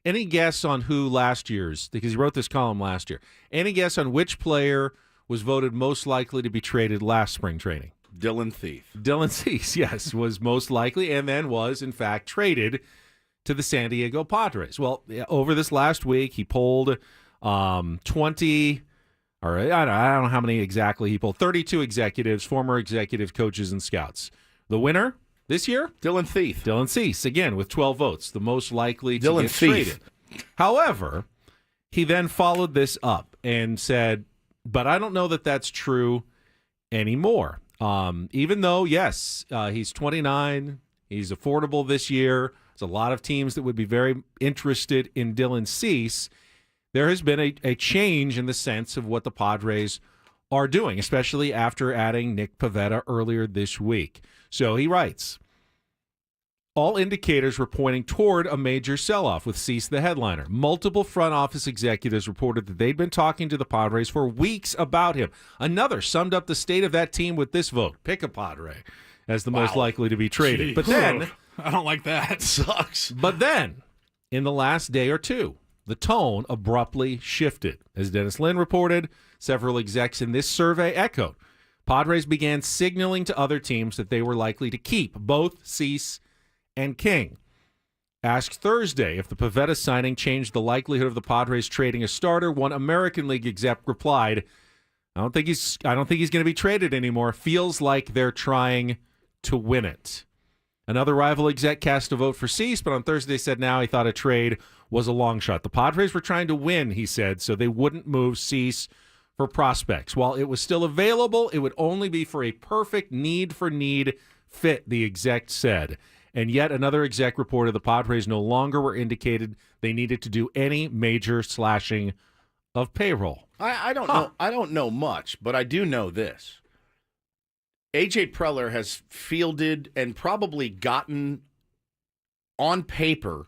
Any guess on who because he wrote this column last year, any guess on which player was voted most likely to be traded last spring training? Dylan Thief. Dylan Cease, yes, was most likely and then was, in fact, traded to the San Diego Padres. Well, over this last week, he polled 20, or I don't know how many exactly he polled, 32 executives, former executive coaches and scouts. The winner this year? Dylan Thief. Dylan Cease, again, with 12 votes, the most likely to get traded. However, he then followed this up and said, but I don't know that that's true anymore. Even though, yes, he's 29, he's affordable this year. There's a lot of teams that would be very interested in Dylan Cease. There has been a change in the sense of what the Padres are doing, especially after adding Nick Pivetta earlier this week. So he writes, all indicators were pointing toward a major sell-off with Cease the headliner. Multiple front office executives reported that they'd been talking to the Padres for weeks about him. Another summed up the state of that team with this vote. Pick a Padre as the most likely to be traded. Jeez. But then... I don't like that. Sucks. But then, in the last day or two, the tone abruptly shifted. As Dennis Lin reported, several execs in this survey echoed. Padres began signaling to other teams that they were likely to keep both Cease and King. Asked Thursday if the Pivetta signing changed the likelihood of the Padres trading a starter, one American League exec replied, I don't think he's going to be traded anymore. Feels like they're trying to win it. Another rival exec cast a vote for Cease, but on Thursday said now he thought a trade was a long shot. The Padres were trying to win, he said, so they wouldn't move Cease for prospects. While it was still available, it would only be for a perfect need-for-need fit, the exec said. And yet another exec reported the Padres no longer were indicated they needed to do any major slashing of payroll. I don't know. I don't know much, but I do know this. AJ Preller has fielded and probably gotten on paper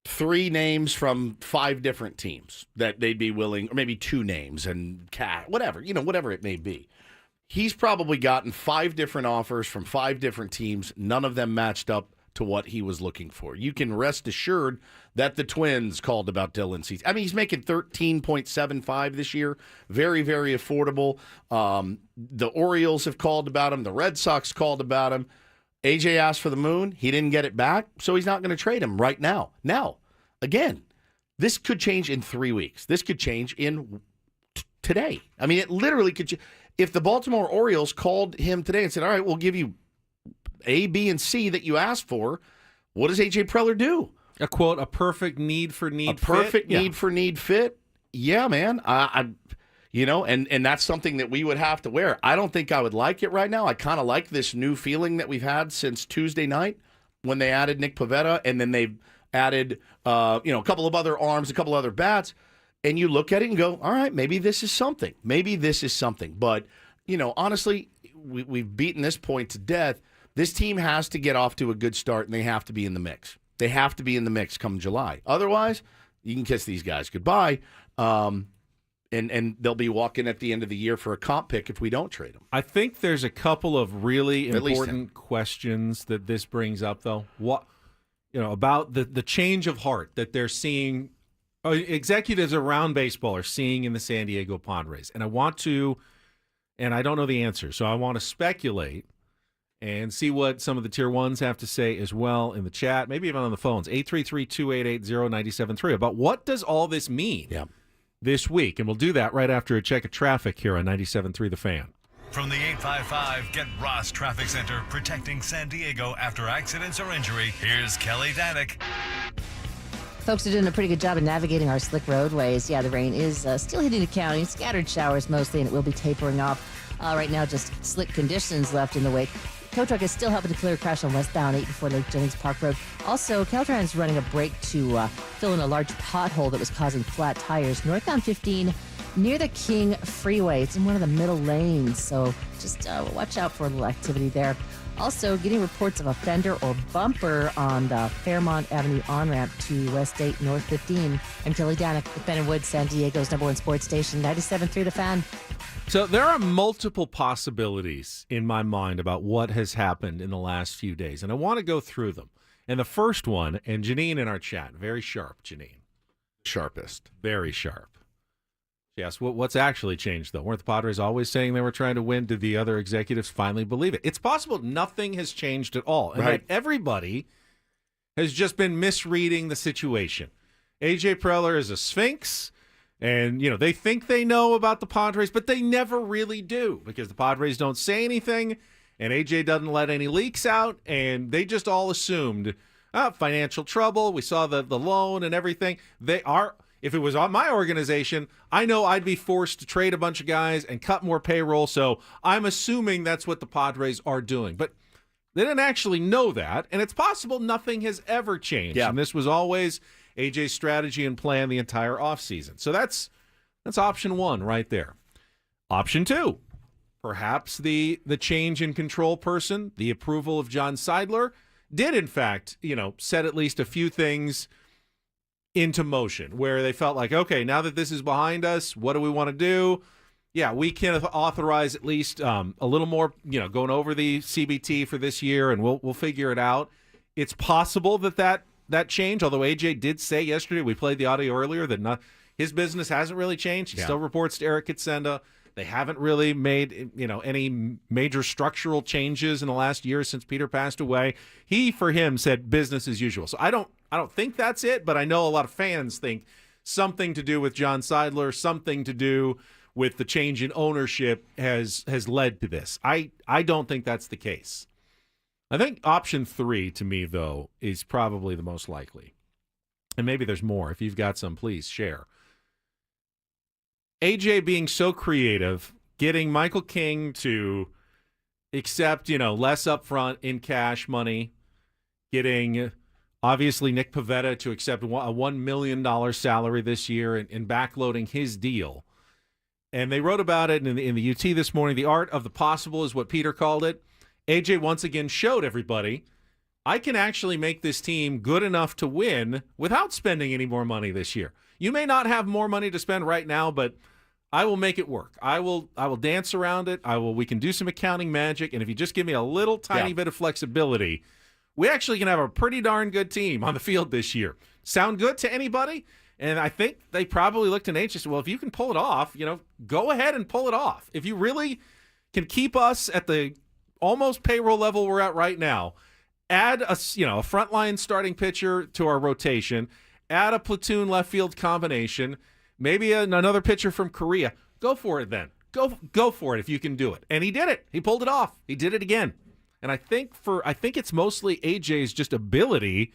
3 names from 5 different teams that they'd be willing, or maybe 2 names and whatever it may be. He's probably gotten 5 different offers from 5 different teams. None of them matched up to what he was looking for. You can rest assured that the Twins called about Dylan Cease. I mean, he's making $13.75 this year. Very, very affordable. The Orioles have called about him. The Red Sox called about him. AJ asked for the moon. He didn't get it back, so he's not going to trade him right now. Now, again, this could change in 3 weeks. This could change in today. I mean, it literally could. If the Baltimore Orioles called him today and said, all right, we'll give you A, B, and C that you asked for, what does A.J. Preller do? A quote, a perfect need-for-need fit? A perfect need-for-need fit? Yeah, man. And that's something that we would have to wear. I don't think I would like it right now. I kind of like this new feeling that we've had since Tuesday night when they added Nick Pivetta, and then they added a couple of other arms, a couple other bats. And you look at it and go, all right, maybe this is something. Maybe this is something. But, honestly, we've beaten this point to death. This team has to get off to a good start, and they have to be in the mix. They have to be in the mix come July. Otherwise, you can kiss these guys goodbye, and they'll be walking at the end of the year for a comp pick if we don't trade them. I think there's a couple of really important questions that this brings up, though. What about the change of heart that they're seeing, executives around baseball are seeing in the San Diego Padres. And I don't know the answer, so I want to speculate and see what some of the Tier 1s have to say as well in the chat, maybe even on the phones, 833-288-0973, about what does all this mean this week. And we'll do that right after a check of traffic here on 97.3 The Fan. From the 855 Get Ross Traffic Center, protecting San Diego after accidents or injury, here's Kelly Danick. Folks are doing a pretty good job of navigating our slick roadways. Yeah, the rain is still hitting the county. Scattered showers mostly, and it will be tapering off. Right now, just slick conditions left in the wake. Tow truck is still helping to clear a crash on westbound 8 before Lake Jennings Park Road. Also, Caltrans is running a brake to fill in a large pothole that was causing flat tires. Northbound 15 near the King Freeway. It's in one of the middle lanes, so just watch out for a little activity there. Also, getting reports of a fender or bumper on the Fairmont Avenue on-ramp to West 8 North 15. I'm Kelly Danick with Ben & Woods, San Diego's #1 sports station, 97.3 The Fan. So there are multiple possibilities in my mind about what has happened in the last few days, and I want to go through them. And the first one, and Janine in our chat, very sharp, Janine. Sharpest. Very sharp. Yes, what's actually changed, though? Weren't the Padres always saying they were trying to win? Did the other executives finally believe it? It's possible nothing has changed at all, and that everybody has just been misreading the situation. A.J. Preller is a sphinx, and, they think they know about the Padres, but they never really do because the Padres don't say anything, and A.J. doesn't let any leaks out, and they just all assumed, financial trouble, we saw the loan and everything. If it was on my organization, I know I'd be forced to trade a bunch of guys and cut more payroll, so I'm assuming that's what the Padres are doing. But they didn't actually know that, and it's possible nothing has ever changed. Yeah. And this was always AJ's strategy and plan the entire offseason. So that's option one right there. Option two, perhaps the change in control person, the approval of John Seidler, did in fact, set at least a few things into motion where they felt like, okay, now that this is behind us, what do we want to do? Yeah, we can authorize at least a little more, going over the CBT for this year, and we'll figure it out. It's possible that change, although AJ did say yesterday, we played the audio earlier, that his business hasn't really changed. He still reports to Eric Katsenda, They haven't really made, any major structural changes in the last year since Peter passed away. He, for him, said business as usual. So I don't think that's it, but I know a lot of fans think something to do with John Seidler, something to do with the change in ownership has led to this. I don't think that's the case. I think option 3, to me, though, is probably the most likely. And maybe there's more. If you've got some, please share. AJ being so creative, getting Michael King to accept, less upfront in cash money, getting, obviously, Nick Pivetta to accept a $1 million salary this year and backloading his deal. And they wrote about it in the UT this morning. The art of the possible is what Peter called it. AJ once again showed everybody, I can actually make this team good enough to win without spending any more money this year. You may not have more money to spend right now, but I will make it work. I will dance around it. We can do some accounting magic, and if you just give me a little tiny bit of flexibility, we actually can have a pretty darn good team on the field this year. Sound good to anybody? And I think they probably looked at AJ and said, well, if you can pull it off, go ahead and pull it off. If you really can keep us at the almost payroll level we're at right now, add a frontline starting pitcher to our rotation, add a platoon left field combination, maybe another pitcher from Korea. Go for it then. Go for it if you can do it. And he did it. He pulled it off. He did it again. And I think it's mostly AJ's just ability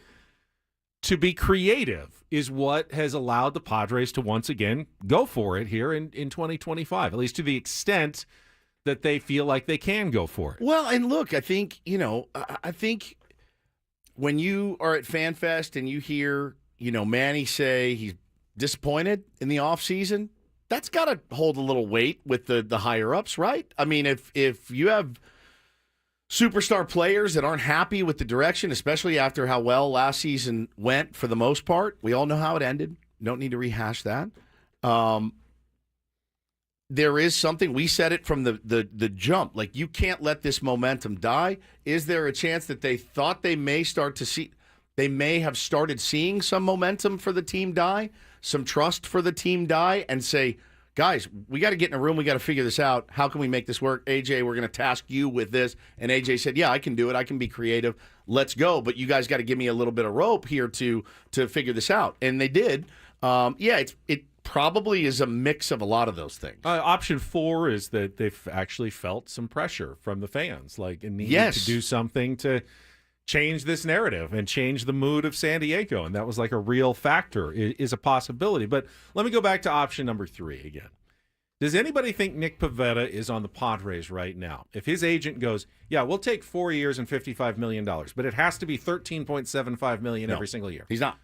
to be creative is what has allowed the Padres to once again go for it here in 2025, at least to the extent that they feel like they can go for it. Well, and look, I think when you are at FanFest and you hear, Manny say he's disappointed in the offseason, that's got to hold a little weight with the higher-ups, right? I mean, if you have superstar players that aren't happy with the direction, especially after how well last season went for the most part, we all know how it ended. Don't need to rehash that. There is something, we said it from the jump, like you can't let this momentum die. Is there a chance that they thought they may have started seeing some momentum for the team die, some trust for the team die, and say, guys, we got to get in a room, we got to figure this out. How can we make this work? AJ, we're going to task you with this. And AJ said, yeah, I can do it. I can be creative. Let's go. But you guys got to give me a little bit of rope here to figure this out. And they did. It probably is a mix of a lot of those things. Option 4 is that they've actually felt some pressure from the fans, like a need to do something to change this narrative and change the mood of San Diego. And that was like a real factor, is a possibility. But let me go back to option number 3 again. Does anybody think Nick Pivetta is on the Padres right now? If his agent goes, yeah, we'll take 4 years and $55 million, but it has to be $13.75 million every single year. He's not.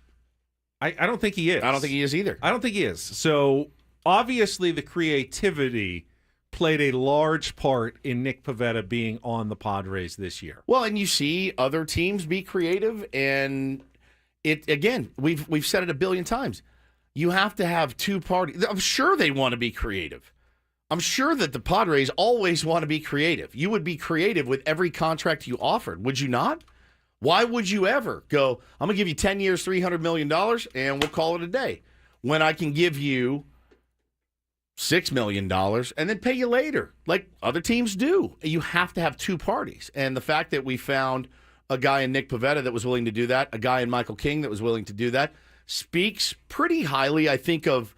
I don't think he is. I don't think he is either. I don't think he is. So obviously the creativity played a large part in Nick Pivetta being on the Padres this year. Well, and you see other teams be creative, and it again, we've said it a billion times. You have to have two parties. I'm sure they want to be creative. I'm sure that the Padres always want to be creative. You would be creative with every contract you offered, would you not? Why would you ever go, I'm going to give you 10 years, $300 million, and we'll call it a day, when I can give you $6 million and then pay you later, like other teams do? You have to have two parties. And the fact that we found a guy in Nick Pivetta that was willing to do that, a guy in Michael King that was willing to do that, speaks pretty highly, I think, of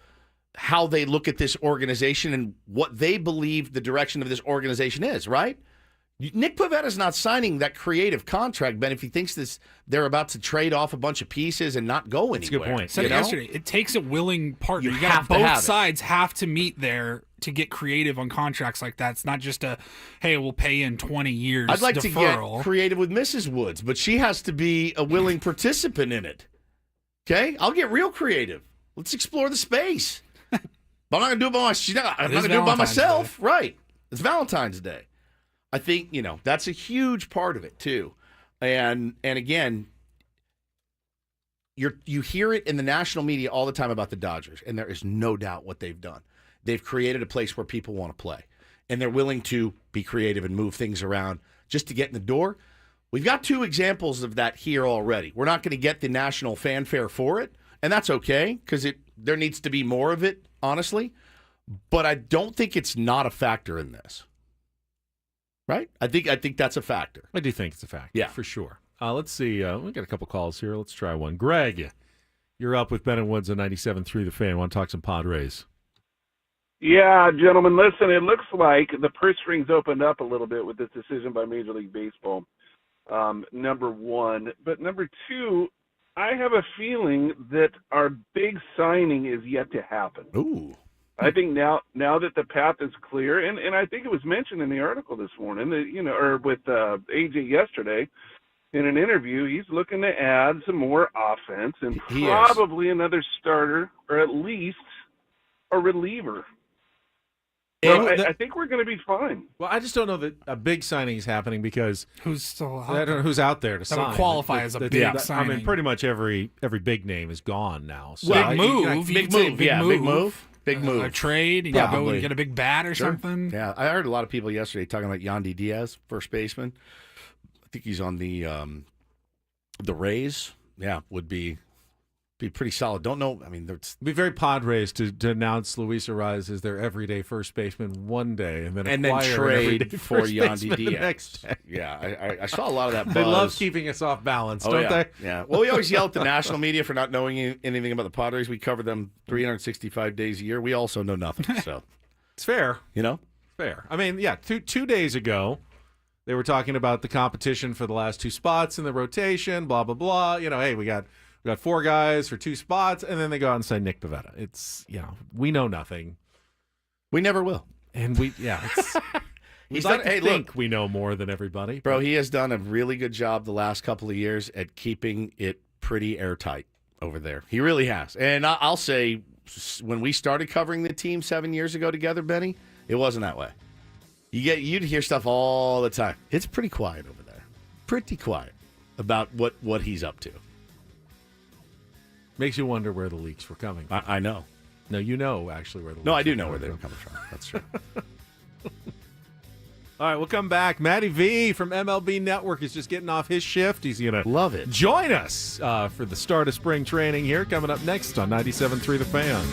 how they look at this organization and what they believe the direction of this organization is, right? Nick Pivetta's not signing that creative contract, Ben, if he thinks they're about to trade off a bunch of pieces and not go anywhere. That's a good point. Said it yesterday. It takes a willing partner. You got both sides have to meet there to get creative on contracts like that. It's not just hey, we'll pay in 20 years I'd like deferral. to get creative with Mrs. Woods, but she has to be a willing participant in it. Okay? I'll get real creative. Let's explore the space. But I'm not going to do it by myself. Day. Right. It's Valentine's Day. I think, that's a huge part of it, too. And again, you hear it in the national media all the time about the Dodgers, and there is no doubt what they've done. They've created a place where people want to play, and they're willing to be creative and move things around just to get in the door. We've got two examples of that here already. We're not going to get the national fanfare for it, and that's okay, because there needs to be more of it, honestly. but I don't think it's not a factor in this. Right? I think that's a factor. I do think it's a factor. Yeah. For sure. Let's see. We got a couple calls here. Let's try one. Greg, you're up with Ben and Woods on 97.3 The Fan. Want to talk some Padres? Yeah, gentlemen, listen, it looks like the purse strings opened up a little bit with this decision by Major League Baseball, number one. But number two, I have a feeling that our big signing is yet to happen. Ooh. I think now that the path is clear, and I think it was mentioned in the article this morning, that, or with AJ yesterday in an interview, he's looking to add some more offense and probably another starter or at least a reliever. So I think we're going to be fine. Well, I just don't know that a big signing is happening because who's still out I don't know who's out there to that sign. would qualify as a big signing. I mean, pretty much every big name is gone now. So big move. Big move. Big move. A trade. You go and get a big bat or something. Yeah, I heard a lot of people yesterday talking about Yandy Diaz, first baseman. I think he's on the Rays. Yeah, would be pretty solid. Don't know. I mean, it'd be very Padres to announce Luis Arraez as their everyday first baseman one day, and then trade for Yandy Diaz the next day. Yeah, I saw a lot of that buzz. They love keeping us off balance, don't they? Yeah. Well, we always yell at the national media for not knowing anything about the Padres. We cover them 365 days a year. We also know nothing. So it's fair. Fair. I mean, yeah, two days ago, they were talking about the competition for the last two spots in the rotation, blah, blah, blah. Hey, we got four guys for two spots, and then they go out and say Nick Pivetta. It's, we know nothing. We never will. And it's... He's like done, look, we know more than everybody. Bro, he has done a really good job the last couple of years at keeping it pretty airtight over there. He really has. And I'll say, when we started covering the team 7 years ago together, Benny, it wasn't that way. You'd hear stuff all the time. It's pretty quiet over there. Pretty quiet about what he's up to. Makes you wonder where the leaks were coming from. I know. No, actually where the leaks No, I do know where they were coming from. That's true. All right, we'll come back. Matty V from MLB Network is just getting off his shift. He's going to love it. Join us for the start of spring training here, coming up next on 97.3 The Fan.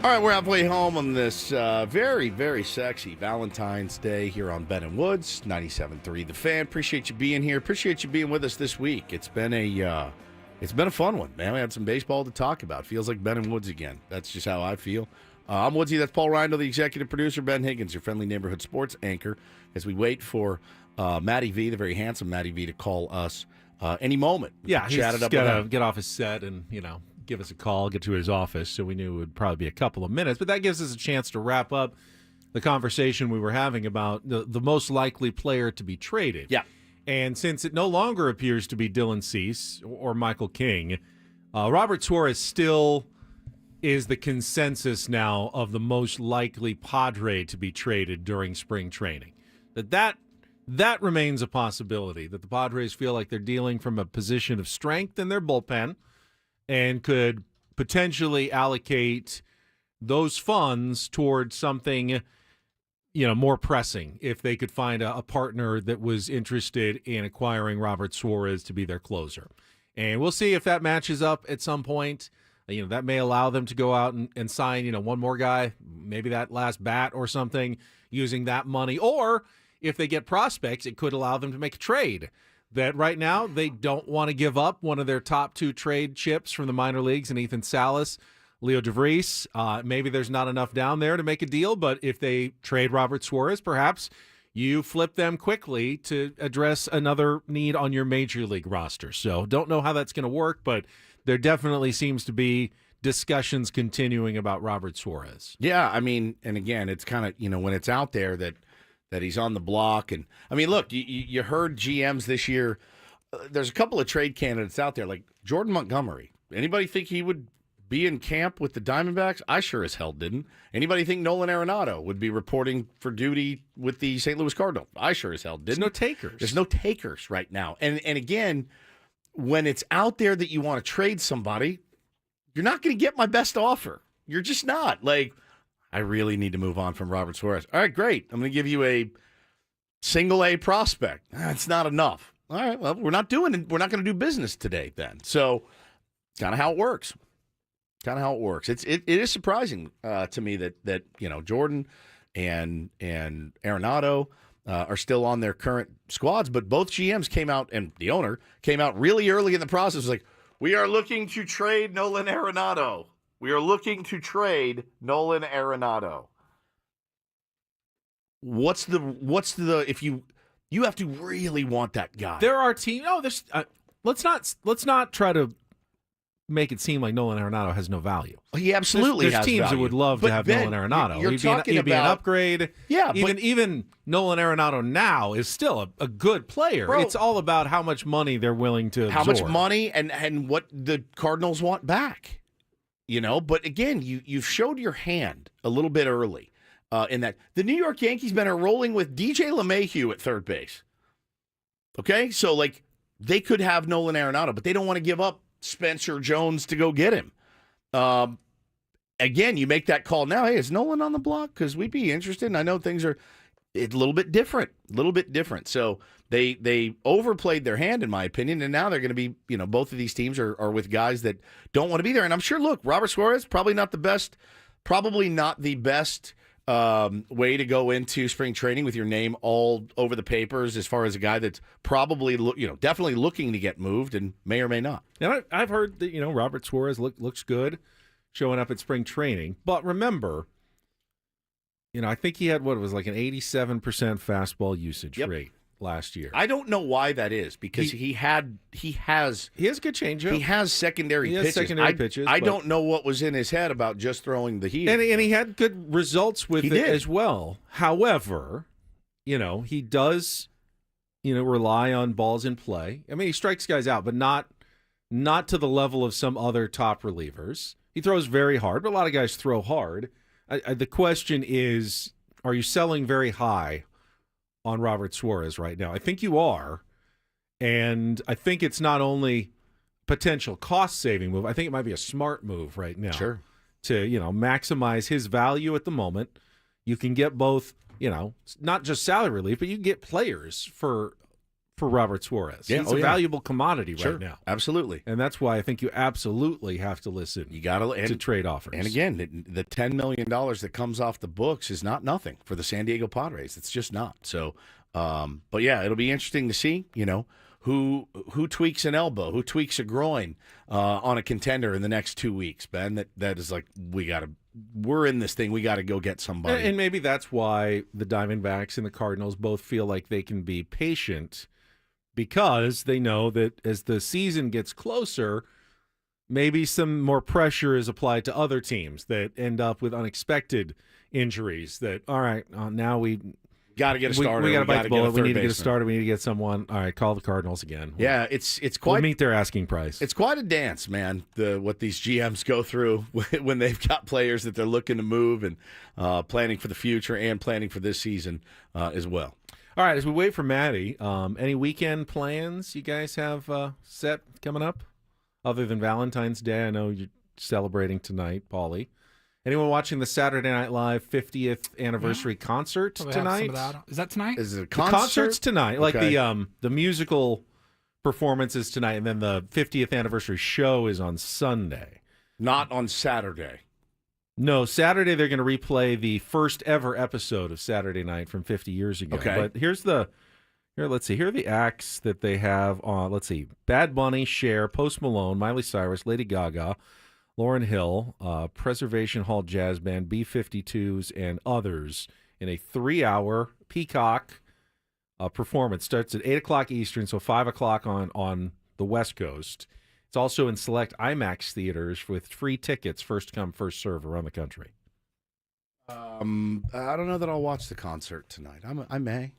All right, we're halfway home on this very, very sexy Valentine's Day here on Ben and Woods, 97.3 The Fan. Appreciate you being here. Appreciate you being with us this week. It's been a fun one, man. We had some baseball to talk about. Feels like Ben and Woods again. That's just how I feel. I'm Woodsy. That's Paul Reindl, the executive producer. Ben Higgins, your friendly neighborhood sports anchor, as we wait for Matty V, the very handsome Matty V, to call us any moment. Yeah, he's got to get off his set and, give us a call, get to his office, so we knew it would probably be a couple of minutes. But that gives us a chance to wrap up the conversation we were having about the most likely player to be traded. Yeah. And since it no longer appears to be Dylan Cease or Michael King, Robert Suarez still is the consensus now of the most likely Padre to be traded during spring training. That remains a possibility, that the Padres feel like they're dealing from a position of strength in their bullpen and could potentially allocate those funds towards something, more pressing if they could find a partner that was interested in acquiring Robert Suarez to be their closer. And we'll see if that matches up at some point. That may allow them to go out and sign, one more guy, maybe that last bat or something, using that money. Or if they get prospects, it could allow them to make a trade. That right now they don't want to give up one of their top two trade chips from the minor leagues in Ethan Salas, Leo DeVries. Maybe there's not enough down there to make a deal, but if they trade Robert Suarez, perhaps you flip them quickly to address another need on your major league roster. So don't know how that's going to work, but there definitely seems to be discussions continuing about Robert Suarez. Yeah, and again, it's kind of, when it's out there that he's on the block. And, look, you heard GMs this year. There's a couple of trade candidates out there, like Jordan Montgomery. Anybody think he would be in camp with the Diamondbacks? I sure as hell didn't. Anybody think Nolan Arenado would be reporting for duty with the St. Louis Cardinals? I sure as hell didn't. There's no takers. There's no takers right now. And again, when it's out there that you want to trade somebody, you're not going to get my best offer. You're just not. Like, I really need to move on from Robert Suarez. All right, great. I'm going to give you a single A prospect. That's not enough. All right, well, we're not going to do business today then. So, kind of how it works. It is surprising to me that Jordan and Arenado are still on their current squads, but both GMs came out, and the owner came out really early in the process, like, we are looking to trade Nolan Arenado. What's the if you have to really want that guy? There are teams. No, there's. Let's not try to make it seem like Nolan Arenado has no value. He absolutely there's has teams value. that would love but to have Ben, Nolan Arenado. He'd be an upgrade. Yeah, even Nolan Arenado now is still a good player. Bro, it's all about how much money they're willing to absorb. How much money and what the Cardinals want back. But again, you've showed your hand a little bit early in that the New York Yankees been rolling with DJ LeMahieu at third base. Okay, so like they could have Nolan Arenado, but they don't want to give up Spencer Jones to go get him. Again, you make that call now. Hey, is Nolan on the block? Because we'd be interested. And I know things are a little bit different. So they overplayed their hand, in my opinion, and now they're going to be, both of these teams are with guys that don't want to be there. And I'm sure, look, Robert Suarez, probably not the best way to go into spring training with your name all over the papers as far as a guy that's probably, definitely looking to get moved and may or may not. And I've heard that, Robert Suarez looks good showing up at spring training. But remember, I think he had, like an 87% fastball usage rate last year. I don't know why that is, because he has a good changeup. He has secondary pitches. I don't know what was in his head about just throwing the heat. And he had good results with it as well. However, he does, rely on balls in play. He strikes guys out, but not to the level of some other top relievers. He throws very hard, but a lot of guys throw hard. The question is, are you selling very high on Robert Suarez right now? I think you are. And I think it's not only potential cost-saving move. I think it might be a smart move right now. Sure. To, maximize his value at the moment. You can get both, not just salary relief, but you can get players for for Robert Suarez. Yeah, He's a valuable commodity right now. Absolutely. And that's why I think you absolutely have to listen to trade offers. And again, the $10 million that comes off the books is not nothing for the San Diego Padres. It's just not. So, but yeah, it'll be interesting to see, who tweaks an elbow, who tweaks a groin on a contender in the next 2 weeks, Ben. That is like, we're in this thing. We got to go get somebody. And maybe that's why the Diamondbacks and the Cardinals both feel like they can be patient, because they know that as the season gets closer, maybe some more pressure is applied to other teams that end up with unexpected injuries. That, all right, now we got to get a starter. We got to bite the bullet. We need to get a starter. We need to get someone. All right, call the Cardinals again. Yeah, it's quite. We'll meet their asking price. It's quite a dance, man. What these GMs go through when they've got players that they're looking to move and planning for the future and planning for this season as well. All right, as we wait for Maddie, any weekend plans you guys have set coming up other than Valentine's Day? I know you're celebrating tonight, Paulie. Anyone watching the Saturday Night Live 50th anniversary concert tonight? Is that tonight? Is it a The concert? concert's tonight. Like Okay. the musical performance is tonight, and then the 50th anniversary show is on Sunday. Not on Saturday. No, Saturday they're going to replay the first ever episode of Saturday Night from 50 years ago. Okay. But let's see. Here are the acts that they have on. Let's see. Bad Bunny, Cher, Post Malone, Miley Cyrus, Lady Gaga, Lauryn Hill, Preservation Hall Jazz Band, B-52s, and others in a 3-hour Peacock performance. Starts at 8 o'clock Eastern, so 5 o'clock on the West Coast. It's also in select IMAX theaters with free tickets, first come, first serve around the country. I don't know that I'll watch the concert tonight. I may.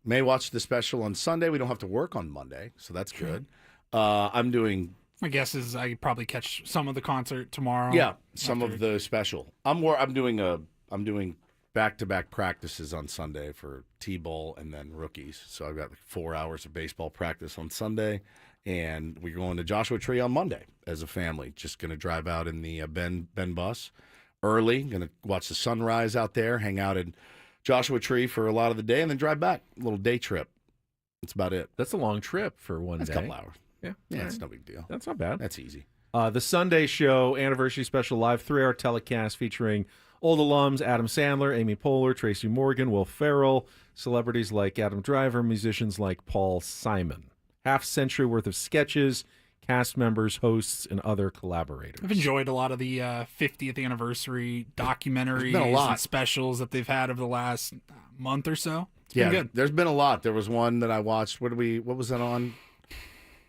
May watch the special on Sunday. We don't have to work on Monday, so that's good. I'm doing. My guess is I probably catch some of the concert tomorrow. Yeah, some of the special. I'm doing back-to-back practices on Sunday for T-ball and then rookies. So I've got 4 hours of baseball practice on Sunday, and we're going to Joshua Tree on Monday as a family. Just going to drive out in the Ben bus early. Going to watch the sunrise out there, hang out in Joshua Tree for a lot of the day, and then drive back. A little day trip. That's about it. That's a long trip for one day. That's a couple hours. Yeah, it's no big deal. That's not bad. That's easy. The Sunday show, anniversary special live 3-hour telecast featuring old alums Adam Sandler, Amy Poehler, Tracy Morgan, Will Ferrell, celebrities like Adam Driver, musicians like Paul Simon. Half-century worth of sketches, cast members, hosts, and other collaborators. I've enjoyed a lot of the 50th anniversary documentaries been a lot. and specials that they've had over the last month or so. It's Yeah, been good. there's been a lot. There was one that I watched. What was that on?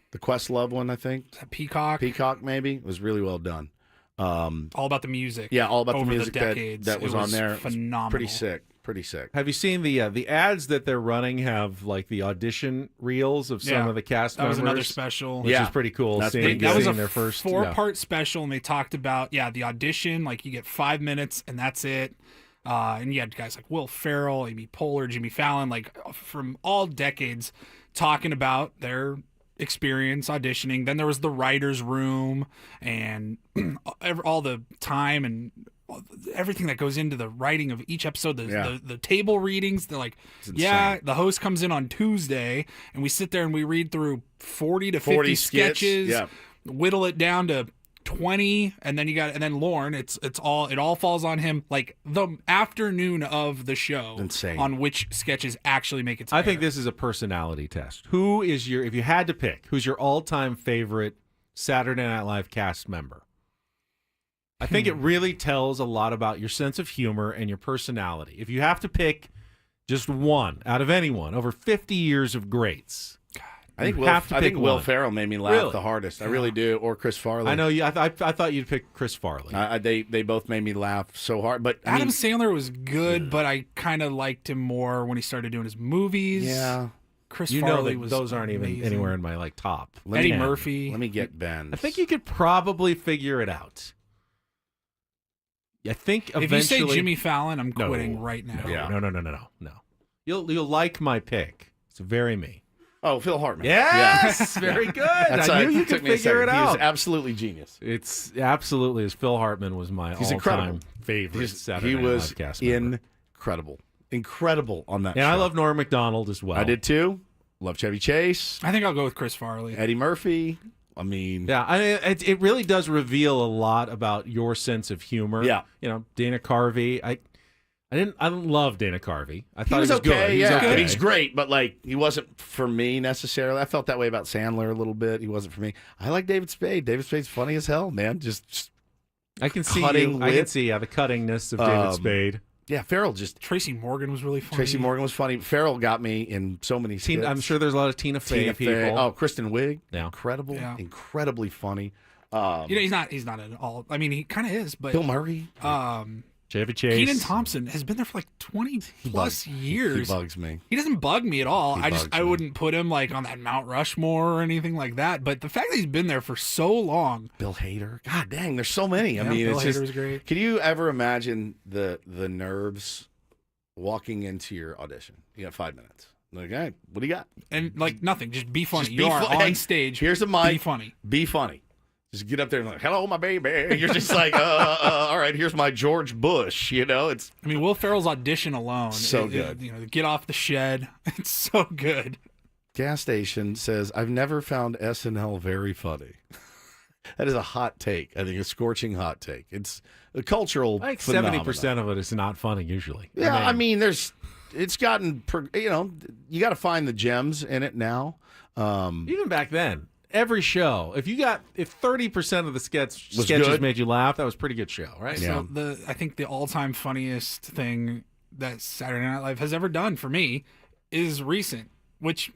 The Questlove one, I think. Peacock. Peacock, maybe. It was really well done. All about the music. Yeah, all about the over music decades. that was It on there. Phenomenal. Pretty sick. Have you seen the ads that they're running have like the audition reels of some of the cast that members? was another special. Which is pretty cool. That's seeing, pretty That was seeing a their first 4-part special, and they talked about the audition. Like you get 5 minutes, and that's it. And you had guys like Will Ferrell, Amy Poehler, Jimmy Fallon, like from all decades, talking about their experience auditioning. Then there was the writer's room and all the time and everything that goes into the writing of each episode. The table readings. They're like, the host comes in on Tuesday, and we sit there and we read through 40 to 50 sketches, whittle it down to 20, and then Lorne, it all falls on him like the afternoon of the show. Insane. On which sketches actually make it to I think this is a personality test. Who is if you had to pick, who's your all-time favorite Saturday Night Live cast member? I think it really tells a lot about your sense of humor and your personality. If you have to pick just one out of anyone over 50 years of greats, I think Will Ferrell made me laugh the hardest. I really do. Or Chris Farley. I know you. I thought you'd pick Chris Farley. They both made me laugh so hard. But Adam Sandler was good, but I kind of liked him more when he started doing his movies. Yeah. Chris you Farley know was those aren't amazing. even anywhere in my top. Eddie Murphy. Let me get Ben. I think you could probably figure it out. I think eventually. If you say Jimmy Fallon, I'm quitting right now. No. You'll like my pick. It's very me. Oh, Phil Hartman. Yes, very good. I knew you could figure it out. He was absolutely genius. It's absolutely as Phil Hartman was my all-time favorite Saturday Night Live cast member. Incredible. Incredible on that And show. I love Norm Macdonald as well. I did too. Love Chevy Chase. I think I'll go with Chris Farley. Eddie Murphy. I mean, Yeah, it really does reveal a lot about your sense of humor. Yeah. Dana Carvey. I didn't love Dana Carvey. I he thought was he was okay. good. He was Yeah, okay. he's great, but he wasn't for me necessarily. I felt that way about Sandler a little bit. He wasn't for me. I like David Spade. David Spade's funny as hell, man. Just I can see cutting I can wit. see the cuttingness of David Spade. Yeah, Farrell just. Tracy Morgan was really funny. Tracy Morgan was funny. Farrell got me in so many skits. I'm sure there's a lot of Tina Fey people. Oh, Kristen Wiig. Yeah. Incredible. Yeah. Incredibly funny. He's not at all. I mean, he kind of is, but Bill Murray. Chevy Chase. Keenan Thompson has been there for 20 plus years. He bugs me. He doesn't bug me at all. He I bugs me. wouldn't put him on that Mount Rushmore or anything like that. But the fact that he's been there for so long. Bill Hader. God dang, there's so many. I mean, Bill it's Hader just. was great. Can you ever imagine the nerves walking into your audition? You got 5 minutes. Okay, what do you got? And nothing, just be funny. Just You be are fu- on hey, stage. Here's a mic. Be funny. Be funny. Just get up there and hello, my baby. You're just all right, here's my George Bush. It's. I mean, Will Ferrell's audition alone. So good. Get off the shed. It's so good. Gas station says, I've never found SNL very funny. That is a hot take. I think a scorching hot take. It's a cultural I think phenomenon. 70% of it is not funny usually. Yeah, I mean it's gotten, you got to find the gems in it now. Even back then, every show, if 30% of the sketches good. made you laugh, that was a pretty good show, right? Yeah. So I think the all-time funniest thing that Saturday Night Live has ever done for me is recent, which,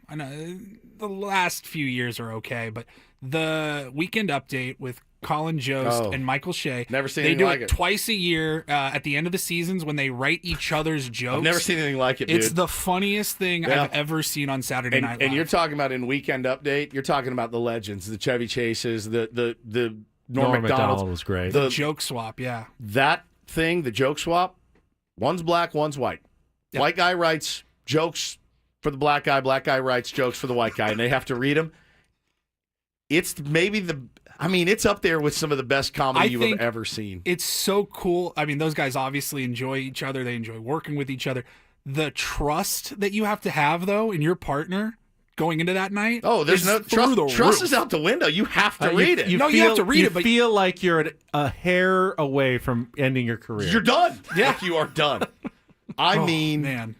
I know the last few years are okay, but the Weekend Update with Colin Jost and Michael Shea. Never seen They anything do like it it. twice a year at the end of the seasons when they write each other's jokes. I've never seen anything like it, dude. It's the funniest thing I've ever seen on Saturday Night Live. And you're talking about in Weekend Update, you're talking about the legends, the Chevy Chases, the Norm Macdonald was great. the joke swap, yeah. That thing, the joke swap, one's black, one's white. Yep. White guy writes jokes for the black guy writes jokes for the white guy, and they have to read them. It's maybe it's up there with some of the best comedy you've ever seen. It's so cool. I mean, those guys obviously enjoy each other. They enjoy working with each other. The trust that you have to have, though, in your partner going into that night. Oh, there's no trust. Trust is out the window. You have to read it. you have to read it, but feel like you're a hair away from ending your career. You're done. Yeah, you are done. I mean, man.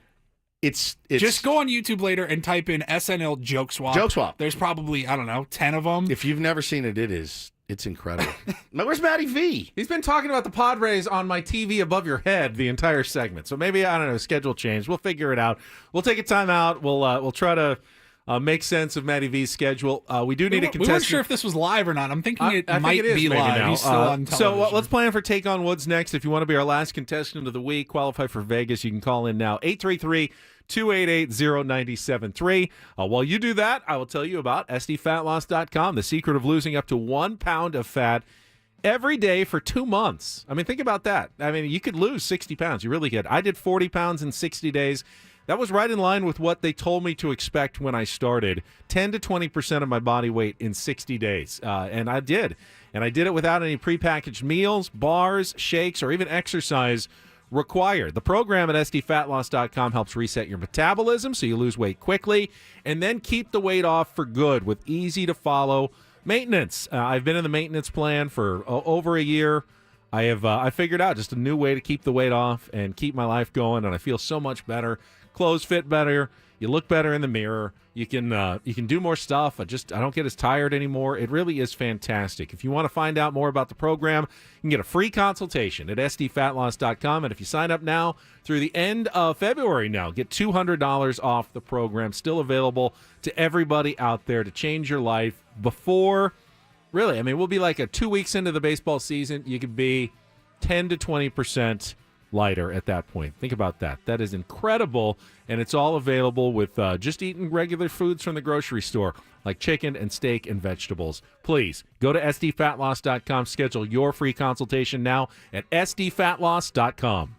It's just go on YouTube later and type in SNL joke swap. Joke swap. There's probably 10 of them. If you've never seen it, it's incredible. Where's Matty V? He's been talking about the Padres on my TV above your head the entire segment. So maybe, I don't know, schedule change. We'll figure it out. We'll take a time out. We'll try to make sense of Matty V's schedule. We do need a contestant. We weren't sure if this was live or not. I'm thinking I it think might it is be maybe live. now. He's still on television. So let's plan for Take on Woods next. If you want to be our last contestant of the week, qualify for Vegas, you can call in now. 833-288-0973. While you do that, I will tell you about SDFatLoss.com, the secret of losing up to 1 pound of fat every day for 2 months. I mean, think about that. I mean, you could lose 60 pounds. You really could. I did 40 pounds in 60 days. That was right in line with what they told me to expect when I started. 10 to 20% of my body weight in 60 days. And I did. And I did it without any prepackaged meals, bars, shakes, or even exercise required. The program at SDFatLoss.com helps reset your metabolism so you lose weight quickly and then keep the weight off for good with easy-to-follow maintenance. I've been in the maintenance plan for over a year. I figured out just a new way to keep the weight off and keep my life going, and I feel so much better. Clothes fit better. You look better in the mirror. You can do more stuff. I don't get as tired anymore. It really is fantastic. If you want to find out more about the program, you can get a free consultation at SDFatLoss.com. And if you sign up now through the end of February now, get $200 off the program. Still available to everybody out there to change your life before, really, I mean, we'll be like 2 weeks into the baseball season. You could be 10 to 20% lighter at that point. Think about that. That is incredible, and it's all available with just eating regular foods from the grocery store, like chicken and steak and vegetables. Please go to SDFatLoss.com. Schedule your free consultation now at SDFatLoss.com.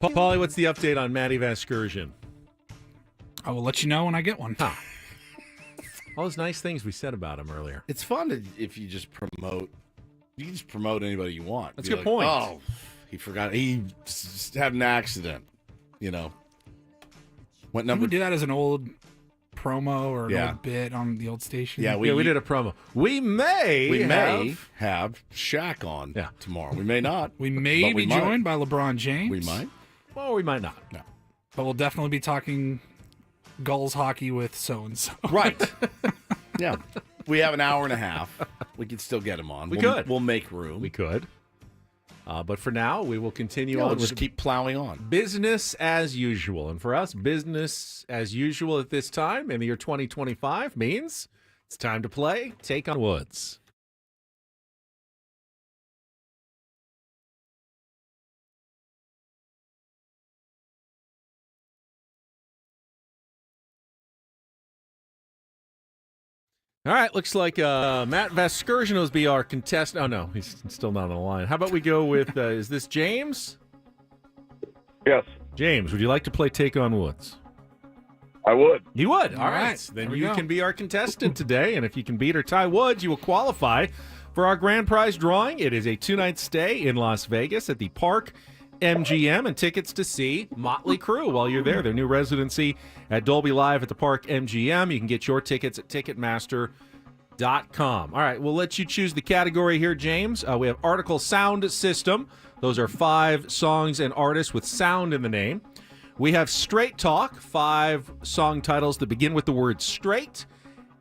Paulie, what's the update on Matty Vasgersian? I will let you know when I get one. Huh. All those nice things we said about him earlier. It's fun if you just promote. You can just promote anybody you want. That's Be a good point. Oh, he forgot. He had an accident. What number? Did we do that as an old promo or an old bit on the old station? Yeah, we did a promo. We may have Shaq on tomorrow. We may not. We may be joined by LeBron James. We might. Well, we might not. No. But we'll definitely be talking Gulls hockey with so-and-so. Right. Yeah. We have an hour and a half. We could still get him on. We could. We'll make room. We could. But for now, we will continue on. We'll just keep plowing on. Business as usual. And for us, business as usual at this time in the year 2025 means it's time to play Take on Woods. All right, looks like Matt Vasgersian will be our contestant. Oh, no, he's still not on the line. How about we go with, is this James? Yes. James, would you like to play Take on Woods? I would. You would? All All right. right. Then There we you go. can be our contestant today, and if you can beat or tie Woods, you will qualify for our grand prize drawing. It is a 2-night stay in Las Vegas at the Park MGM and tickets to see Motley Crue while you're there. Their new residency at Dolby Live at the Park MGM. You can get your tickets at Ticketmaster.com. All right, we'll let you choose the category here, James. We have Article Sound System. Those are 5 songs and artists with sound in the name. We have Straight Talk, 5 song titles that begin with the word straight.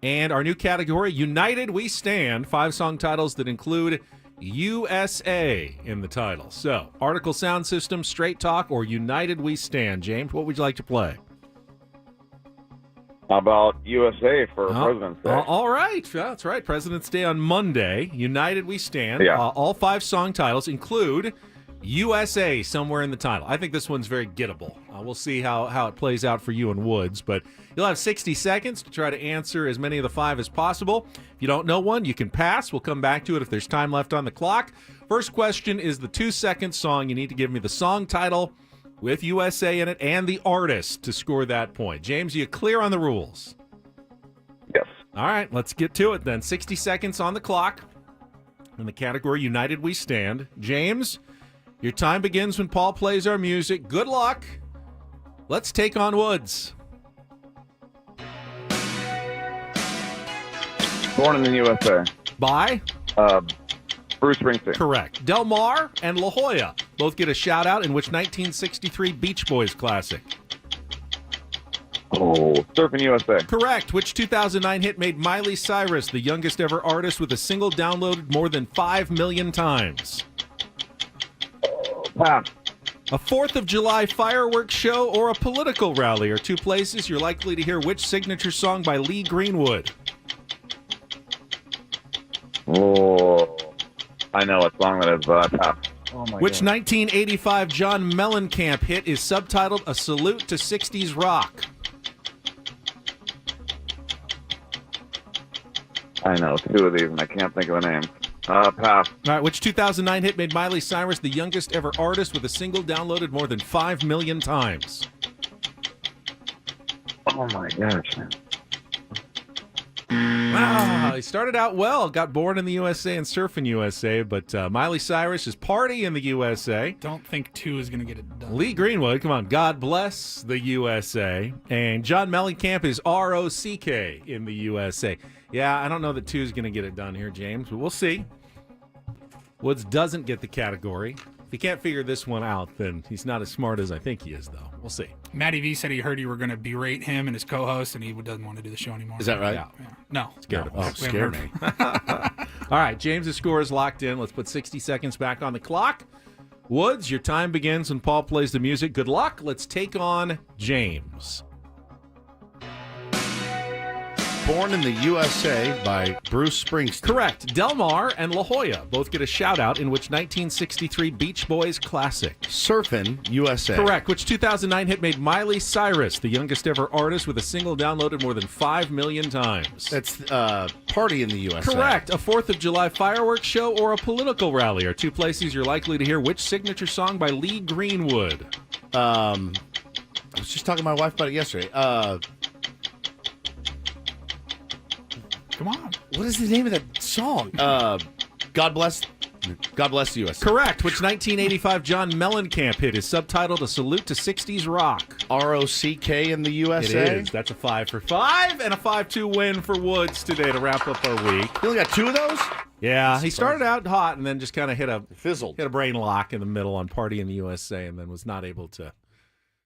And our new category, United We Stand, 5 song titles that include USA in the title. So, Article Sound System, Straight Talk, or United We Stand. James, what would you like to play? How about USA for President's Day? All right. That's right. President's Day on Monday. United We Stand. Yeah. All 5 song titles include USA somewhere in the title. I think this one's very gettable. We'll see how it plays out for you and Woods, but you'll have 60 seconds to try to answer as many of the 5 as possible. If you don't know one, you can pass. We'll come back to it if there's time left on the clock. First question is the 2-second song. You need to give me the song title with USA in it and the artist to score that point. James, are you clear on the rules? Yes. All right, let's get to it then. 60 seconds on the clock. In the category United We Stand. James, your time begins when Paul plays our music. Good luck. Let's take on Woods. Born in the USA. By? Bruce Springsteen. Correct. Del Mar and La Jolla both get a shout-out in which 1963 Beach Boys classic? Oh, Surfing USA. Correct. Which 2009 hit made Miley Cyrus the youngest ever artist with a single downloaded more than 5 million times? Pass. A 4th of July fireworks show or a political rally are 2 places you're likely to hear which signature song by Lee Greenwood? Oh, I know a song that is pass. Oh my Which God. 1985 John Mellencamp hit is subtitled A Salute to 60s Rock? I know 2 of these, and I can't think of a name. Pass. All right, which 2009 hit made Miley Cyrus the youngest ever artist with a single downloaded more than 5 million times? Oh my gosh. Wow, he started out well, got born in the USA and surfing USA, but Miley Cyrus is Party in the USA. Don't think 2 is going to get it done. Lee Greenwood, come on, God Bless the USA. And John Mellencamp is ROCK in the USA. Yeah, I don't know that 2 is going to get it done here, James, but we'll see. Woods doesn't get the category. If he can't figure this one out, then he's not as smart as I think he is, though. We'll see. Matty V said he heard you were going to berate him and his co-host, and he doesn't want to do the show anymore. Is that right? Yeah. No. Scared Oh, scared me. All right, James' score is locked in. Let's put 60 seconds back on the clock. Woods, your time begins when Paul plays the music. Good luck. Let's take on James. Born in the USA by Bruce Springsteen. Correct. Del Mar and La Jolla both get a shout-out in which 1963 Beach Boys classic? Surfin' USA. Correct. Which 2009 hit made Miley Cyrus the youngest ever artist with a single downloaded more than 5 million times? That's Party in the USA. Correct. A 4th of July fireworks show or a political rally are two places you're likely to hear which signature song by Lee Greenwood? I was just talking to my wife about it yesterday. Come on. What is the name of that song? God Bless the USA. Correct. Which 1985 John Mellencamp hit is subtitled A Salute to 60s Rock? ROCK in the USA. It is. That's a 5 for 5 and a 5-2 win for Woods today to wrap up our week. You only got 2 of those? Yeah, he started out hot and then just kind of hit a brain lock in the middle on Party in the USA and then was not able to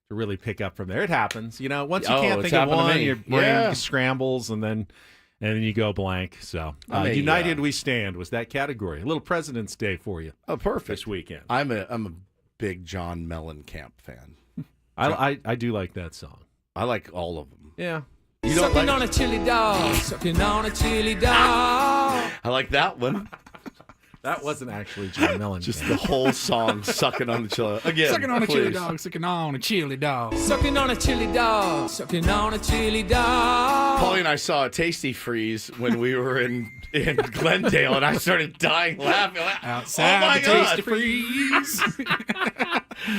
really pick up from there. It happens. You know, once you can't think of one, your brain scrambles and then you go blank. So, United We Stand was that category. A little President's Day for you. Oh, perfect. This weekend. I'm a big John Mellencamp fan. I do like that song. I like all of them. Yeah. You don't Sucking like on a chili dog. Sucking on a chili dog. I like that one. That wasn't actually John Mellencamp. Just the whole song, Sucking on the Chili. Again, Sucking on a please. chili dog. Sucking on a chili dog. Sucking on a chili dog. Sucking on a chili dog. Paulie and I saw a Tasty Freeze when we were in Glendale, and I started dying laughing. Outside Oh my the God. Tasty Freeze.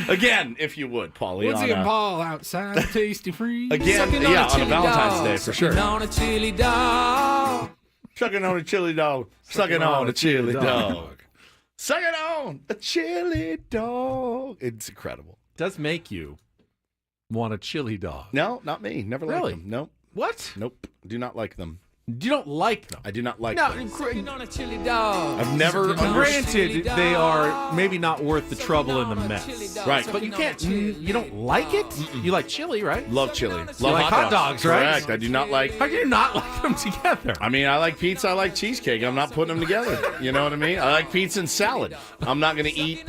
Again, if you would, Paulie. Woodsy and Paul outside the Tasty Freeze. Again, Sucking yeah, on a chili Valentine's dog. Day for sure. Sucking on a chili dog. Sucking on a chili dog. Sucking on a chili dog. Sucking on a chili dog. It's incredible. It does make you want a chili dog. No, not me. Never liked Really? them. Nope. What? Nope. Do not like them. You don't like them? I do not like No, them. Sucking on a chili dog. I've never Sucking on a understood. chili Granted, dog. they are maybe not worth the trouble and the Sucking on a mess. chili dog. Right. But you Sucking on a can't. chili You don't like it? You like chili, right? Love chili. Love You like hot dogs, right? Correct. I do not like. How can you not like them together? I mean, I like pizza. I like cheesecake. I'm not putting them together. You know what I mean? I like pizza and salad. I'm not going to eat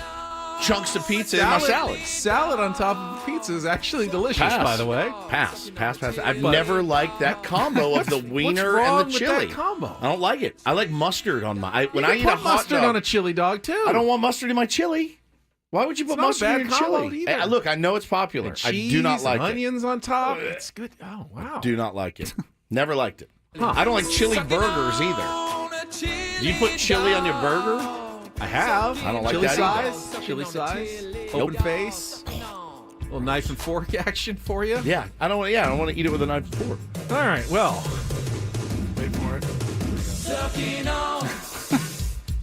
chunks of pizza in my salad. Salad on top of pizza is actually delicious, Pass. by the way. Pass. I've But- never liked that combo of the wiener wrong and the with chili. that combo? I don't like it. I like mustard on my. When You I can eat a put hot mustard dog, on a chili dog too. I don't want mustard in my chili. Why would you put not a mustard bad in your combo chili? either. Look, I know it's popular. And I cheese do not like and it. onions on top. It's good. Oh wow. Do not like it. Never liked it. Huh. I don't like chili burgers either. Do you put chili on your burger? I have. I don't like chili that either. size. Chili size. Open face. Little knife and fork action for you. Yeah, I don't want to eat it with a knife and fork. All right. Well, Wait for it. Sucking on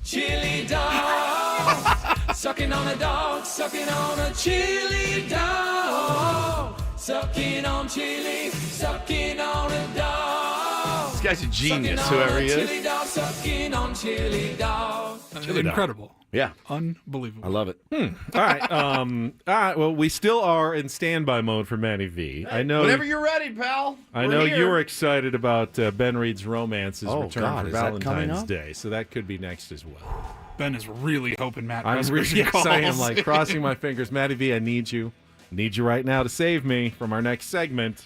chili dog. Sucking on a dog. Sucking on a chili dog. Sucking on chili. Sucking on a dog. This guy's a genius, Sucking whoever on he a is. chili dog. Sucking on chili dog. Chili dog. Incredible. Yeah, Unbelievable. I love it. all right. All right. Well, we still are in standby mode for Manny V. I know. Whenever you're ready, pal. I We're know here. you're excited about Ben Reed's Romance's Oh, return God, for is that coming Valentine's up? Day, so that could be next as well. Ben is really hoping Matt I'm Vasgersian really, yes, calls. I am like crossing my fingers. Matty V, I need you. I need you right now to save me from our next segment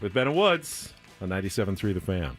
with Ben and Woods on 97.3 The Fan.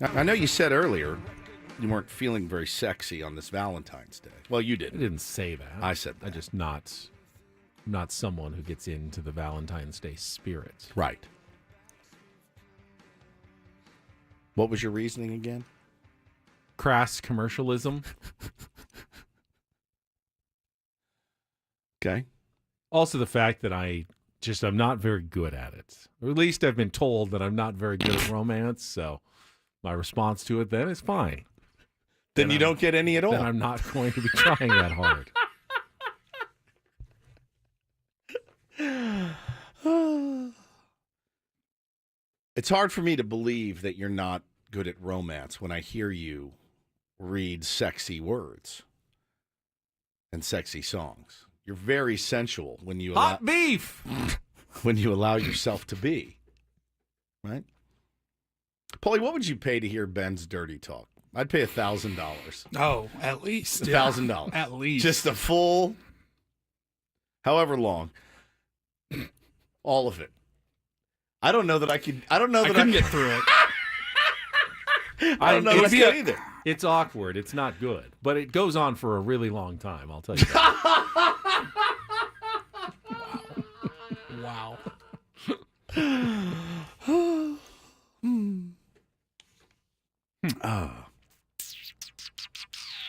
I know you said earlier you weren't feeling very sexy on this Valentine's Day. Well, you I didn't. didn't say that. I said that. I just not someone who gets into the Valentine's Day spirit. Right. What was your reasoning again? Crass commercialism. Okay. Also the fact that I'm not very good at it. Or at least I've been told that I'm not very good at romance, so my response to it then is fine. Then you don't get any at all. Then I'm not going to be trying that hard. It's hard for me to believe that you're not good at romance when I hear you read sexy words and sexy songs. You're very sensual when you Hot beef! when you allow yourself to be. Right? Paulie, what would you pay to hear Ben's dirty talk? I'd pay $1,000. Oh, at least. $1,000. At least. Just a full, however long. All of it. I don't know that I could. I don't know that I couldn't get through it. I don't know that I could either. It's awkward. It's not good. But it goes on for a really long time, I'll tell you that. Wow.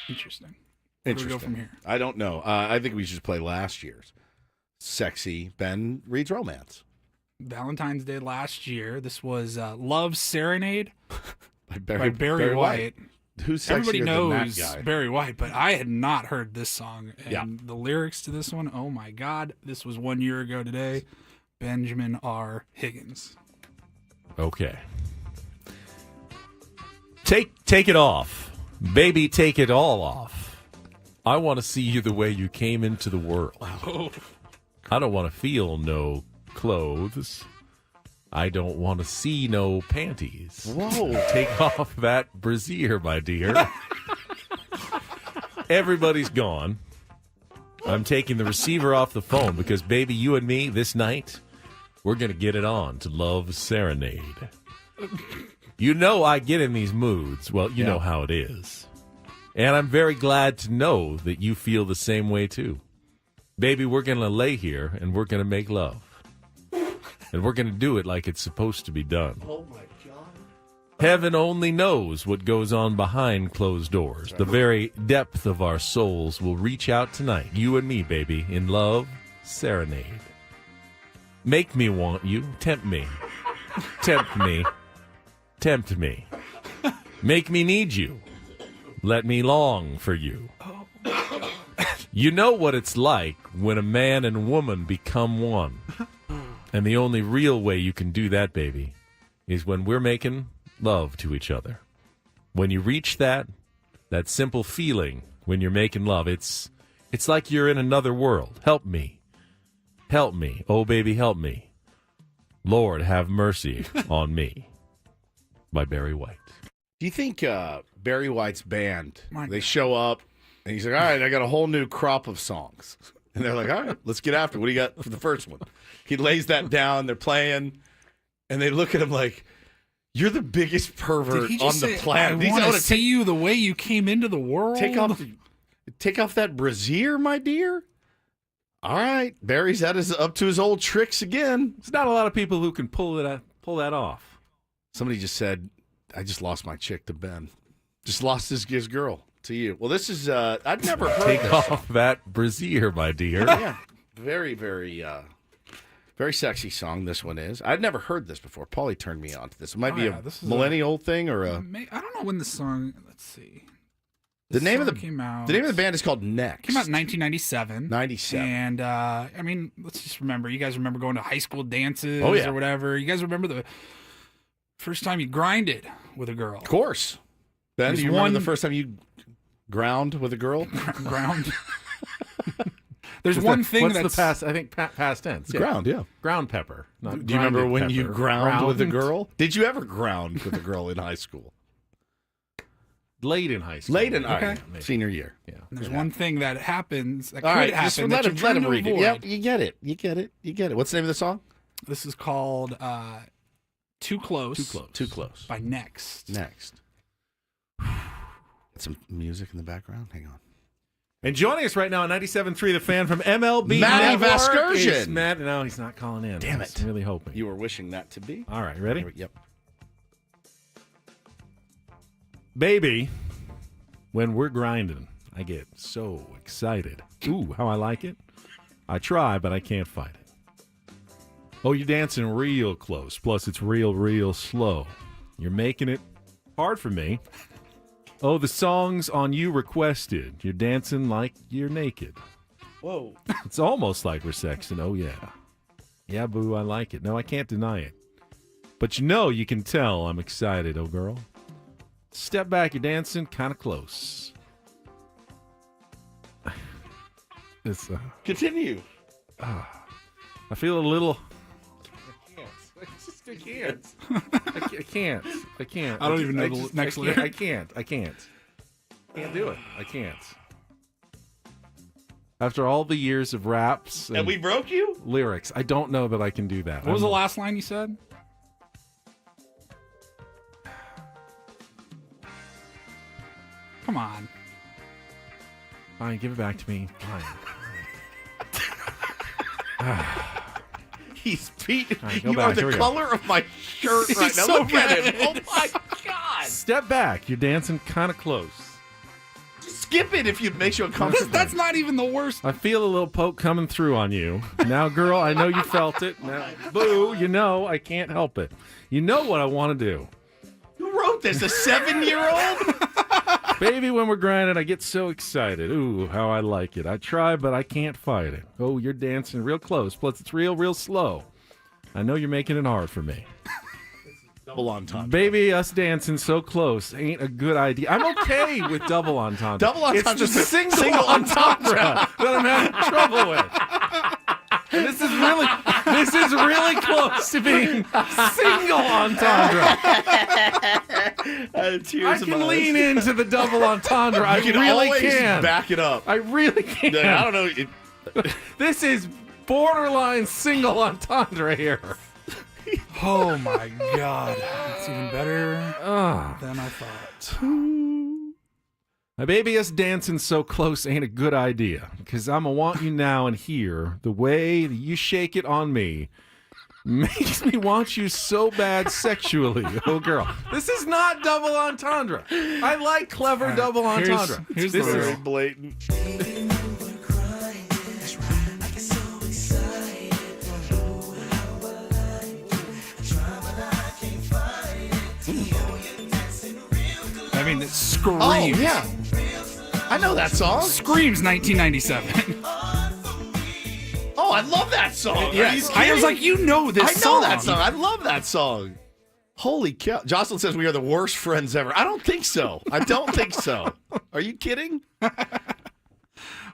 Interesting. Where do we go from here? I don't know. I think we should play last year's sexy Ben reads romance. Valentine's Day last year. This was Love Serenade by Barry White. Who's sexier Everybody than knows that guy? Barry White, but I had not heard this song. And Yeah. the lyrics to this one, oh my God. This was 1 year ago today. Benjamin R. Higgins. Okay. Take it off. Baby, take it all off. I want to see you the way you came into the world. Oh. I don't want to feel no clothes. I don't want to see no panties. Whoa. Take off that brassiere, my dear. Everybody's gone. I'm taking the receiver off the phone because, baby, you and me, this night, we're going to get it on to Love Serenade. You know I get in these moods. Well, you know how it is. And I'm very glad to know that you feel the same way, too. Baby, we're going to lay here, and we're going to make love. And we're going to do it like it's supposed to be done. Oh, my God. Heaven only knows what goes on behind closed doors. The very depth of our souls will reach out tonight, you and me, baby, in Love Serenade. Make me want you. Tempt me. Tempt me. Tempt me. Make me need you. Let me long for you. You know what it's like when a man and woman become one. And the only real way you can do that, baby, is when we're making love to each other. When you reach that simple feeling when you're making love, it's like you're in another world. Help me. Help me. Oh, baby, help me. Lord, have mercy on me. By Barry White. Do you think Barry White's band, they show up, and he's like, all right, I got a whole new crop of songs. And they're like, all right, let's get after it. What do you got for the first one? He lays that down. They're playing, and they look at him like, you're the biggest pervert on the planet. I want to see you the way you came into the world. Take off that brassiere, my dear. All right, Barry's up to his old tricks again. There's not a lot of people who can pull that off. Somebody just said, I just lost my chick to Ben. Just lost his girl to you. Well, this is, I've never heard Take this. off that brassiere, my dear. Yeah. Very, very, very sexy song this one is. I'd never heard this before. Paulie turned me on to this. It might be a millennial thing or a... I don't know when the song, let's see. The name of the band is called Next. Came out in 1997. 97. And, I mean, let's just remember, you guys remember going to high school dances or whatever. You guys remember the first time you grinded with a girl. Of course. Ben, do you remember the first time you ground with a girl? Ground. There's one thing what's that's... the past, I think past tense. Yeah. Ground, yeah. Ground pepper. Do you remember when pepper. you ground with a girl? Did you ever ground with a girl in high school? Late in high school. Senior year. Yeah. There's one thing that happens that All could right, happen. just let him read it. Avoid. Yep, you get it. What's the name of the song? This is called Too Close. Too close. By Next. Some music in the background. Hang on. And joining us right now on 97.3 The Fan from MLB Matty Network Vasgersian. is Matt. No, he's not calling in. Damn I was it. really hoping. You were wishing that to be. All right, ready? Yep. Baby, when we're grinding, I get so excited. Ooh, how I like it. I try, but I can't fight it. Oh, you're dancing real close. Plus, it's real slow. You're making it hard for me. Oh, the songs on you requested. You're dancing like you're naked. Whoa. It's almost like we're sexing. Oh, yeah. Yeah, boo, I like it. No, I can't deny it. But you can tell I'm excited, oh, girl. Step back, you're dancing kind of close. It's, Continue. I feel a little... I can't. I don't even know the next lyric. I can't do it. I can't. After all the years of raps And we broke you? lyrics, I don't know that I can do that. What was the last line you said? Come on. Fine, give it back to me. Fine. He's Pete. Right, go you back. are Here the we go. color of my shirt right He's now. so Look at red. him. Oh, my God. Step back. You're dancing kind of close. Skip it if it makes you uncomfortable. That's not even the worst. I feel a little poke coming through on you. Now, girl, I know you felt it. Now, boo, I can't help it. You know what I want to do. Who wrote this? A 7-year-old? Baby, when we're grinding, I get so excited. Ooh, how I like it. I try, but I can't fight it. Oh, you're dancing real close. Plus, it's real slow. I know you're making it hard for me. Double entendre. Baby, us dancing so close ain't a good idea. I'm okay with double entendre. Double entendre It's the is a single entendre that I'm having trouble with. And this is really close to being single entendre. I can lean into the double entendre. I You can really always can. back it up. I really can. I don't know. This is borderline single entendre here. Oh my God. That's even better than I thought. My baby, us dancing so close ain't a good idea, because I'm going to want you now and here. The way that you shake it on me makes me want you so bad sexually. Oh, girl. This is not double entendre. I like clever double entendre. Here's this the is Very blatant. I mean, it screams. Oh, yeah. I know that song. Screams 1997. Oh, I love that song. Yes. I was like, you know this I song. know that song. I love that song. Holy cow. Jocelyn says we are the worst friends ever. I don't think so. I don't think so. Are you kidding?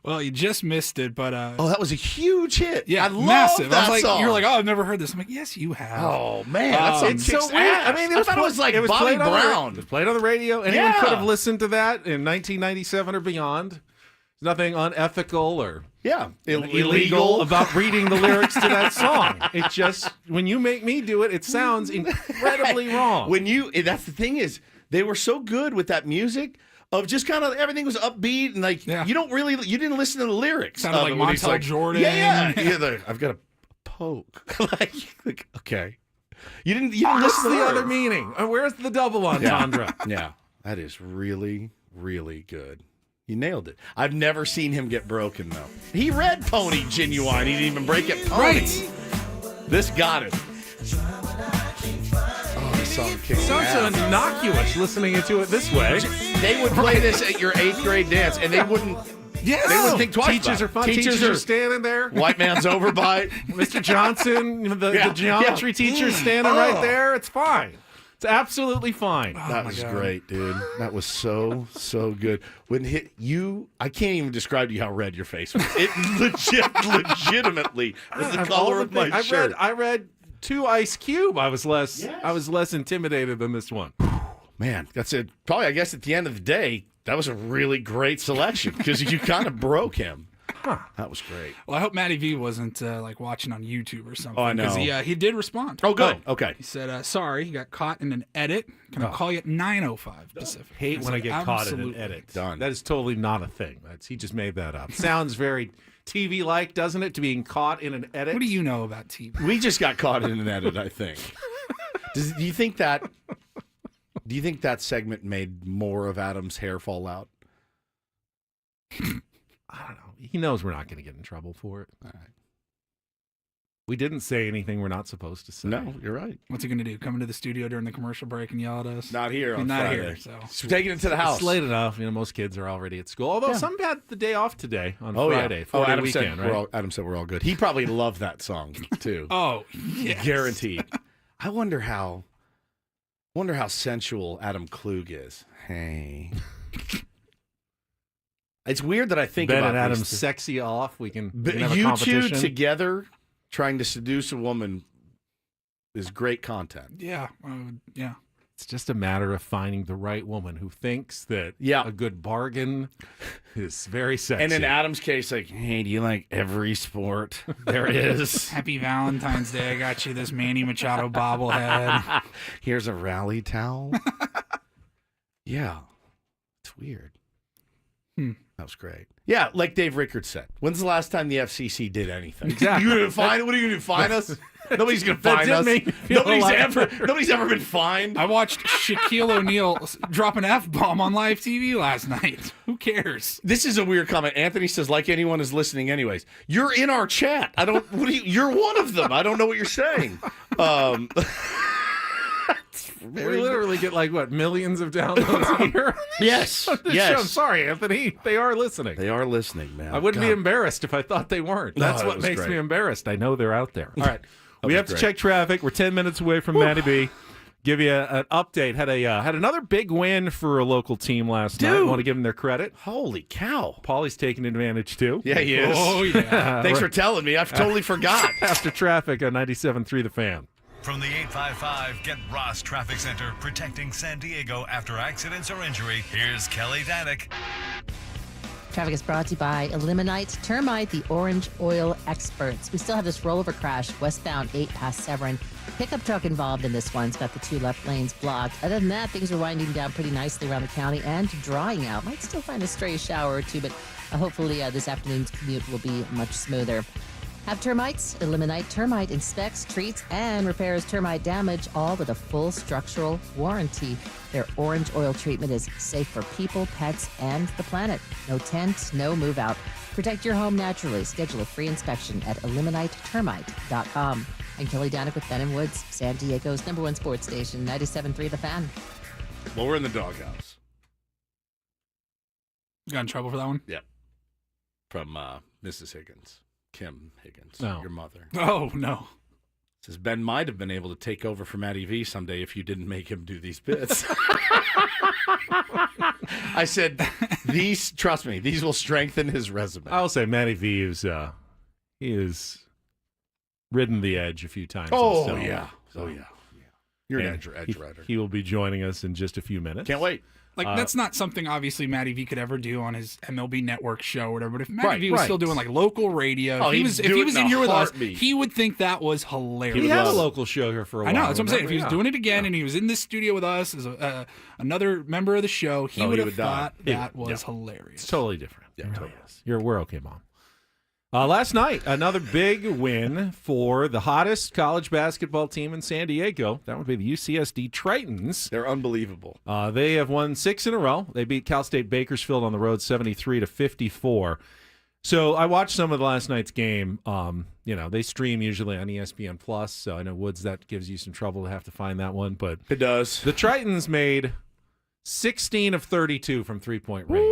Well, you just missed it, but Oh, that was a huge hit. yeah, I love massive. that I was like, song. you were like, oh, I've never heard this. I'm like, yes, you have. Oh, man. That song It's kicks so weird. ass. I mean, I thought it was like Bobby played on the- Brown. it was played on the radio. Anyone Yeah. could have listened to that in 1997 or beyond. There's nothing unethical or Yeah. illegal about reading the lyrics to that song. It just, when you make me do it, it sounds incredibly wrong. That's the thing is, they were so good with that music of just kind of everything was upbeat and like you didn't listen to the lyrics. Sounded like of it when he's Montel Jordan. Yeah. I've got a poke. like, okay. You didn't What's listen to the words. other meaning? Where's the double entendre? Yeah. That is really, really good. He nailed it. I've never seen him get broken, though. He read Pony Genuine. He didn't even break it. Pony. Right. This got it. Oh, this song kicks Sounds so ass. innocuous listening to it this way. They would play this at your 8th grade dance, and they wouldn't. Yes. They wouldn't think twice. Teachers are about fun. it. Teachers are standing there. White man's overbite. Mr. Johnson, the geometry teacher standing right there. It's fine. It's absolutely fine. That was great, dude. That was so good. When I can't even describe to you how red your face was. It legitimately was the color of my shirt. I read 2 Ice Cube. I was less intimidated than this one. Man, that's it. Probably, I guess, at the end of the day, that was a really great selection because you kind of broke him. That was great. Well, I hope Matty V wasn't like watching on YouTube or something. Oh, I know. Because he did respond. Oh, good. Okay. He said, sorry, he got caught in an edit. Can I call you at 9:05 Pacific? Hate when I get caught in an absolutely. edit. Done. That is totally not a thing. He just made that up. Sounds very TV-like, doesn't it, to being caught in an edit? What do you know about TV? We just got caught in an edit, I think. Do you think that segment made more of Adam's hair fall out? I don't know. He knows we're not going to get in trouble for it. All right. We didn't say anything we're not supposed to say. No, you're right. What's he going to do? Come into the studio during the commercial break and yell at us? Not here on Not Friday. here, so. He's taking it to the house. It's late enough. Most kids are already at school. Although some had the day off today on Friday. Yeah. 4-day Adam weekend, said right? Adam said we're all good. He probably loved that song too. Oh, yes. Guaranteed. I wonder how sensual Adam Klug is. Hey. It's weird that I think Ben about and Adam's these sexy off. We can have a you two competition. together trying to seduce a woman is great content. Yeah. Yeah. It's just a matter of finding the right woman who thinks that a good bargain is very sexy. And in Adam's case, like, hey, do you like every sport there is? Happy Valentine's Day. I got you this Manny Machado bobblehead. Here's a rally towel. Yeah. It's weird. That was great. Yeah, like Dave Rickard said. When's the last time the FCC did anything? Exactly. You gonna find? What are you gonna do? Fine us? Nobody's gonna find us. Nobody's ever been fined. I watched Shaquille O'Neal drop an F-bomb on live TV last night. Who cares? This is a weird comment. Anthony says, like anyone is listening anyways. You're in our chat. I don't, you're one of them. I don't know what you're saying. We literally get millions of downloads here. Yes. Show. Sorry, Anthony. They are listening. They are listening, man. I wouldn't be embarrassed if I thought they weren't. That's what makes me embarrassed. I know they're out there. All right. We have to check traffic. We're 10 minutes away from Matty B. Give you an update. Had another big win for a local team last night. I want to give them their credit. Holy cow. Paulie's taking advantage too. Yeah, he is. Oh, yeah. Thanks for telling me. I've totally forgot. After traffic on 97.3 The Fan. From the 855 Get Ross Traffic Center, protecting San Diego after accidents or injury, here's Kelly Danick. Traffic is brought to you by Eliminite Termite, the orange oil experts. We still have this rollover crash westbound 8 past Severn. Pickup truck involved in this one. It's got the 2 left lanes blocked. Other than that, things are winding down pretty nicely around the county and drying out. Might still find a stray shower or two, but hopefully this afternoon's commute will be much smoother. Have termites? Eliminite Termite inspects, treats, and repairs termite damage, all with a full structural warranty. Their orange oil treatment is safe for people, pets, and the planet. No tent, no move out. Protect your home naturally. Schedule a free inspection at eliminatetermite.com. And Kelly Danick with Ben & Woods, San Diego's #1 sports station, 97.3 The Fan. Well, we're in the doghouse. You got in trouble for that one? Yep. From Mrs. Higgins. Kim Higgins, No. your mother. Oh, no. Says Ben might have been able to take over for Matty V someday if you didn't make him do these bits. I said, trust me, these will strengthen his resume. I'll say Matty V is he has ridden the edge a few times. Oh, himself. yeah. So, Oh, yeah. You're an and edge rider. He will be joining us in just a few minutes. Can't wait. That's not something obviously Matty V could ever do on his MLB Network show or whatever. But if Matty V was still doing local radio, if he was in here with us, he would think that was hilarious. He had a local show here for a while. I know, that's what I'm saying. If he was Yeah. doing it again and he was in this studio with us as another member of the show, he would have thought that was hilarious. It's totally different. Yeah, totally. We're okay, Mom. Last night, another big win for the hottest college basketball team in San Diego. That would be the UCSD Tritons. They're unbelievable. They have won 6 in a row. They beat Cal State Bakersfield on the road 73-54. So I watched some of last night's game. They stream usually on ESPN Plus. So I know, Woods, that gives you some trouble to have to find that one. But it does. The Tritons made 16 of 32 from three-point range.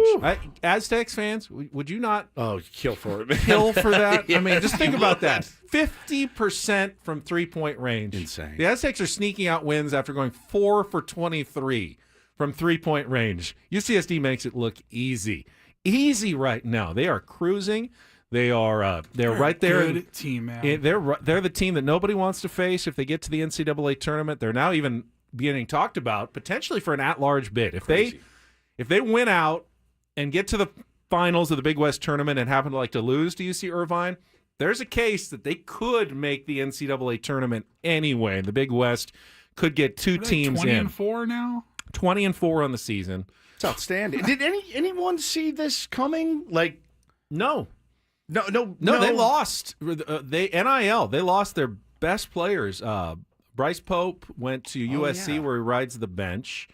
Aztecs fans, would you not kill for it, man. Kill for that? Yeah, I mean, just think you about would. that. 50% from three-point range. Insane. The Aztecs are sneaking out wins after going 4 for 23 from three-point range. UCSD makes it look easy. Easy right now. They are cruising. They're right there. Good team, man. They're the team that nobody wants to face if they get to the NCAA tournament. They're now even being talked about potentially for an at-large bid. If they win out and get to the finals of the Big West tournament and happen to like to lose to UC Irvine, there's a case that they could make the NCAA tournament anyway. The Big West could get two teams 20 in. 20-4 now? 20-4 on the season. It's outstanding. Did anyone see this coming? Like, no. No, they lost. They lost their best players. Bryce Pope went to USC where he rides the bench.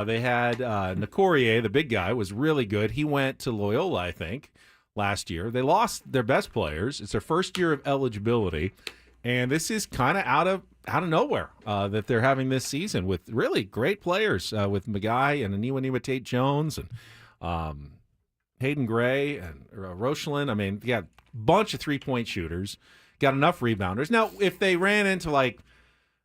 They had Nicourier, the big guy, was really good. He went to Loyola, I think, last year. They lost their best players. It's their first year of eligibility, and this is kind of out of nowhere that they're having this season with really great players with Magai and Aniwa Tate Jones and Hayden Gray and Rochelin. I mean, you got a bunch of three-point shooters, got enough rebounders. Now, if they ran into like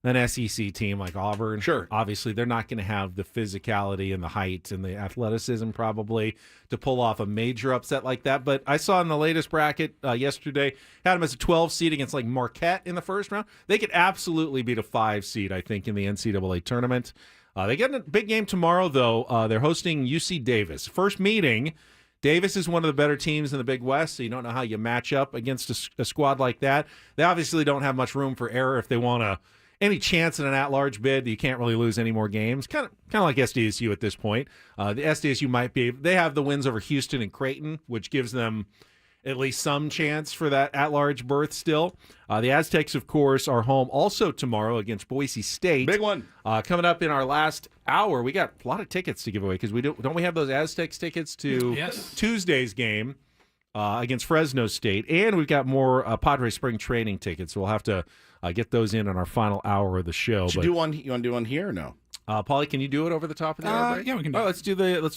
an SEC team like Auburn, sure, obviously they're not going to have the physicality and the height and the athleticism probably to pull off a major upset like that. But I saw in the latest bracket yesterday, had them as a 12 seed against like Marquette in the first round. They could absolutely beat a 5 seed, I think, in the NCAA tournament. They get a big game tomorrow, though. They're hosting UC Davis. First meeting. Davis is one of the better teams in the Big West, so you don't know how you match up against a squad like that. They obviously don't have much room for error if they want any chance at an at-large bid. You can't really lose any more games. Kind of like SDSU at this point. The SDSU might be. They have the wins over Houston and Creighton, which gives them at least some chance for that at-large berth still. The Aztecs, of course, are home also tomorrow against Boise State. Big one. Coming up in our last hour, we got a lot of tickets to give away because don't we have those Aztecs tickets to Tuesday's game against Fresno State, and we've got more Padres spring training tickets. So we'll have to get those in on our final hour of the show. You want to do one here or no? Paulie, can you do it over the top of the hour break? Yeah, we can do it. Let's do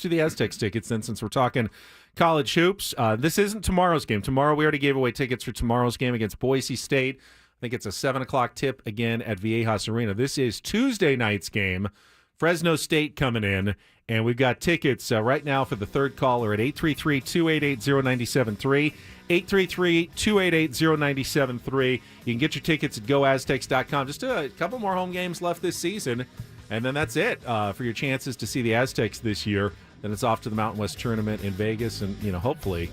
the Aztecs tickets then, since we're talking college hoops. This isn't tomorrow's game. Tomorrow we already gave away tickets for tomorrow's game against Boise State. I think it's a 7 o'clock tip again at Viejas Arena. This is Tuesday night's game. Fresno State coming in, and we've got tickets right now for the third caller at 833-288-0973, 833-288-0973. You can get your tickets at goaztecs.com. Just a couple more home games left this season, and then that's it for your chances to see the Aztecs this year. Then it's off to the Mountain West Tournament in Vegas and, hopefully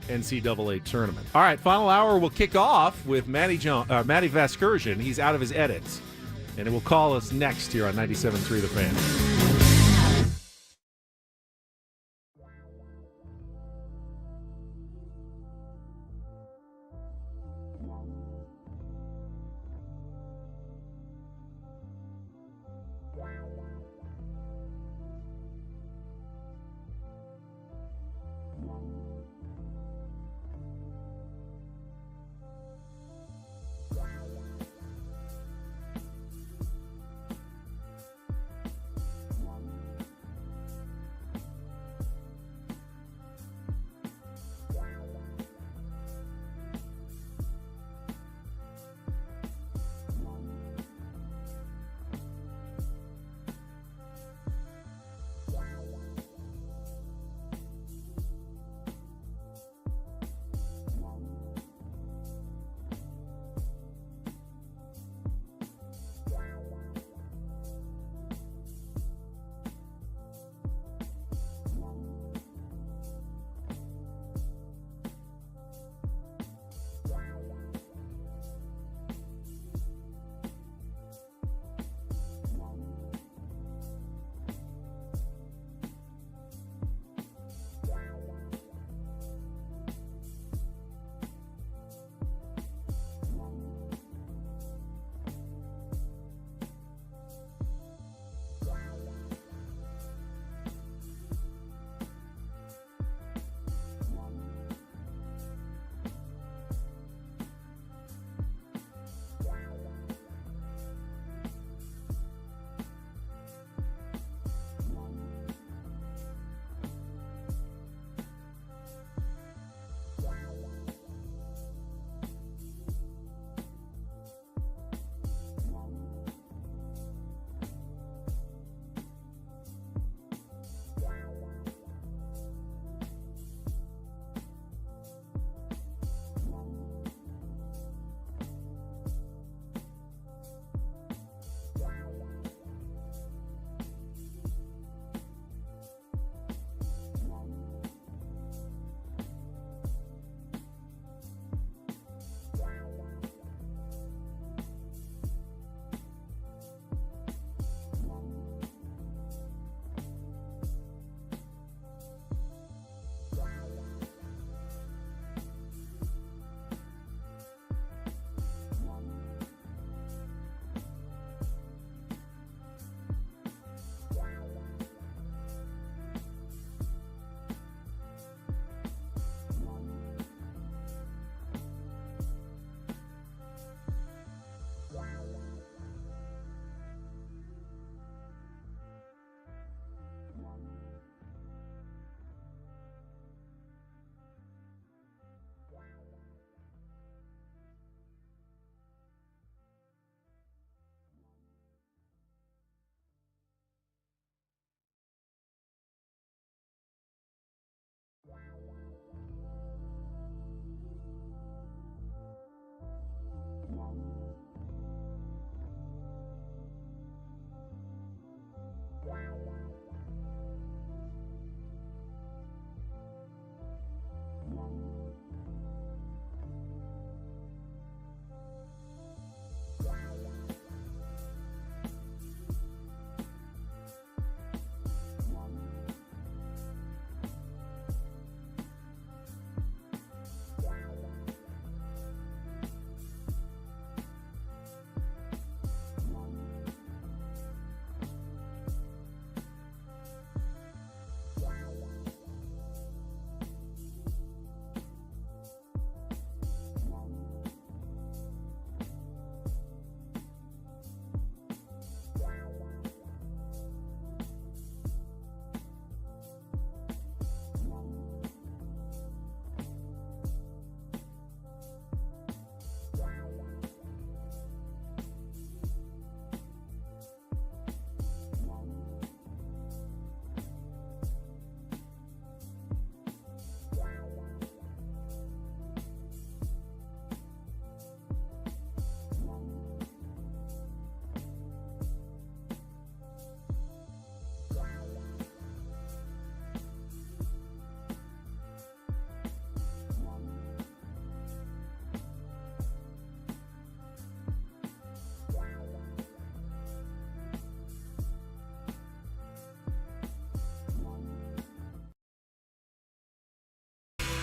NCAA tournament. All right, final hour will kick off with Matty Vasgersian. He's out of his edits, and it will call us next here on 97.3 The Fan.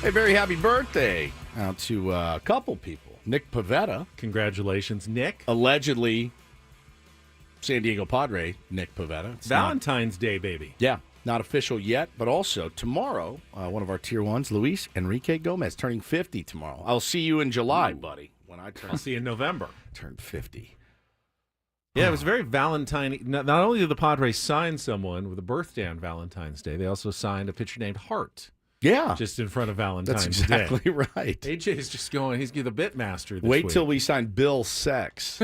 Hey, very happy birthday out to a couple people. Nick Pivetta. Congratulations, Nick. Allegedly, San Diego Padre, Nick Pivetta. It's Valentine's Day, baby. Yeah, not official yet, but also tomorrow, one of our Tier 1s, Luis Enrique Gomez, turning 50 tomorrow. I'll see you in July, buddy, when I I'll see you in November. turn 50. Yeah, it was very Valentine. Not only did the Padres sign someone with a birthday on Valentine's Day, they also signed a pitcher named Hart. Yeah. Just in front of Valentine's That's exactly Day. right. AJ is just going, he's the bit master this Wait week. till we sign Bill Sex.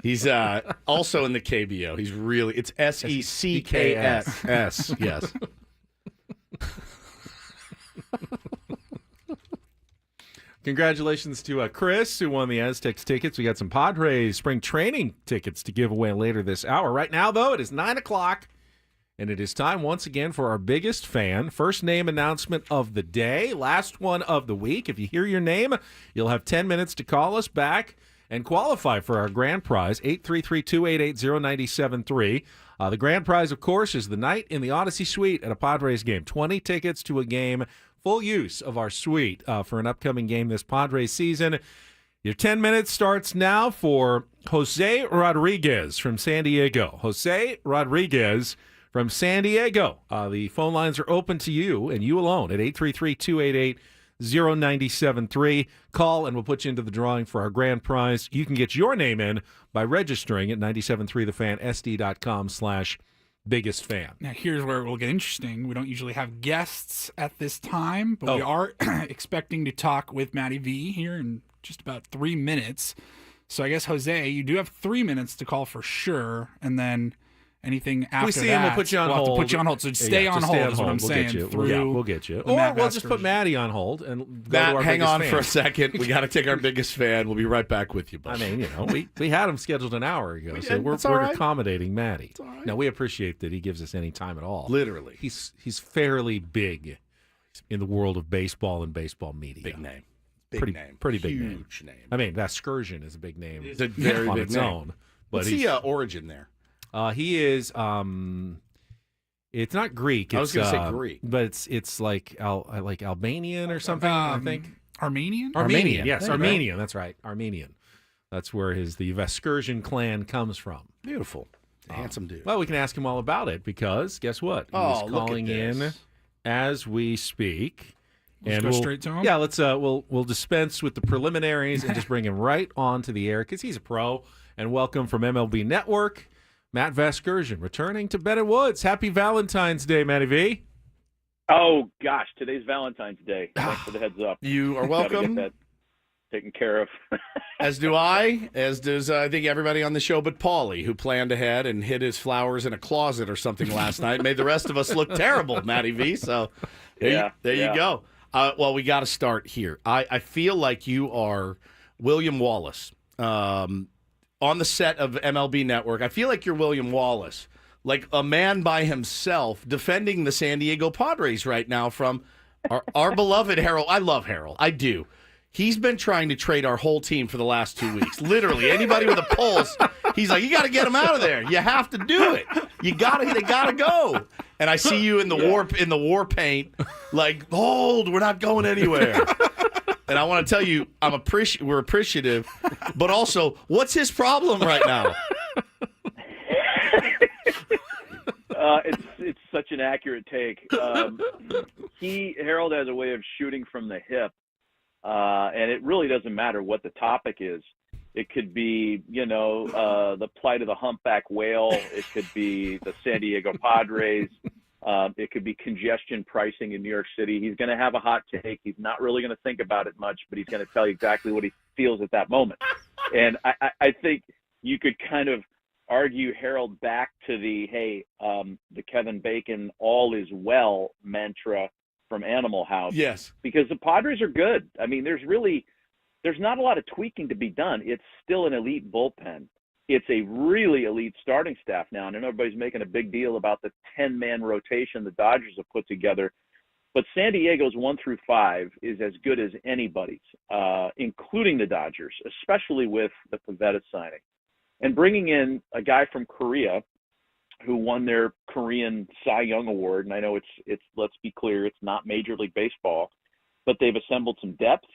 He's also in the KBO. He's really, it's SECKS. Yes. Congratulations to Chris, who won the Aztecs tickets. We got some Padres spring training tickets to give away later this hour. Right now, though, it is 9 o'clock, and it is time once again for our biggest fan. First name announcement of the day, last one of the week. If you hear your name, you'll have 10 minutes to call us back and qualify for our grand prize, 833-288-0973. The grand prize, of course, is the night in the Odyssey Suite at a Padres game. 20 tickets to a game, full use of our suite for an upcoming game this Padres season. Your 10 minutes starts now for Jose Rodriguez from San Diego. Jose Rodriguez from San Diego. The phone lines are open to you and you alone at 833-288-0973. Call and we'll put you into the drawing for our grand prize. You can get your name in by registering at 973thefan.sd.com/biggest fan. Now, here's where it will get interesting. We don't usually have guests at this time, but we are expecting to talk with Matty V here in just about 3 minutes. So I guess, Jose, you do have 3 minutes to call for sure, and then anything after we see that, him, we'll put you on hold. Have to put you on hold. So stay on hold is what I'm saying. We'll get you. Or we'll just put Matty on hold and go Matt, to our hang on fan. for a second. We got to take our biggest fan. We'll be right back with you, buddy. I mean, we had him scheduled an hour ago, so we're accommodating Matty. Now, we appreciate that he gives us any time at all. Literally. He's fairly big in the world of baseball and baseball media. Big name. Pretty big name. Huge name. I mean, Vasgersian is a big name. It's a very on big its name. own. But What's the origin there? He is. It's not Greek. I was going to say Greek, but it's like Albanian or something. I think Armenian. Yes, Armenian. That's right, Armenian. That's where the Vasgersian clan comes from. Beautiful, handsome dude. Well, we can ask him all about it because guess what? He's calling in as we speak. Let's go straight to him. Yeah, let's. We'll dispense with the preliminaries and just bring him right on to the air because he's a pro. And welcome from MLB Network, Matt Vasgersian, returning to Bennett Woods. Happy Valentine's Day, Matty V. Oh, gosh, today's Valentine's Day. Thanks for the heads up. You are welcome. Get that taken care of. As do I, as does I think everybody on the show but Paulie, who planned ahead and hid his flowers in a closet or something last night. Made the rest of us look terrible, Matty V. So there you go. Well, we got to start here. I feel like you are William Wallace. On the set of MLB Network, I feel like you're William Wallace, like a man by himself defending the San Diego Padres right now from our beloved Harold. I love Harold. I do. He's been trying to trade our whole team for the last 2 weeks. Literally, anybody with a pulse, he's like, you got to get him out of there. You have to do it. They got to go. And I see you in the war paint, like, hold, we're not going anywhere. And I want to tell you, we're appreciative, but also, what's his problem right now? It's such an accurate take. Harold has a way of shooting from the hip, and it really doesn't matter what the topic is. It could be, the plight of the humpback whale. It could be the San Diego Padres. It could be congestion pricing in New York City. He's going to have a hot take. He's not really going to think about it much, but he's going to tell you exactly what he feels at that moment. And I think you could kind of argue Harold back to the Kevin Bacon all is well mantra from Animal House. Yes. Because the Padres are good. I mean, there's not a lot of tweaking to be done. It's still an elite bullpen. It's a really elite starting staff now, and I know everybody's making a big deal about the 10-man rotation the Dodgers have put together. But San Diego's 1 through 5 is as good as anybody's, including the Dodgers, especially with the Pivetta signing. And bringing in a guy from Korea who won their Korean Cy Young Award. And I know it's let's be clear, it's not Major League Baseball, but they've assembled some depth.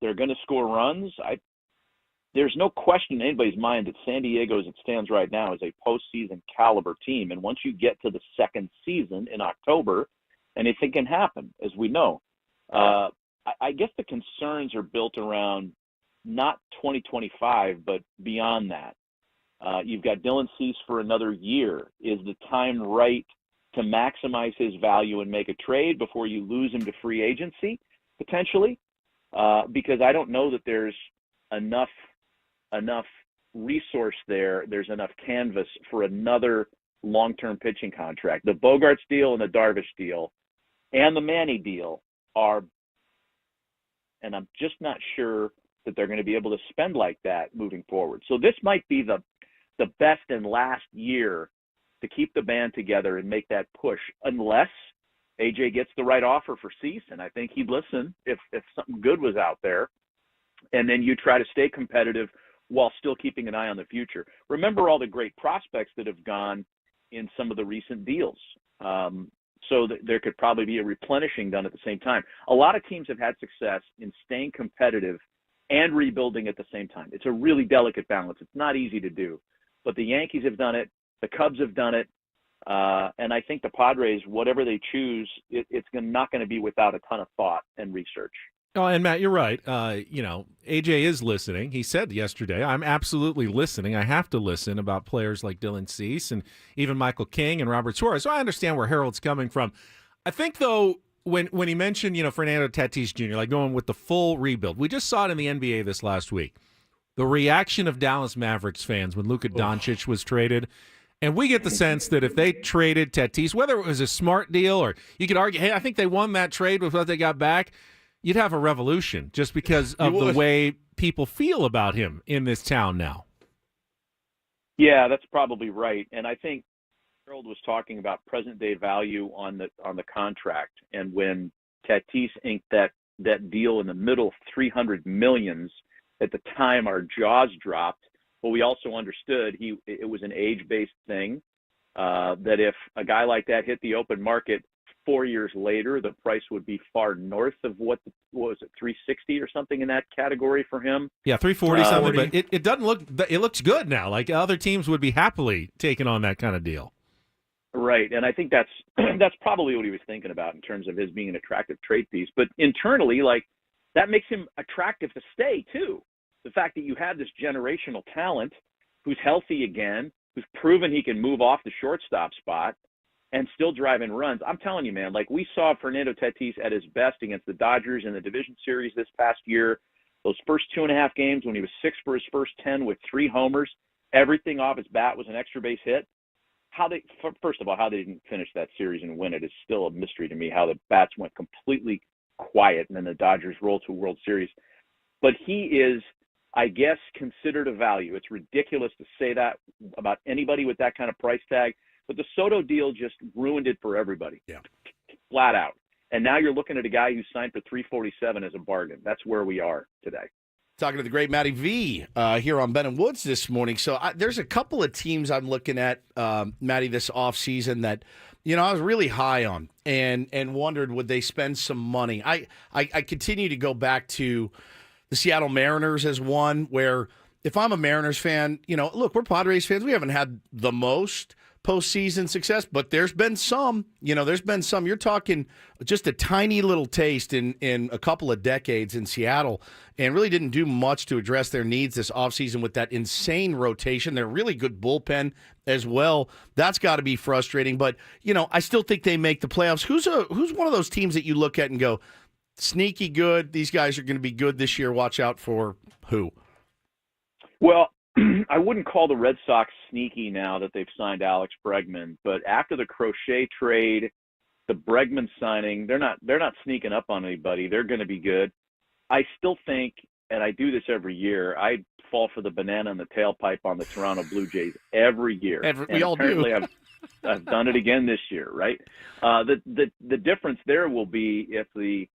They're going to score runs. There's no question in anybody's mind that San Diego, as it stands right now, is a postseason caliber team. And once you get to the second season in October, anything can happen, as we know. I guess the concerns are built around not 2025, but beyond that. You've got Dylan Cease for another year. Is the time right to maximize his value and make a trade before you lose him to free agency, potentially? Because I don't know that there's enough resource there. There's enough canvas for another long-term pitching contract. The Bogarts deal and the Darvish deal and the Manny deal are, and I'm just not sure that they're going to be able to spend like that moving forward. So this might be the best and last year to keep the band together and make that push, unless AJ gets the right offer for Cease, and I think he'd listen if something good was out there. And then you try to stay competitive while still keeping an eye on the future. Remember all the great prospects that have gone in some of the recent deals. So that there could probably be a replenishing done at the same time. A lot of teams have had success in staying competitive and rebuilding at the same time. It's a really delicate balance. It's not easy to do. But the Yankees have done it. The Cubs have done it. And I think the Padres, whatever they choose, it's not going to be without a ton of thought and research. Oh, and Matt, you're right. AJ is listening. He said yesterday, I'm absolutely listening. I have to listen about players like Dylan Cease and even Michael King and Robert Suarez. So I understand where Harold's coming from. I think, though, when he mentioned, Fernando Tatis Jr., like going with the full rebuild, we just saw it in the NBA this last week. The reaction of Dallas Mavericks fans when Luka Doncic was traded. And we get the sense that if they traded Tatis, whether it was a smart deal or you could argue, hey, I think they won that trade with what they got back, you'd have a revolution just because of the way people feel about him in this town now. Yeah, that's probably right. And I think Harold was talking about present-day value on the contract. And when Tatis inked that deal in the middle, $300 million, at the time our jaws dropped. But we also understood it was an age-based thing, that if a guy like that hit the open market 4 years later, the price would be far north of what was it, 360 or something in that category for him. Yeah, 340 something, but it doesn't look. It looks good now. Like other teams would be happily taking on that kind of deal. Right, and I think that's probably what he was thinking about in terms of his being an attractive trade piece. But internally, like that makes him attractive to stay too. The fact that you have this generational talent who's healthy again, who's proven he can move off the shortstop spot and still drive in runs. I'm telling you, man, like we saw Fernando Tatis at his best against the Dodgers in the division series this past year. Those first 2.5 games when he was 6 for his first 10 with 3 homers, everything off his bat was an extra base hit. First of all, how they didn't finish that series and win it is still a mystery to me, how the bats went completely quiet and then the Dodgers rolled to a World Series. But he is, I guess, considered a value. It's ridiculous to say that about anybody with that kind of price tag, but the Soto deal just ruined it for everybody. Yeah. Flat out. And now you're looking at a guy who signed for $347 as a bargain. That's where we are today. Talking to the great Matty V here on Ben and Woods this morning. So there's a couple of teams I'm looking at, Matty, this offseason that, I was really high on and wondered would they spend some money. I continue to go back to the Seattle Mariners as one where if I'm a Mariners fan, look, we're Padres fans. We haven't had the most postseason success, but there's been some. You're talking just a tiny little taste in a couple of decades in Seattle and really didn't do much to address their needs this offseason with that insane rotation. They're really good bullpen as well. That's got to be frustrating, but, I still think they make the playoffs. Who's one of those teams that you look at and go, sneaky good, these guys are going to be good this year, watch out for who? Well, I wouldn't call the Red Sox sneaky now that they've signed Alex Bregman, but after the Crochet trade, the Bregman signing, they're not sneaking up on anybody. They're going to be good. I still think, and I do this every year, I fall for the banana in the tailpipe on the Toronto Blue Jays every year. We all do. I've done it again this year, right? The difference there will be if the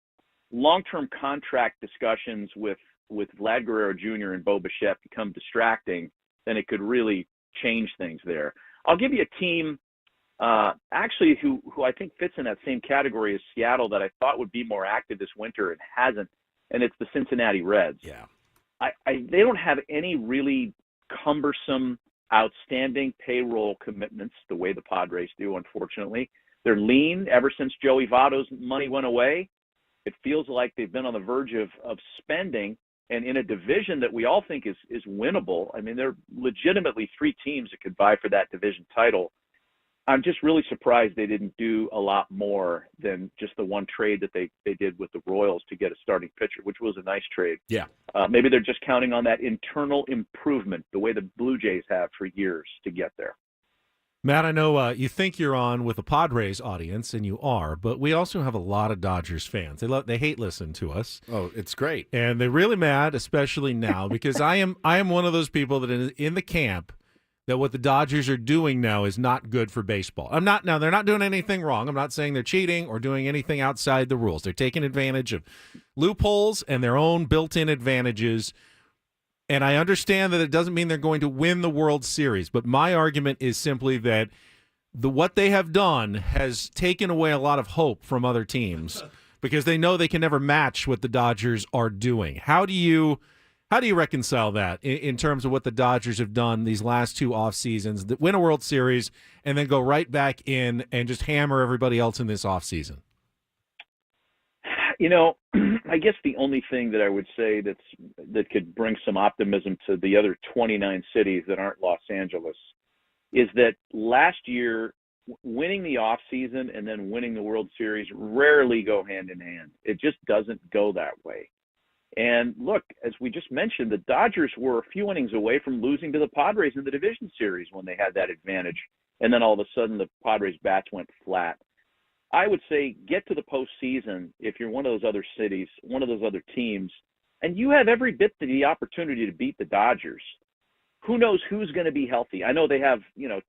long-term contract discussions with Vlad Guerrero Jr. and Bo Bichette become distracting, then it could really change things there. I'll give you a team Actually, who I think fits in that same category as Seattle that I thought would be more active this winter and hasn't, and it's the Cincinnati Reds. Yeah. They don't have any really cumbersome, outstanding payroll commitments the way the Padres do, unfortunately. They're lean ever since Joey Votto's money went away. It feels like they've been on the verge of spending, and in a division that we all think is winnable. I mean, there are legitimately 3 teams that could vie for that division title. I'm just really surprised they didn't do a lot more than just the one trade that they did with the Royals to get a starting pitcher, which was a nice trade. Yeah. Maybe they're just counting on that internal improvement, the way the Blue Jays have for years to get there. Matt, I know you think you're on with a Padres audience, and you are, but we also have a lot of Dodgers fans. They hate listening to us. Oh, it's great. And they're really mad, especially now, because I am one of those people that is in the camp that what the Dodgers are doing now is not good for baseball. Now they're not doing anything wrong. I'm not saying they're cheating or doing anything outside the rules. They're taking advantage of loopholes and their own built-in advantages. And I understand that it doesn't mean they're going to win the World Series, but my argument is simply that what they have done has taken away a lot of hope from other teams because they know they can never match what the Dodgers are doing. How do you reconcile that in terms of what the Dodgers have done these last 2 off seasons, that win a World Series and then go right back in and just hammer everybody else in this off season? You know, I guess the only thing that I would say that could bring some optimism to the other 29 cities that aren't Los Angeles is that last year winning the off season and then winning the World Series rarely go hand in hand. It just doesn't go that way. And look, as we just mentioned, the Dodgers were a few innings away from losing to the Padres in the division series when they had that advantage. And then all of a sudden the Padres bats went flat. I would say get to the postseason if you're one of those other cities, one of those other teams, and you have every bit of the opportunity to beat the Dodgers. Who knows who's going to be healthy? I know they have,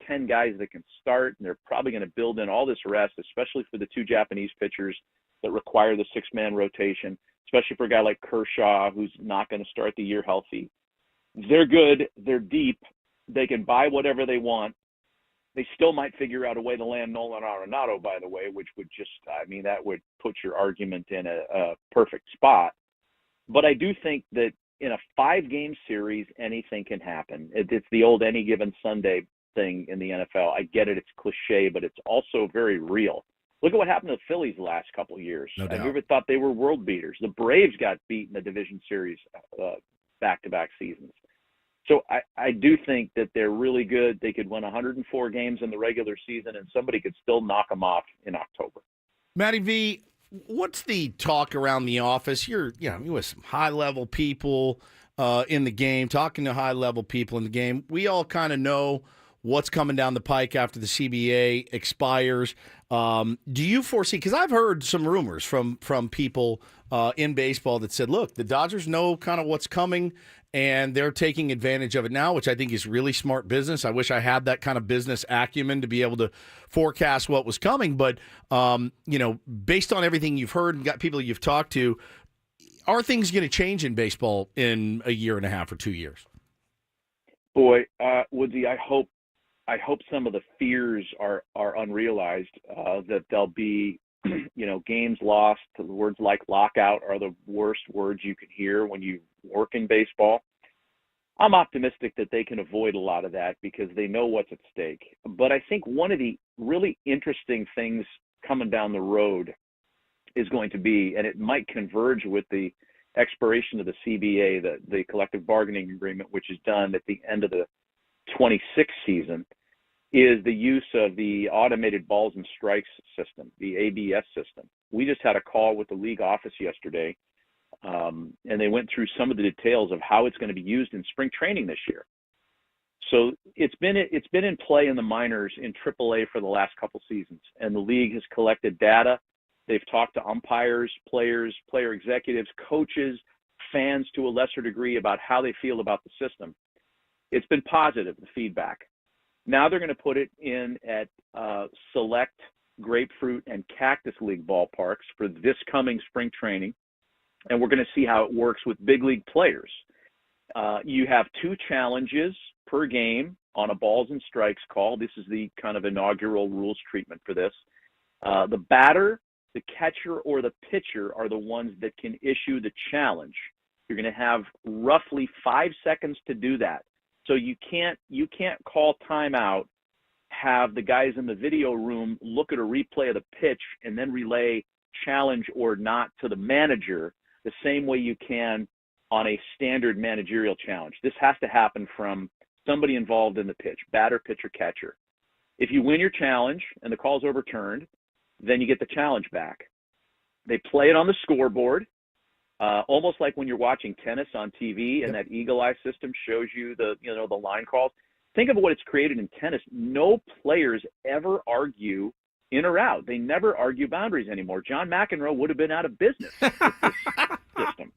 10 guys that can start, and they're probably going to build in all this rest, especially for the 2 Japanese pitchers that require the 6-man rotation, especially for a guy like Kershaw, who's not going to start the year healthy. They're good. They're deep. They can buy whatever they want. They still might figure out a way to land Nolan Arenado, by the way, which would that would put your argument in a perfect spot. But I do think that in a 5-game series, anything can happen. It's the old any given Sunday thing in the NFL. I get it. It's cliche, but it's also very real. Look at what happened to the Phillies the last couple of years. No doubt. I never thought they were world beaters. The Braves got beat in the division series back-to-back seasons. So I do think that they're really good. They could win 104 games in the regular season, and somebody could still knock them off in October. Matty V, what's the talk around the office? You're with some high-level people in the game, talking to high-level people in the game. We all kind of know what's coming down the pike after the CBA expires. Do you foresee, because I've heard some rumors from people in baseball that said, look, the Dodgers know kind of what's coming, and they're taking advantage of it now, which I think is really smart business. I wish I had that kind of business acumen to be able to forecast what was coming. But, based on everything you've heard and got people you've talked to, are things going to change in baseball in a year and a half or 2 years? Boy, Woodsy, I hope some of the fears are unrealized, that there'll be, games lost. Words like lockout are the worst words you can hear when you work in baseball. I'm optimistic that they can avoid a lot of that because they know what's at stake. But I think one of the really interesting things coming down the road is going to be, and it might converge with the expiration of the CBA, the collective bargaining agreement, which is done at the end of the 26th season, is the use of the automated balls and strikes system, the ABS system. We just had a call with the league office yesterday, and they went through some of the details of how it's going to be used in spring training this year. So it's been in play in the minors in AAA for the last couple seasons, and the league has collected data. They've talked to umpires, players, player executives, coaches, fans to a lesser degree about how they feel about the system. It's been positive, the feedback. Now they're going to put it in at select Grapefruit and Cactus League ballparks for this coming spring training, and we're going to see how it works with big league players. You have 2 challenges per game on a balls and strikes call. This is the kind of inaugural rules treatment for this. The batter, the catcher, or the pitcher are the ones that can issue the challenge. You're going to have roughly 5 seconds to do that. So you can't call timeout, have the guys in the video room look at a replay of the pitch, and then relay challenge or not to the manager the same way you can on a standard managerial challenge. This has to happen from somebody involved in the pitch, batter, pitcher, catcher. If you win your challenge and the call's overturned, then you get the challenge back. They play it on the scoreboard, almost like when you're watching tennis on TV and that eagle eye system shows you the line calls. Think of what it's created in tennis. No players ever argue in or out. They never argue boundaries anymore. John McEnroe would have been out of business with this system.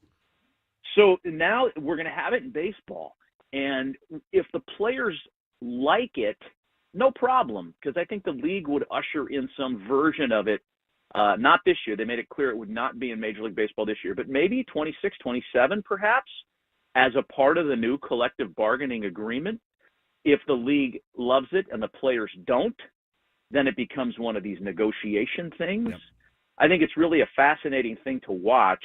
So now we're going to have it in baseball. And if the players like it, no problem, because I think the league would usher in some version of it. Not this year. They made it clear it would not be in Major League Baseball this year, but maybe 26, 27 perhaps, as a part of the new collective bargaining agreement. If the league loves it and the players don't, then it becomes one of these negotiation things. Yep. I think it's really a fascinating thing to watch,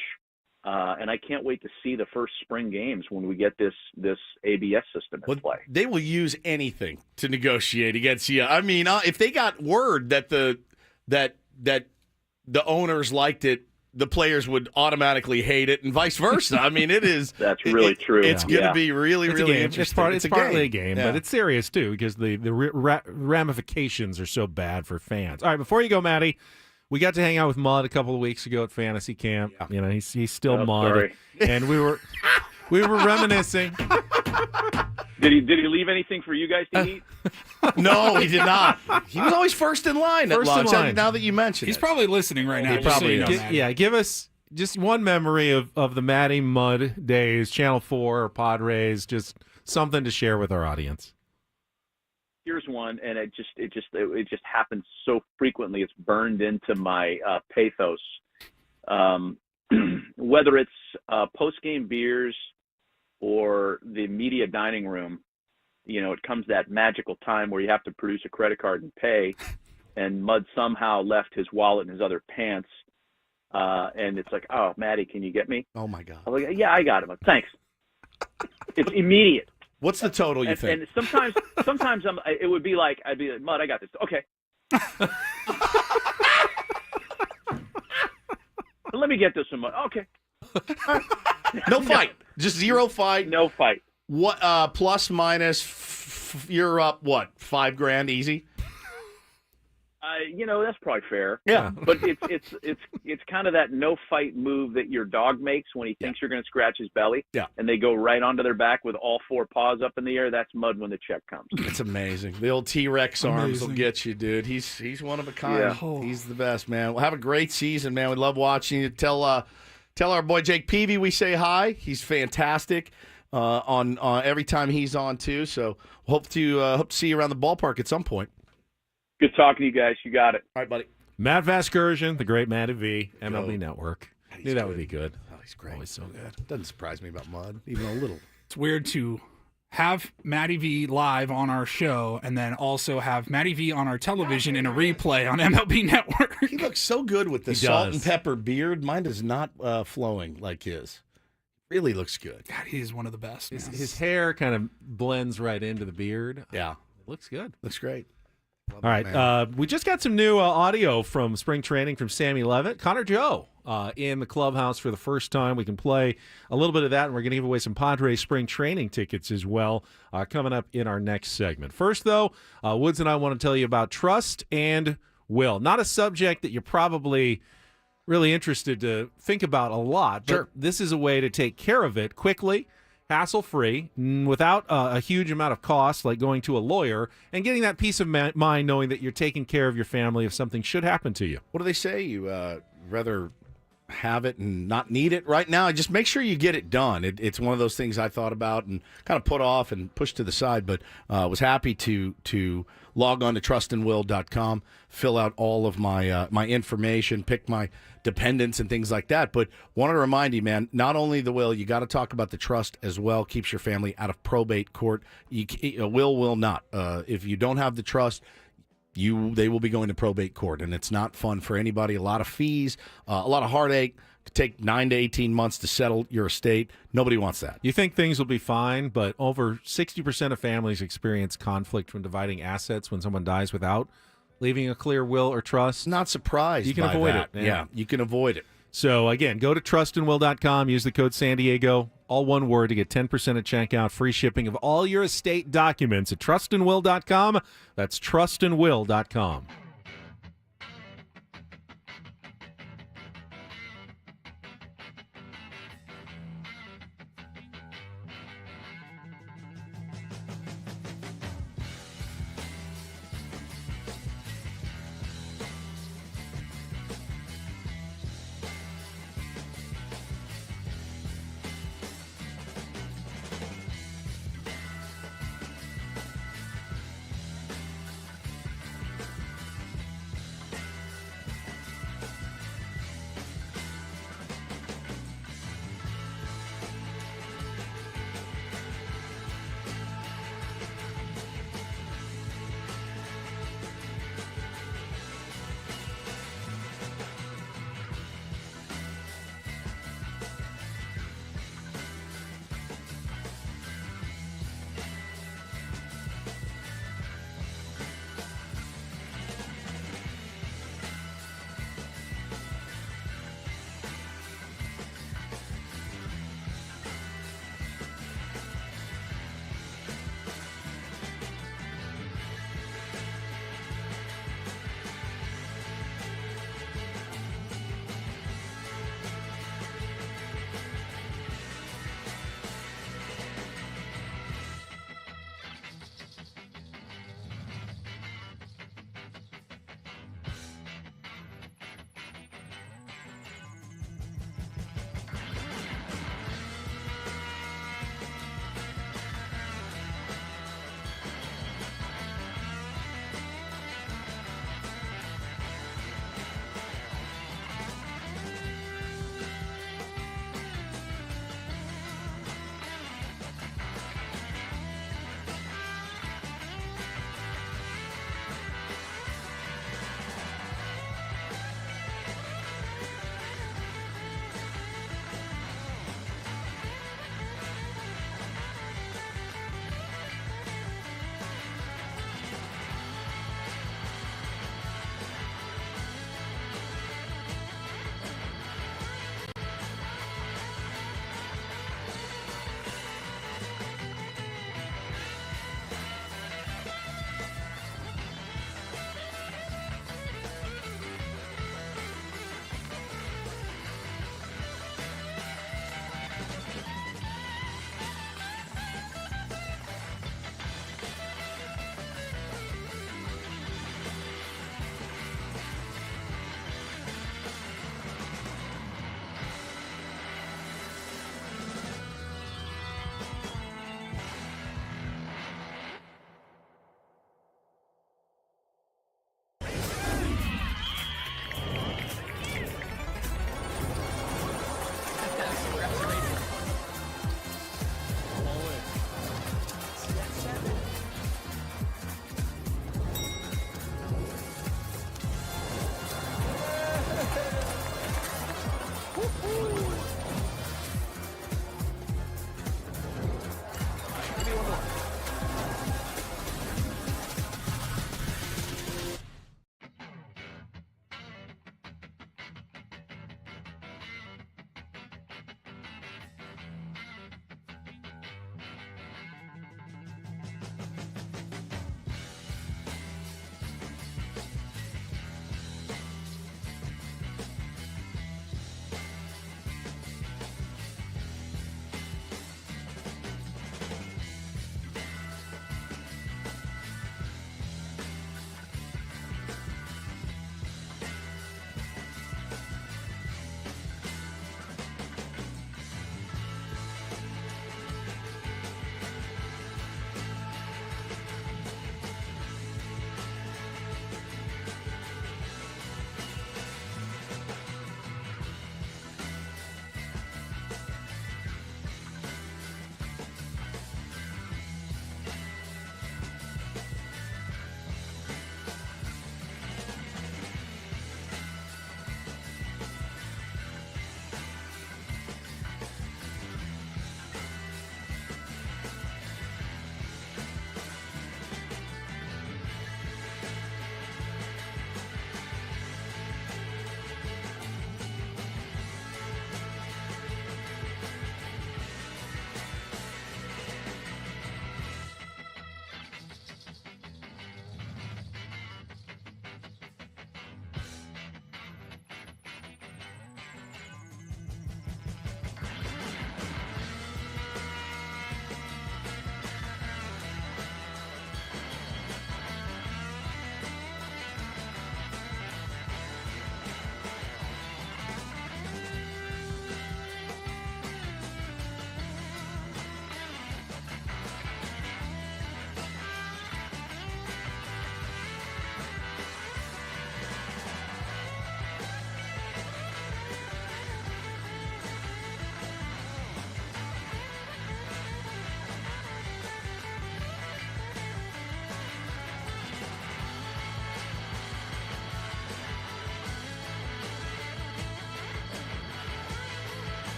and I can't wait to see the first spring games when we get this ABS system in play. They will use anything to negotiate against you. I mean, if they got word that the owners liked it, the players would automatically hate it, and vice versa. I mean, it is. That's really true. It's going to be really interesting. It's partly a game, but it's serious too because the ramifications are so bad for fans. All right, before you go, Maddie, we got to hang out with Mud a couple of weeks ago at Fantasy Camp. Yeah. You know, he's still Mud, sorry. And we were reminiscing. Did he leave anything for you guys to eat? No, he did not. He was always first in line at lunch. Now that you mention he's probably listening right now. He probably is. Give us just one memory of the Matty Mud days, Channel 4 or Padres, just something to share with our audience. Here's one, and it just happens so frequently. It's burned into my pathos. Whether it's post-game beers or the media dining room, it comes that magical time where you have to produce a credit card and pay, and Mud somehow left his wallet in his other pants, and it's like, oh, Maddie, can you get me? Oh, my God. I'm like, yeah, I got him. Thanks. It's immediate. What's the total you think? And sometimes it would be like, I'd be like, Mud, I got this. Okay. Let me get this one, Mud. Okay. No fight. Just zero fight. No fight. What plus minus? You're up what? $5,000 easy. That's probably fair. Yeah, but it's kind of that no fight move that your dog makes when he thinks you're going to scratch his belly. Yeah, and they go right onto their back with all 4 paws up in the air. That's Mud when the check comes. It's amazing. The old T-Rex arms will get you, dude. He's one of a kind. Yeah. He's the best, man. Well, have a great season, man. We love watching you. Tell our boy Jake Peavy we say hi. He's fantastic on every time he's on too. So hope to see you around the ballpark at some point. Good talking to you guys. You got it. All right, buddy. Matt Vasgersian, the great Matty V, MLB Network. Knew that would be good. Oh, he's great. Always so good. Doesn't surprise me about Mud, even a little. It's weird to have Matty V live on our show and then also have Matty V on our television in a replay on MLB Network. He looks so good with the salt and pepper beard. Mine is not flowing like his. Really looks good. God, he is one of the best. His hair kind of blends right into the beard. Yeah. It looks good. Looks great. All right. We just got some new audio from spring training from Sammy Levitt. Connor Joe in the clubhouse for the first time. We can play a little bit of that, and we're going to give away some Padres spring training tickets as well coming up in our next segment. First, though, Woods and I want to tell you about trust and will. Not a subject that you're probably really interested to think about a lot, but this is a way to take care of it quickly, hassle-free, without a huge amount of cost like going to a lawyer, and getting that peace of mind knowing that you're taking care of your family if something should happen to you. What do they say? You rather have it and not need it right now. Just make sure you get it done. It's one of those things I thought about and kind of put off and pushed to the side, but was happy to log on to trustandwill.com, fill out all of my my information, pick my dependents and things like that. But wanted to remind you, man, not only the will, you got to talk about the trust as well. Keeps your family out of probate court. A will not. If you don't have the trust, they will be going to probate court, and it's not fun for anybody. A lot of fees, a lot of heartache. Could take 9 to 18 months to settle your estate. Nobody wants that. You think things will be fine, but over 60% of families experience conflict when dividing assets when someone dies without leaving a clear will or trust. Not surprised. You can by avoid that. it. Yeah, you can avoid it. So, again, go to trustandwill.com, use the code San Diego, all one word, to get 10% at checkout, free shipping of all your estate documents at trustandwill.com. That's trustandwill.com.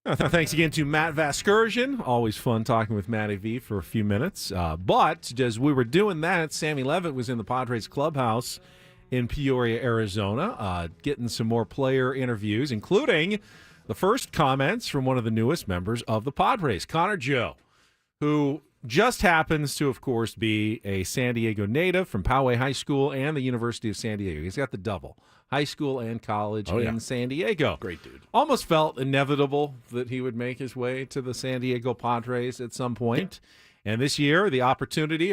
Thanks again to Matt Vasgersian. Always fun talking with Matty V for a few minutes. But as we were doing that, Sammy Levitt was in the Padres clubhouse in Peoria, Arizona, getting some more player interviews, including the first comments from one of the newest members of the Padres, Connor Joe, who just happens to, of course, be a San Diego native from Poway High School and the University of San Diego. He's got the double, high school and college in San Diego. Great dude. Almost felt inevitable that he would make his way to the San Diego Padres at some point. And this year, the opportunity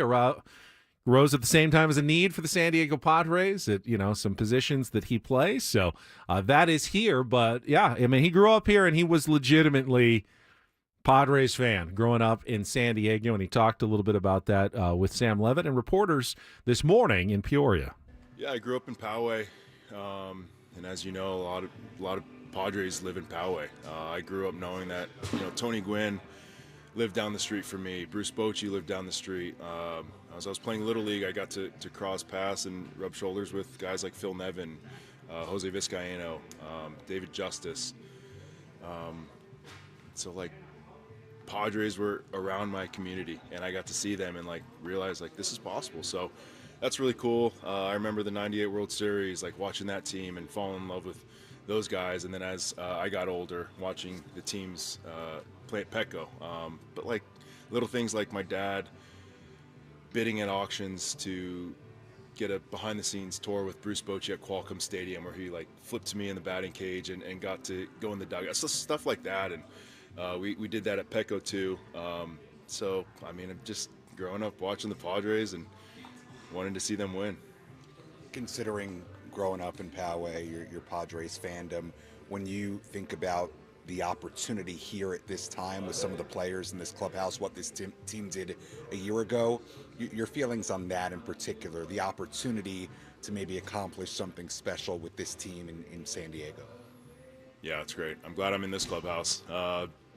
rose at the same time as a need for the San Diego Padres at, some positions that he plays. So that is here. But, yeah, I mean, he grew up here and he was legitimately Padres fan growing up in San Diego, and he talked a little bit about that with Sam Levitt and reporters this morning in Peoria. Yeah, I grew up in Poway, and as you know, a lot of Padres live in Poway. I grew up knowing that Tony Gwynn lived down the street from me. Bruce Bochy lived down the street. As I was playing Little League, I got to cross paths and rub shoulders with guys like Phil Nevin, Jose Vizcaino, David Justice. So Padres were around my community, and I got to see them and realize this is possible. So that's really cool. I remember the '98 World Series, watching that team and falling in love with those guys. And then as I got older, watching the teams play at Petco. But little things like my dad bidding at auctions to get a behind-the-scenes tour with Bruce Bochy at Qualcomm Stadium, where he flipped to me in the batting cage and got to go in the dugout. So stuff like that. And we did that at Petco too. So, I mean, I'm just growing up watching the Padres and wanting to see them win. Considering growing up in Poway, your Padres fandom, when you think about the opportunity here at this time with some of the players in this clubhouse, what this team did a year ago, your feelings on that in particular, the opportunity to maybe accomplish something special with this team in San Diego? Yeah, it's great. I'm glad I'm in this clubhouse.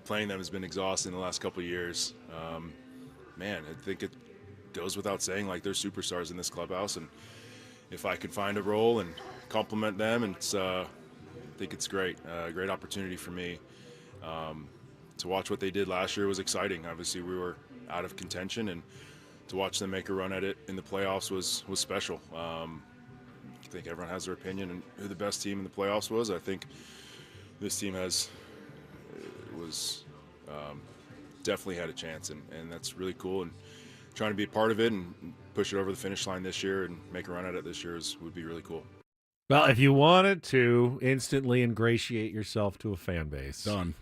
Playing them has been exhausting the last couple of years. Man, I think it goes without saying, they're superstars in this clubhouse, and if I could find a role and compliment them, and I think it's great. Great opportunity for me. To watch what they did last year was exciting. Obviously, we were out of contention, and to watch them make a run at it in the playoffs was special. I think everyone has their opinion on who the best team in the playoffs was. I think this team definitely had a chance, and that's really cool. And trying to be a part of it and push it over the finish line this year and make a run at it this year would be really cool. Well, if you wanted to instantly ingratiate yourself to a fan base, done.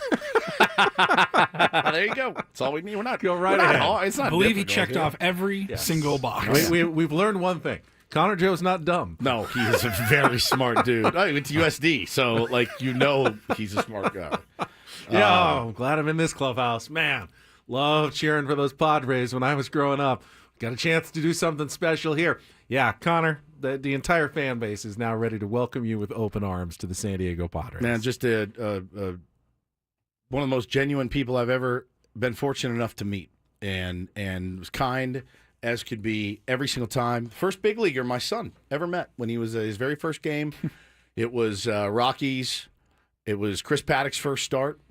There you go. That's all we need. We're not go right ahead. It's not. I believe he checked off every single box. We've learned one thing. Connor Joe's not dumb. No, he is a very smart dude. I went to USD, so he's a smart guy. Yeah, I'm glad I'm in this clubhouse. Man, love cheering for those Padres when I was growing up. Got a chance to do something special here. Yeah, Connor, the entire fan base is now ready to welcome you with open arms to the San Diego Padres. Man, just one of the most genuine people I've ever been fortunate enough to meet, and was kind as could be every single time. First big leaguer my son ever met when he was his very first game. It was Rockies. It was Chris Paddock's first start,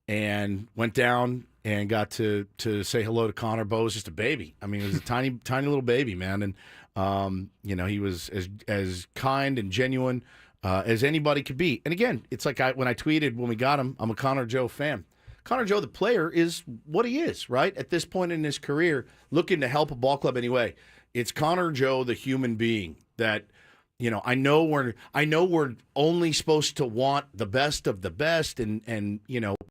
and went down and got to say hello to Connor. Bo was just a baby. I mean, he was a tiny little baby, man. And, he was as kind and genuine as anybody could be. And again, it's when I tweeted when we got him, I'm a Connor Joe fan. Connor Joe, the player, is what he is, right? At this point in his career, looking to help a ball club anyway. It's Connor Joe, the human being that, I know we're only supposed to want the best of the best and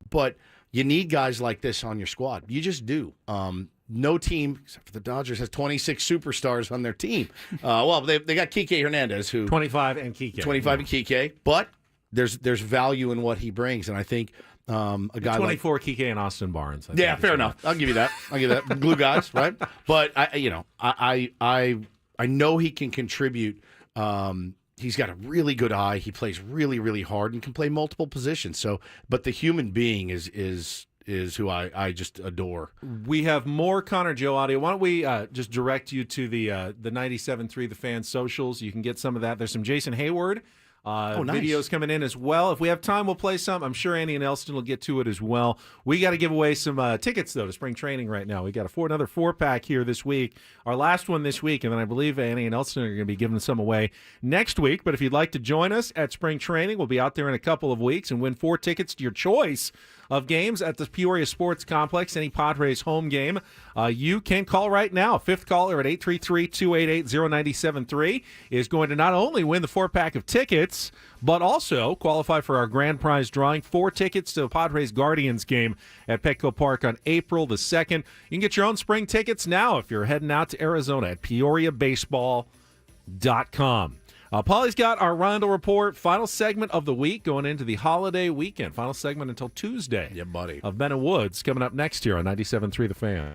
but you need guys like this on your squad. You just do. No team, except for the Dodgers, has 26 superstars on their team. Well, they got Kike Hernandez, who 25 and Kike. 25 and Kike, but there's value in what he brings, and I think a guy 24 like Kike and Austin Barnes. Yeah, fair enough. I'll give you that. Glue guys, right? But I know he can contribute. He's got a really good eye. He plays really, really hard and can play multiple positions. So, but the human being is who I just adore. We have more Connor Joe audio. Why don't we just direct you to the 97.3 The Fan socials? You can get some of that. There's some Jason Hayward Nice. Videos coming in as well. If we have time, we'll play some. I'm sure Annie and Elston will get to it as well. We got to give away some tickets, though, to spring training right now. We got another 4-pack here this week, our last one this week, and then I believe Annie and Elston are going to be giving some away next week. But if you'd like to join us at spring training, we'll be out there in a couple of weeks and win 4 tickets to your choice of games at the Peoria Sports Complex, any Padres home game. You can call right now. Fifth caller at 833-288-0973 is going to not only win the 4-pack of tickets, but also qualify for our grand prize drawing, 4 tickets to the Padres Guardians game at Petco Park on April the 2nd. You can get your own spring tickets now if you're heading out to Arizona at PeoriaBaseball.com. Paulie's got our Reindl Report, final segment of the week going into the holiday weekend. Final segment until Tuesday. Yeah, buddy. Of Ben and Woods coming up next here on 97.3 The Fan.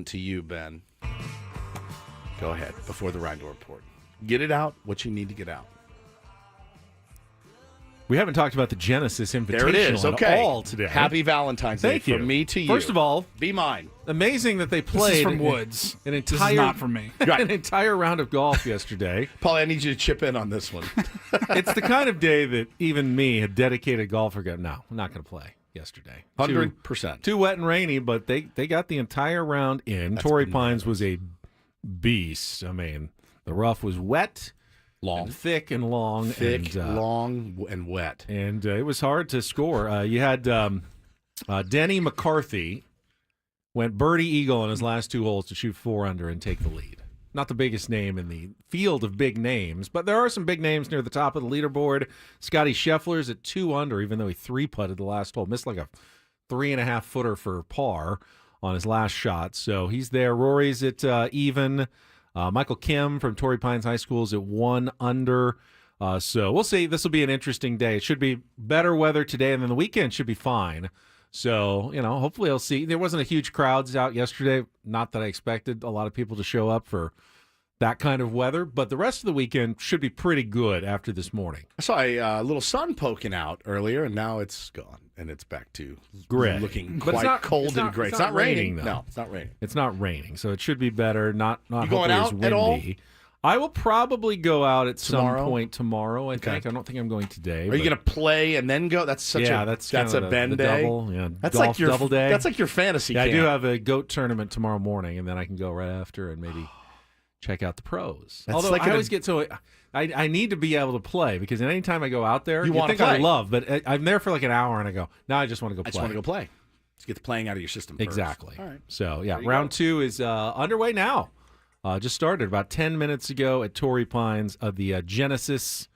To you, Ben. Go ahead, before the Reindl Report. Get it out, what you need to get out. We haven't talked about the Genesis Invitational There it is. Okay. at all today. Happy Valentine's Day Thank you. from me to you. First of all, be mine. Amazing that they played. This is from Woods. An This entire, is not from me. Right. An entire round of golf yesterday. Paulie, I need you to chip in on this one. It's the kind of day that even me, a dedicated golfer, go, no, I'm not going to play yesterday. 100%. Too wet and rainy, but they got the entire round in. That's Torrey bananas. Pines was a beast. I mean, the rough was wet. Long. And thick and long. Thick, and, long, and wet. And it was hard to score. You had Denny McCarthy went birdie eagle on his last 2 holes to shoot 4 under and take the lead. Not the biggest name in the field of big names, but there are some big names near the top of the leaderboard. Scotty Scheffler's at 2 under, even though he 3-putted the last hole. Missed like a 3.5-footer for par on his last shot. So he's there. Rory's at even. Michael Kim from Torrey Pines High School is at 1 under. So we'll see. This will be an interesting day. It should be better weather today, and then the weekend should be fine. So, hopefully I'll see. There wasn't a huge crowds out yesterday. Not that I expected a lot of people to show up for that kind of weather, but the rest of the weekend should be pretty good after this morning. I saw a little sun poking out earlier, and now it's gone, and it's back to gray, looking but quite cold and gray. It's not raining, though. No, it's not raining. It's not raining, so it should be better. Not You going out as windy. at all? I will probably go out at Tomorrow? some point tomorrow. I think. I don't think I'm going today. Are you going to play and then go? That's such a that's a the Ben day. Double, yeah, That's golf like your double day. That's like your fantasy. Yeah, I camp. do have a goat tournament tomorrow morning, and then I can go right after and maybe check out the pros. That's Although like I always get so I need to be able to play because anytime I go out there, You you wanna think I play. love, but I'm there for like an hour and I go, now I just want to go play. I just want to go play. Let's get the playing out of your system first. Exactly. All right. So, yeah, There you round go. 2 is underway now. Just started about 10 minutes ago at Torrey Pines of the Genesis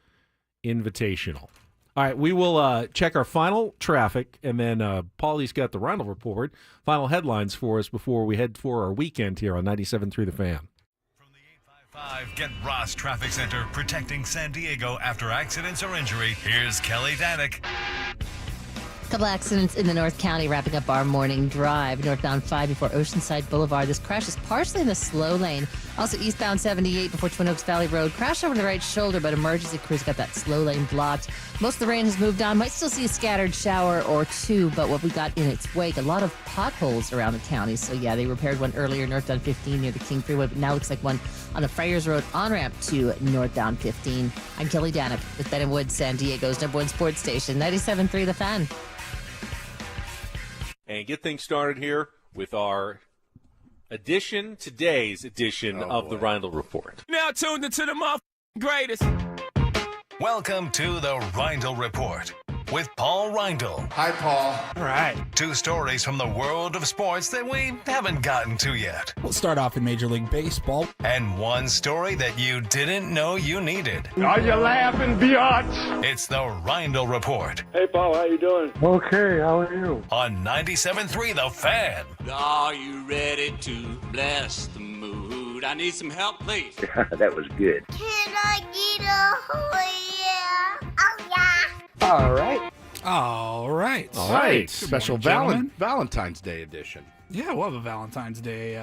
Invitational. All right, we will check our final traffic, and then Paulie's got the Reindl Report, final headlines for us before we head for our weekend here on 97.3 The Fan. Get Ross Traffic Center, protecting San Diego after accidents or injury. Here's Kelly Danick. Couple accidents in the North County wrapping up our morning drive. Northbound 5 before Oceanside Boulevard. This crash is partially in the slow lane. Also eastbound 78 before Twin Oaks Valley Road. Crash over the right shoulder, but emergency crews got that slow lane blocked. Most of the rain has moved on. Might still see a scattered shower or two, but what we got in its wake, a lot of potholes around the county. So yeah, they repaired one earlier northbound 15 near the King Freeway, but now looks like one on the Friars Road on-ramp to northbound 15. I'm Kelly Danick with Ben & Woods, San Diego's #1 sports station, 97.3 The Fan. And get things started here with our today's edition of the Reindl Report. Now tuned into the greatest. Welcome to the Reindl Report with Paul Reindl. Hi, Paul. All right. 2 stories from the world of sports that we haven't gotten to yet. We'll start off in Major League Baseball. And 1 story that you didn't know you needed. Are you laughing, biatch? It's the Reindl Report Hey, Paul, how you doing? Okay, how are you? on 97.3 The Fan. Are you ready to bless the mood? I need some help, please. That was good. Can I get a yeah? Oh, yeah. All right. All right. All right. Good Special morning, gentlemen. Valentine's Day edition. Yeah, we'll have a Valentine's Day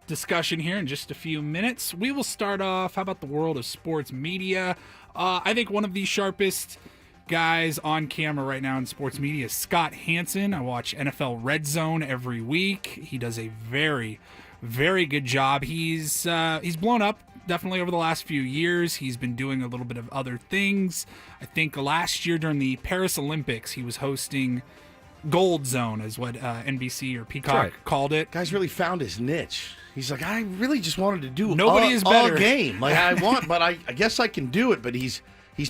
discussion here in just a few minutes. We will start off. How about the world of sports media? I think one of the sharpest guys on camera right now in sports media is Scott Hansen. I watch NFL Red Zone every week. He does a very, very good job. He's blown up definitely over the last few years. He's been doing a little bit of other things. I think last year during the Paris Olympics, he was hosting Gold Zone, is what NBC or Peacock called it. Guy's really found his niche. He's like, I really just wanted to do Nobody is better. a game. Like I want, but I guess I can do it. But he's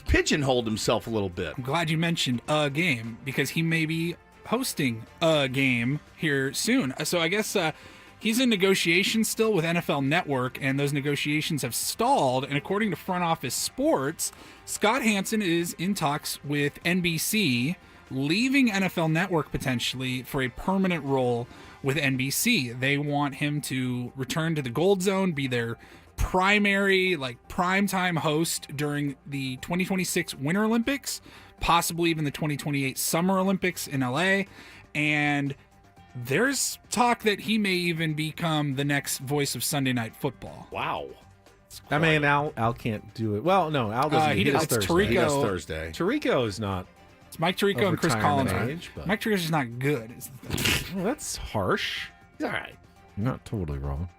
pigeonholed himself a little bit. I'm glad you mentioned a game because he may be hosting a game here soon. So I guess he's in negotiations still with NFL Network, and those negotiations have stalled. And according to Front Office Sports, Scott Hansen is in talks with NBC, leaving NFL Network potentially for a permanent role with NBC. They want him to return to the Gold Zone, be their primary, primetime host during the 2026 Winter Olympics, possibly even the 2028 Summer Olympics in LA. And There's talk that he may even become the next voice of Sunday Night Football. Wow. I mean, Al can't do it. Well, no, Al doesn't. He does Thursday. Tirico. He does Thursday. Tirico is not. It's Mike Tirico and Chris retirement Collins. age, but- Mike Tirico's just not good. Is the thing. Well, that's harsh. He's all right. You're not totally wrong.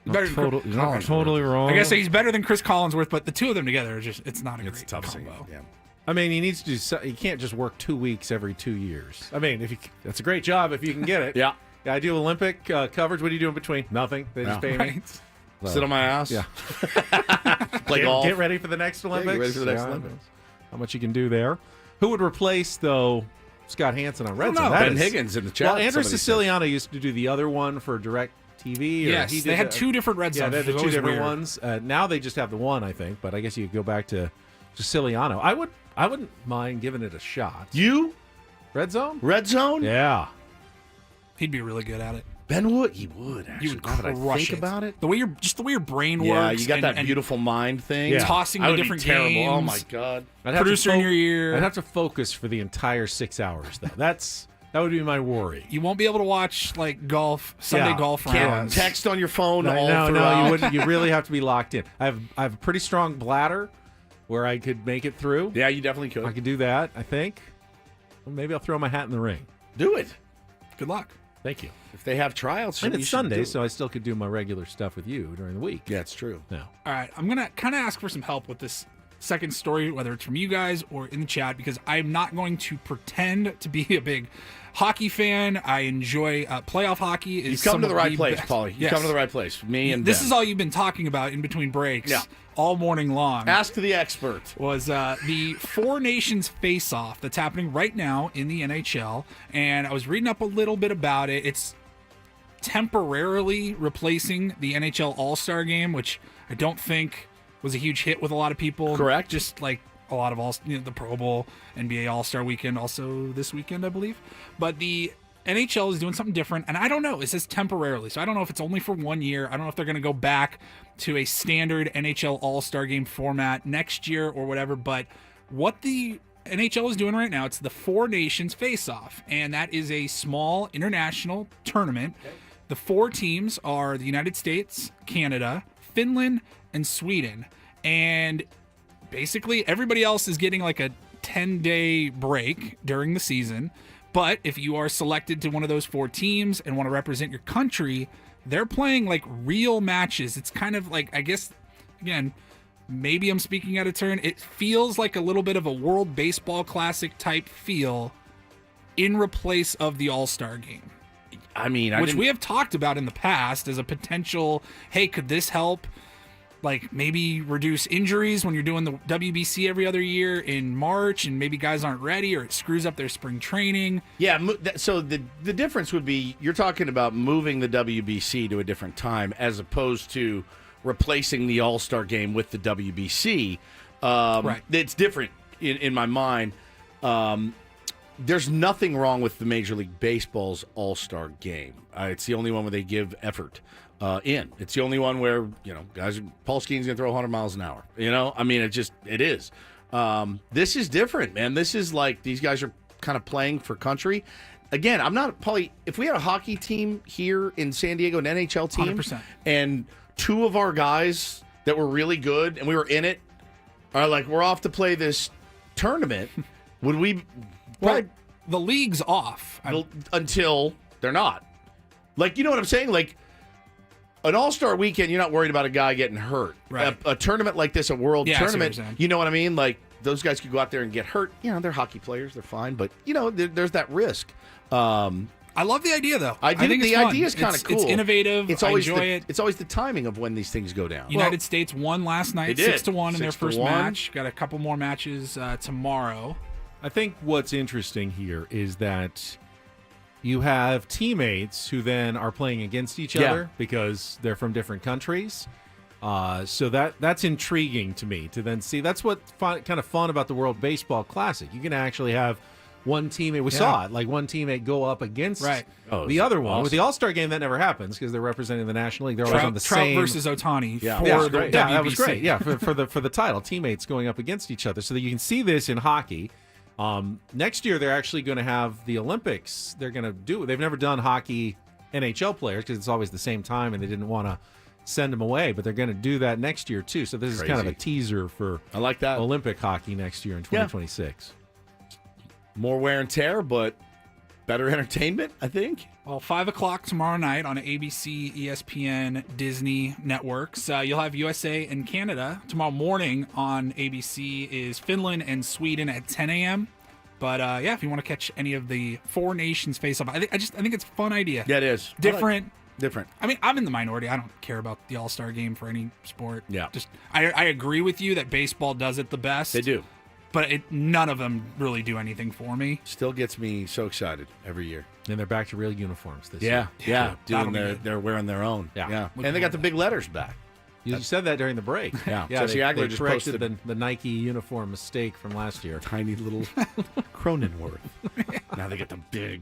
Better than Chris You're not totally wrong. I guess he's better than Chris Collinsworth, but the two of them together are just—it's not a It's great tough combo. scene. Yeah. I mean, he needs to do. He can't just work 2 weeks every 2 years. I mean, that's a great job if you can get it. Yeah. I do Olympic coverage. What do you do in between? Nothing. They just pay me. Right. So, Sit on my ass. Yeah. Play golf. Get ready for the next Olympics. get ready for the next Yeah, Olympics. How much you can do there? Who would replace though Scott Hansen on Red Zone? Ben Higgins in the chat. Well, Andrew somebody Siciliano used to do the other one for Direct TV. Yes, he they did had two different Red Yeah, Zones. they had It the was two always different weird. ones. Now they just have the one, I think. But I guess you could go back to Siciliano. I wouldn't mind giving it a shot. You? Red Zone? Red Zone? Yeah. He'd be really good at it. Ben would. He would. Actually. He would Now that I crush think it. about it. The way your brain Yeah, works. you got and- that and beautiful mind thing. Yeah. tossing I the would be different terrible. games. Oh my god. I'd have to Producer in your ear. I'd have to focus for the entire 6 hours though. That would be my worry. You won't be able to watch like golf Sunday Yeah. golf Can't rounds. text on your phone No, all no, throughout. you wouldn't. You really have to be locked in. I have a pretty strong bladder where I could make it through. Yeah, you definitely could. I could do that, I think. Well, maybe I'll throw my hat in the ring. Do it. Good luck. Thank you. If they have tryouts, And you it's should do Sunday, it. so I still could do my regular stuff with you during the week. Yeah, it's true. No. All right, I'm gonna kind of ask for some help with this second story, whether it's from you guys or in the chat, because I'm not going to pretend to be a big hockey fan. I enjoy playoff hockey. You've come to the right place, best. Paulie. You've Yes. come to the right place. Me and This Ben. is all you've been talking about in between breaks. Yeah. All morning long. Ask the expert. Was the Four Nations face-off that's happening right now in the NHL, and I was reading up a little bit about it. It's temporarily replacing the NHL All-Star Game, which I don't think was a huge hit with a lot of people. Correct. Just like a lot of the Pro Bowl, NBA All-Star Weekend, also this weekend, I believe. But the NHL is doing something different, and I don't know. It says temporarily, so I don't know if it's only for 1 year. I don't know if they're going to go back to a standard NHL All-Star Game format next year or whatever. But what the NHL is doing right now, it's the Four Nations face-off, and that is a small international tournament. Okay. The four teams are the United States, Canada, Finland, and Sweden. And basically everybody else is getting like a 10-day break during the season. But if you are selected to one of those four teams and want to represent your country, they're playing like real matches. It's kind of like, I guess, again, maybe I'm speaking out of turn. It feels like a little bit of a World Baseball Classic type feel in replace of the All-Star Game. I mean, which we have talked about in the past as a potential, hey, could this help like maybe reduce injuries when you're doing the WBC every other year in March and maybe guys aren't ready or it screws up their spring training? Yeah, so the difference would be you're talking about moving the WBC to a different time as opposed to replacing the All-Star Game with the WBC. Right. It's different in my mind. There's nothing wrong with the Major League Baseball's All-Star Game. It's the only one where they give effort in. It's the only one where, guys, Paul Skeens going to throw 100 miles an hour. I mean, it is. This is different, man. This is like these guys are kind of playing for country. Again, I'm not, Paulie, if we had a hockey team here in San Diego, an NHL team, 100%. and two of our guys that were really good and we were in it are like, we're off to play this tournament, would we... Well, the league's off. Until they're not. Like, you know what I'm saying? Like, an All-Star weekend, you're not worried about a guy getting hurt. Right. A tournament like this, a world Yeah, I see what tournament, you're saying. you know what I mean? Like, those guys could go out there and get hurt. They're hockey players. They're fine. But, there's that risk. I love the idea, though. I think it's the fun. idea is kind of cool. It's innovative. It's I always enjoy it. It's always the timing of when these things go down. United States won last night, They did. 6-1 in their 6-1. first match. Got a couple more matches tomorrow. I think what's interesting here is that you have teammates who then are playing against each other because they're from different countries. So that's intriguing to me to then see. That's what kind of fun about the World Baseball Classic. You can actually have one teammate. We saw it, like one teammate go up against the other one. awesome. With the All-Star Game, that never happens because they're representing the National League. They're always on the Trout same versus Ohtani for yeah, the WBC. that was great. Yeah, for the title, teammates going up against each other, so that you can see this in hockey. Next year, they're actually going to have the Olympics. They've never done hockey NHL players because it's always the same time, and they didn't want to send them away. But they're going to do that next year too. So this is kind of a teaser for I like that Olympic hockey next year in 2026. More wear and tear, but better entertainment, I think. Well, 5 o'clock tomorrow night on ABC, ESPN, Disney networks. You'll have USA and Canada. Tomorrow morning on ABC is Finland and Sweden at 10 a.m. But if you want to catch any of the four nations face off, I think it's a fun idea. Yeah, it is. Different. Different. I mean, I'm in the minority. I don't care about the All-Star game for any sport. Yeah. I agree with you that baseball does it the best. They do. But none of them really do anything for me. Still gets me so excited every year. And they're back to real uniforms this year. Yeah. They're wearing their own. Yeah. And they got the big letters back. You said that during the break. Yeah. Jesse Agler just just corrected posted the Nike uniform mistake from last year. Tiny little Cronenworth. Now they get the big.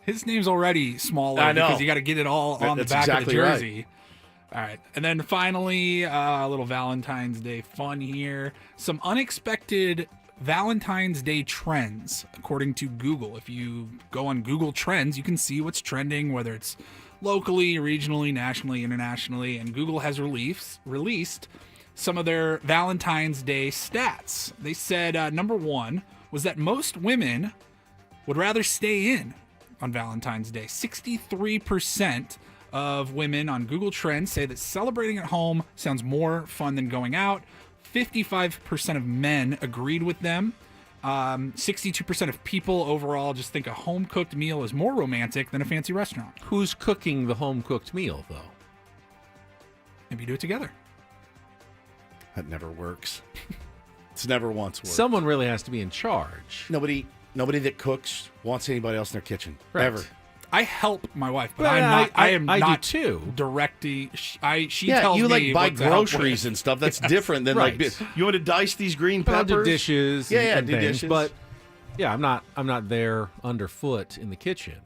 His name's already smaller I know. because you got to get it all on the That's back exactly of the right. jersey. All right. And then finally, a little Valentine's Day fun here. Some unexpected Valentine's Day trends, according to Google. If you go on Google Trends, you can see what's trending, whether it's locally, regionally, nationally, internationally. And Google has released some of their Valentine's Day stats. They said number one was that most women would rather stay in on Valentine's Day. 63% of women on Google Trends say that celebrating at home sounds more fun than going out. 55% of men agreed with them. 62% of people overall just think a home-cooked meal is more romantic than a fancy restaurant. Who's cooking the home-cooked meal, though? Maybe do it together. That never works. It's never once worked. Someone really has to be in charge. Nobody that cooks wants anybody else in their kitchen. Right. Ever. I help my wife, but Well, I'm not. I am I not do too. directing. She Yeah, tells you me like buy what to help groceries with. and stuff. That's Yes, different than right. like you want to dice these green I'll peppers. do dishes. Yeah, and do things, dishes. But yeah, I'm not there underfoot in the kitchen.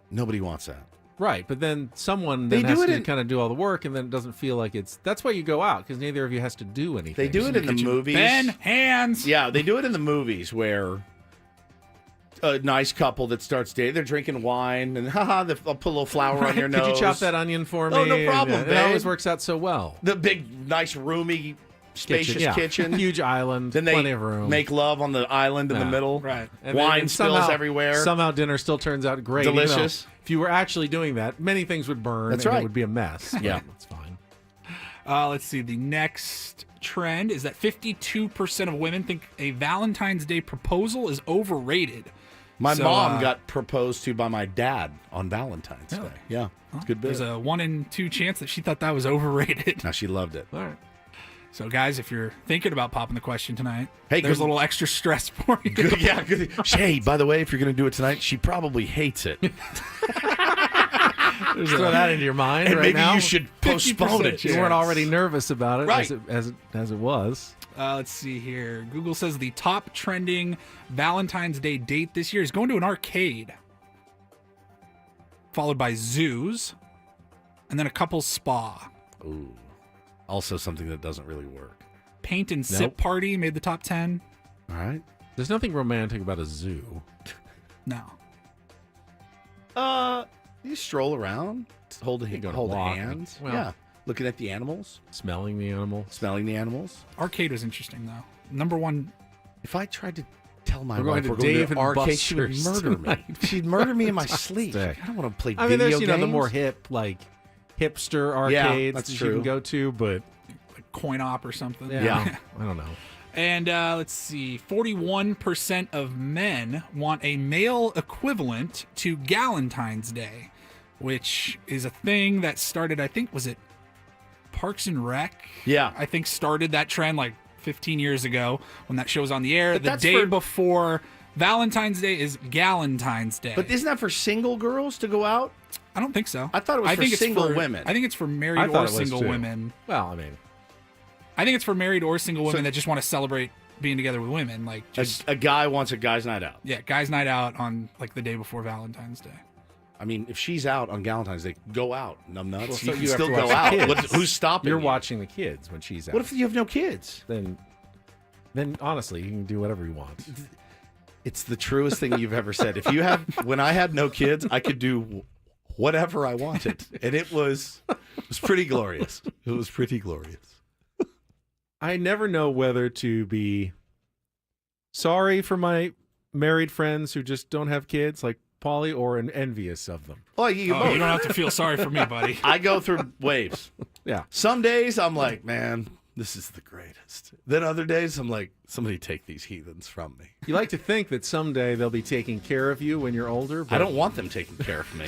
Nobody wants that. Right, but then someone They then do has it to in- kind of do all the work, and then it doesn't feel like it's. That's why you go out, because neither of you has to do anything. They do it in the movies. Ben, hands. Yeah, they do it in the movies where a nice couple that starts dating, they're drinking wine, and they'll put a little flour on your nose. Could you chop that onion for me? Oh, no problem, It babe. always works out so well. The big, nice, roomy, spacious kitchen. Huge island, Then they plenty of room. make love on the island in the middle. Right. And Wine then spills somehow- everywhere. Somehow dinner still turns out great. even though Delicious. If you were actually doing that, many things would burn. That's and right. It would be a mess. Yeah. That's fine. Let's see. The next trend is that 52% of women think a Valentine's Day proposal is overrated. My So, mom got proposed to by my dad on Valentine's Day. Yeah, it's a good bit. There's a 1 in 2 chance that she thought that was overrated. Now she loved it. All right. So, guys, if you're thinking about popping the question tonight, Hey, there's good- a little extra stress for you. Good, yeah, good. Hey, by the way, if you're going to do it tonight, she probably hates it. Throw that into your mind And right maybe now. you should postpone it. You weren't already nervous about it, Right. as it was. Let's see here. Google says the top trending Valentine's Day date this year is going to an arcade, followed by zoos, and then a couple's spa. Ooh. Also something that doesn't really work. Paint and sip Nope. party made the top 10. All right. There's nothing romantic about a zoo. No. You stroll around, hold go to hold walk. hands. Well- Yeah. Looking at the animals, Smelling the animal. smelling the animals. Arcade was interesting, though. Number one. If I tried to tell my We're going wife to we're going Dave to and an arcade, she would Buster's murder me. tonight. She'd murder me in my Valentine's sleep. Day. I don't want to play I mean, video there's games. the more hip, like hipster arcades that's that true. you can go to, but Like coin op or something. Yeah. I don't know. And let's see, 41% of men want a male equivalent to Galentine's Day, which is a thing that started, I think, was it Parks and Rec? Yeah. I think started that trend like 15 years ago when that show was on the air. But The that's day for- before Valentine's Day is Galentine's Day. But isn't that for single girls to go out? I don't think so. I thought it was for think it's single for- women. I think it's for I married thought or it was single too. women. Well, I mean, I think it's for married or single women that just want to celebrate being together with women. Like just A guy wants a guy's night out. yeah, guys' night out on like the day before Valentine's Day. I mean, if she's out on Valentine's Day, go out. Numbnuts. well, You so can you have still to go watch the out. kids. Who's stopping you're you? watching the kids when she's out. What if you have no kids? Then honestly, you can do whatever you want. It's the truest thing you've ever said. When I had no kids, I could do whatever I wanted, and it was pretty glorious. It was pretty glorious. I never know whether to be sorry for my married friends who just don't have kids, like Paulie, or envious of them. Oh, you don't have to feel sorry for me, buddy. I go through waves. Yeah. Some days I'm like, man, this is the greatest. Then other days I'm like, somebody take these heathens from me. You like to think that someday they'll be taking care of you when you're older. But I don't want them taking care of me.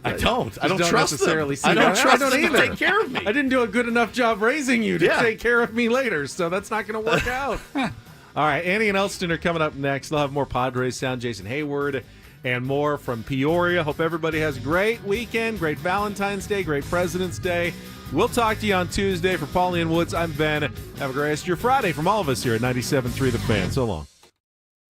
I don't. I don't Just trust necessarily them. I don't trust them either. to take care of me. I didn't do a good enough job raising you to take care of me later, so that's not going to work out. All right, Annie and Elston are coming up next. They'll have more Padres sound, Jason Hayward, and more from Peoria. Hope everybody has a great weekend, great Valentine's Day, great President's Day. We'll talk to you on Tuesday. For Paulie and Woods, I'm Ben. Have a great rest of your Friday from all of us here at 97.3 The Fan. So long.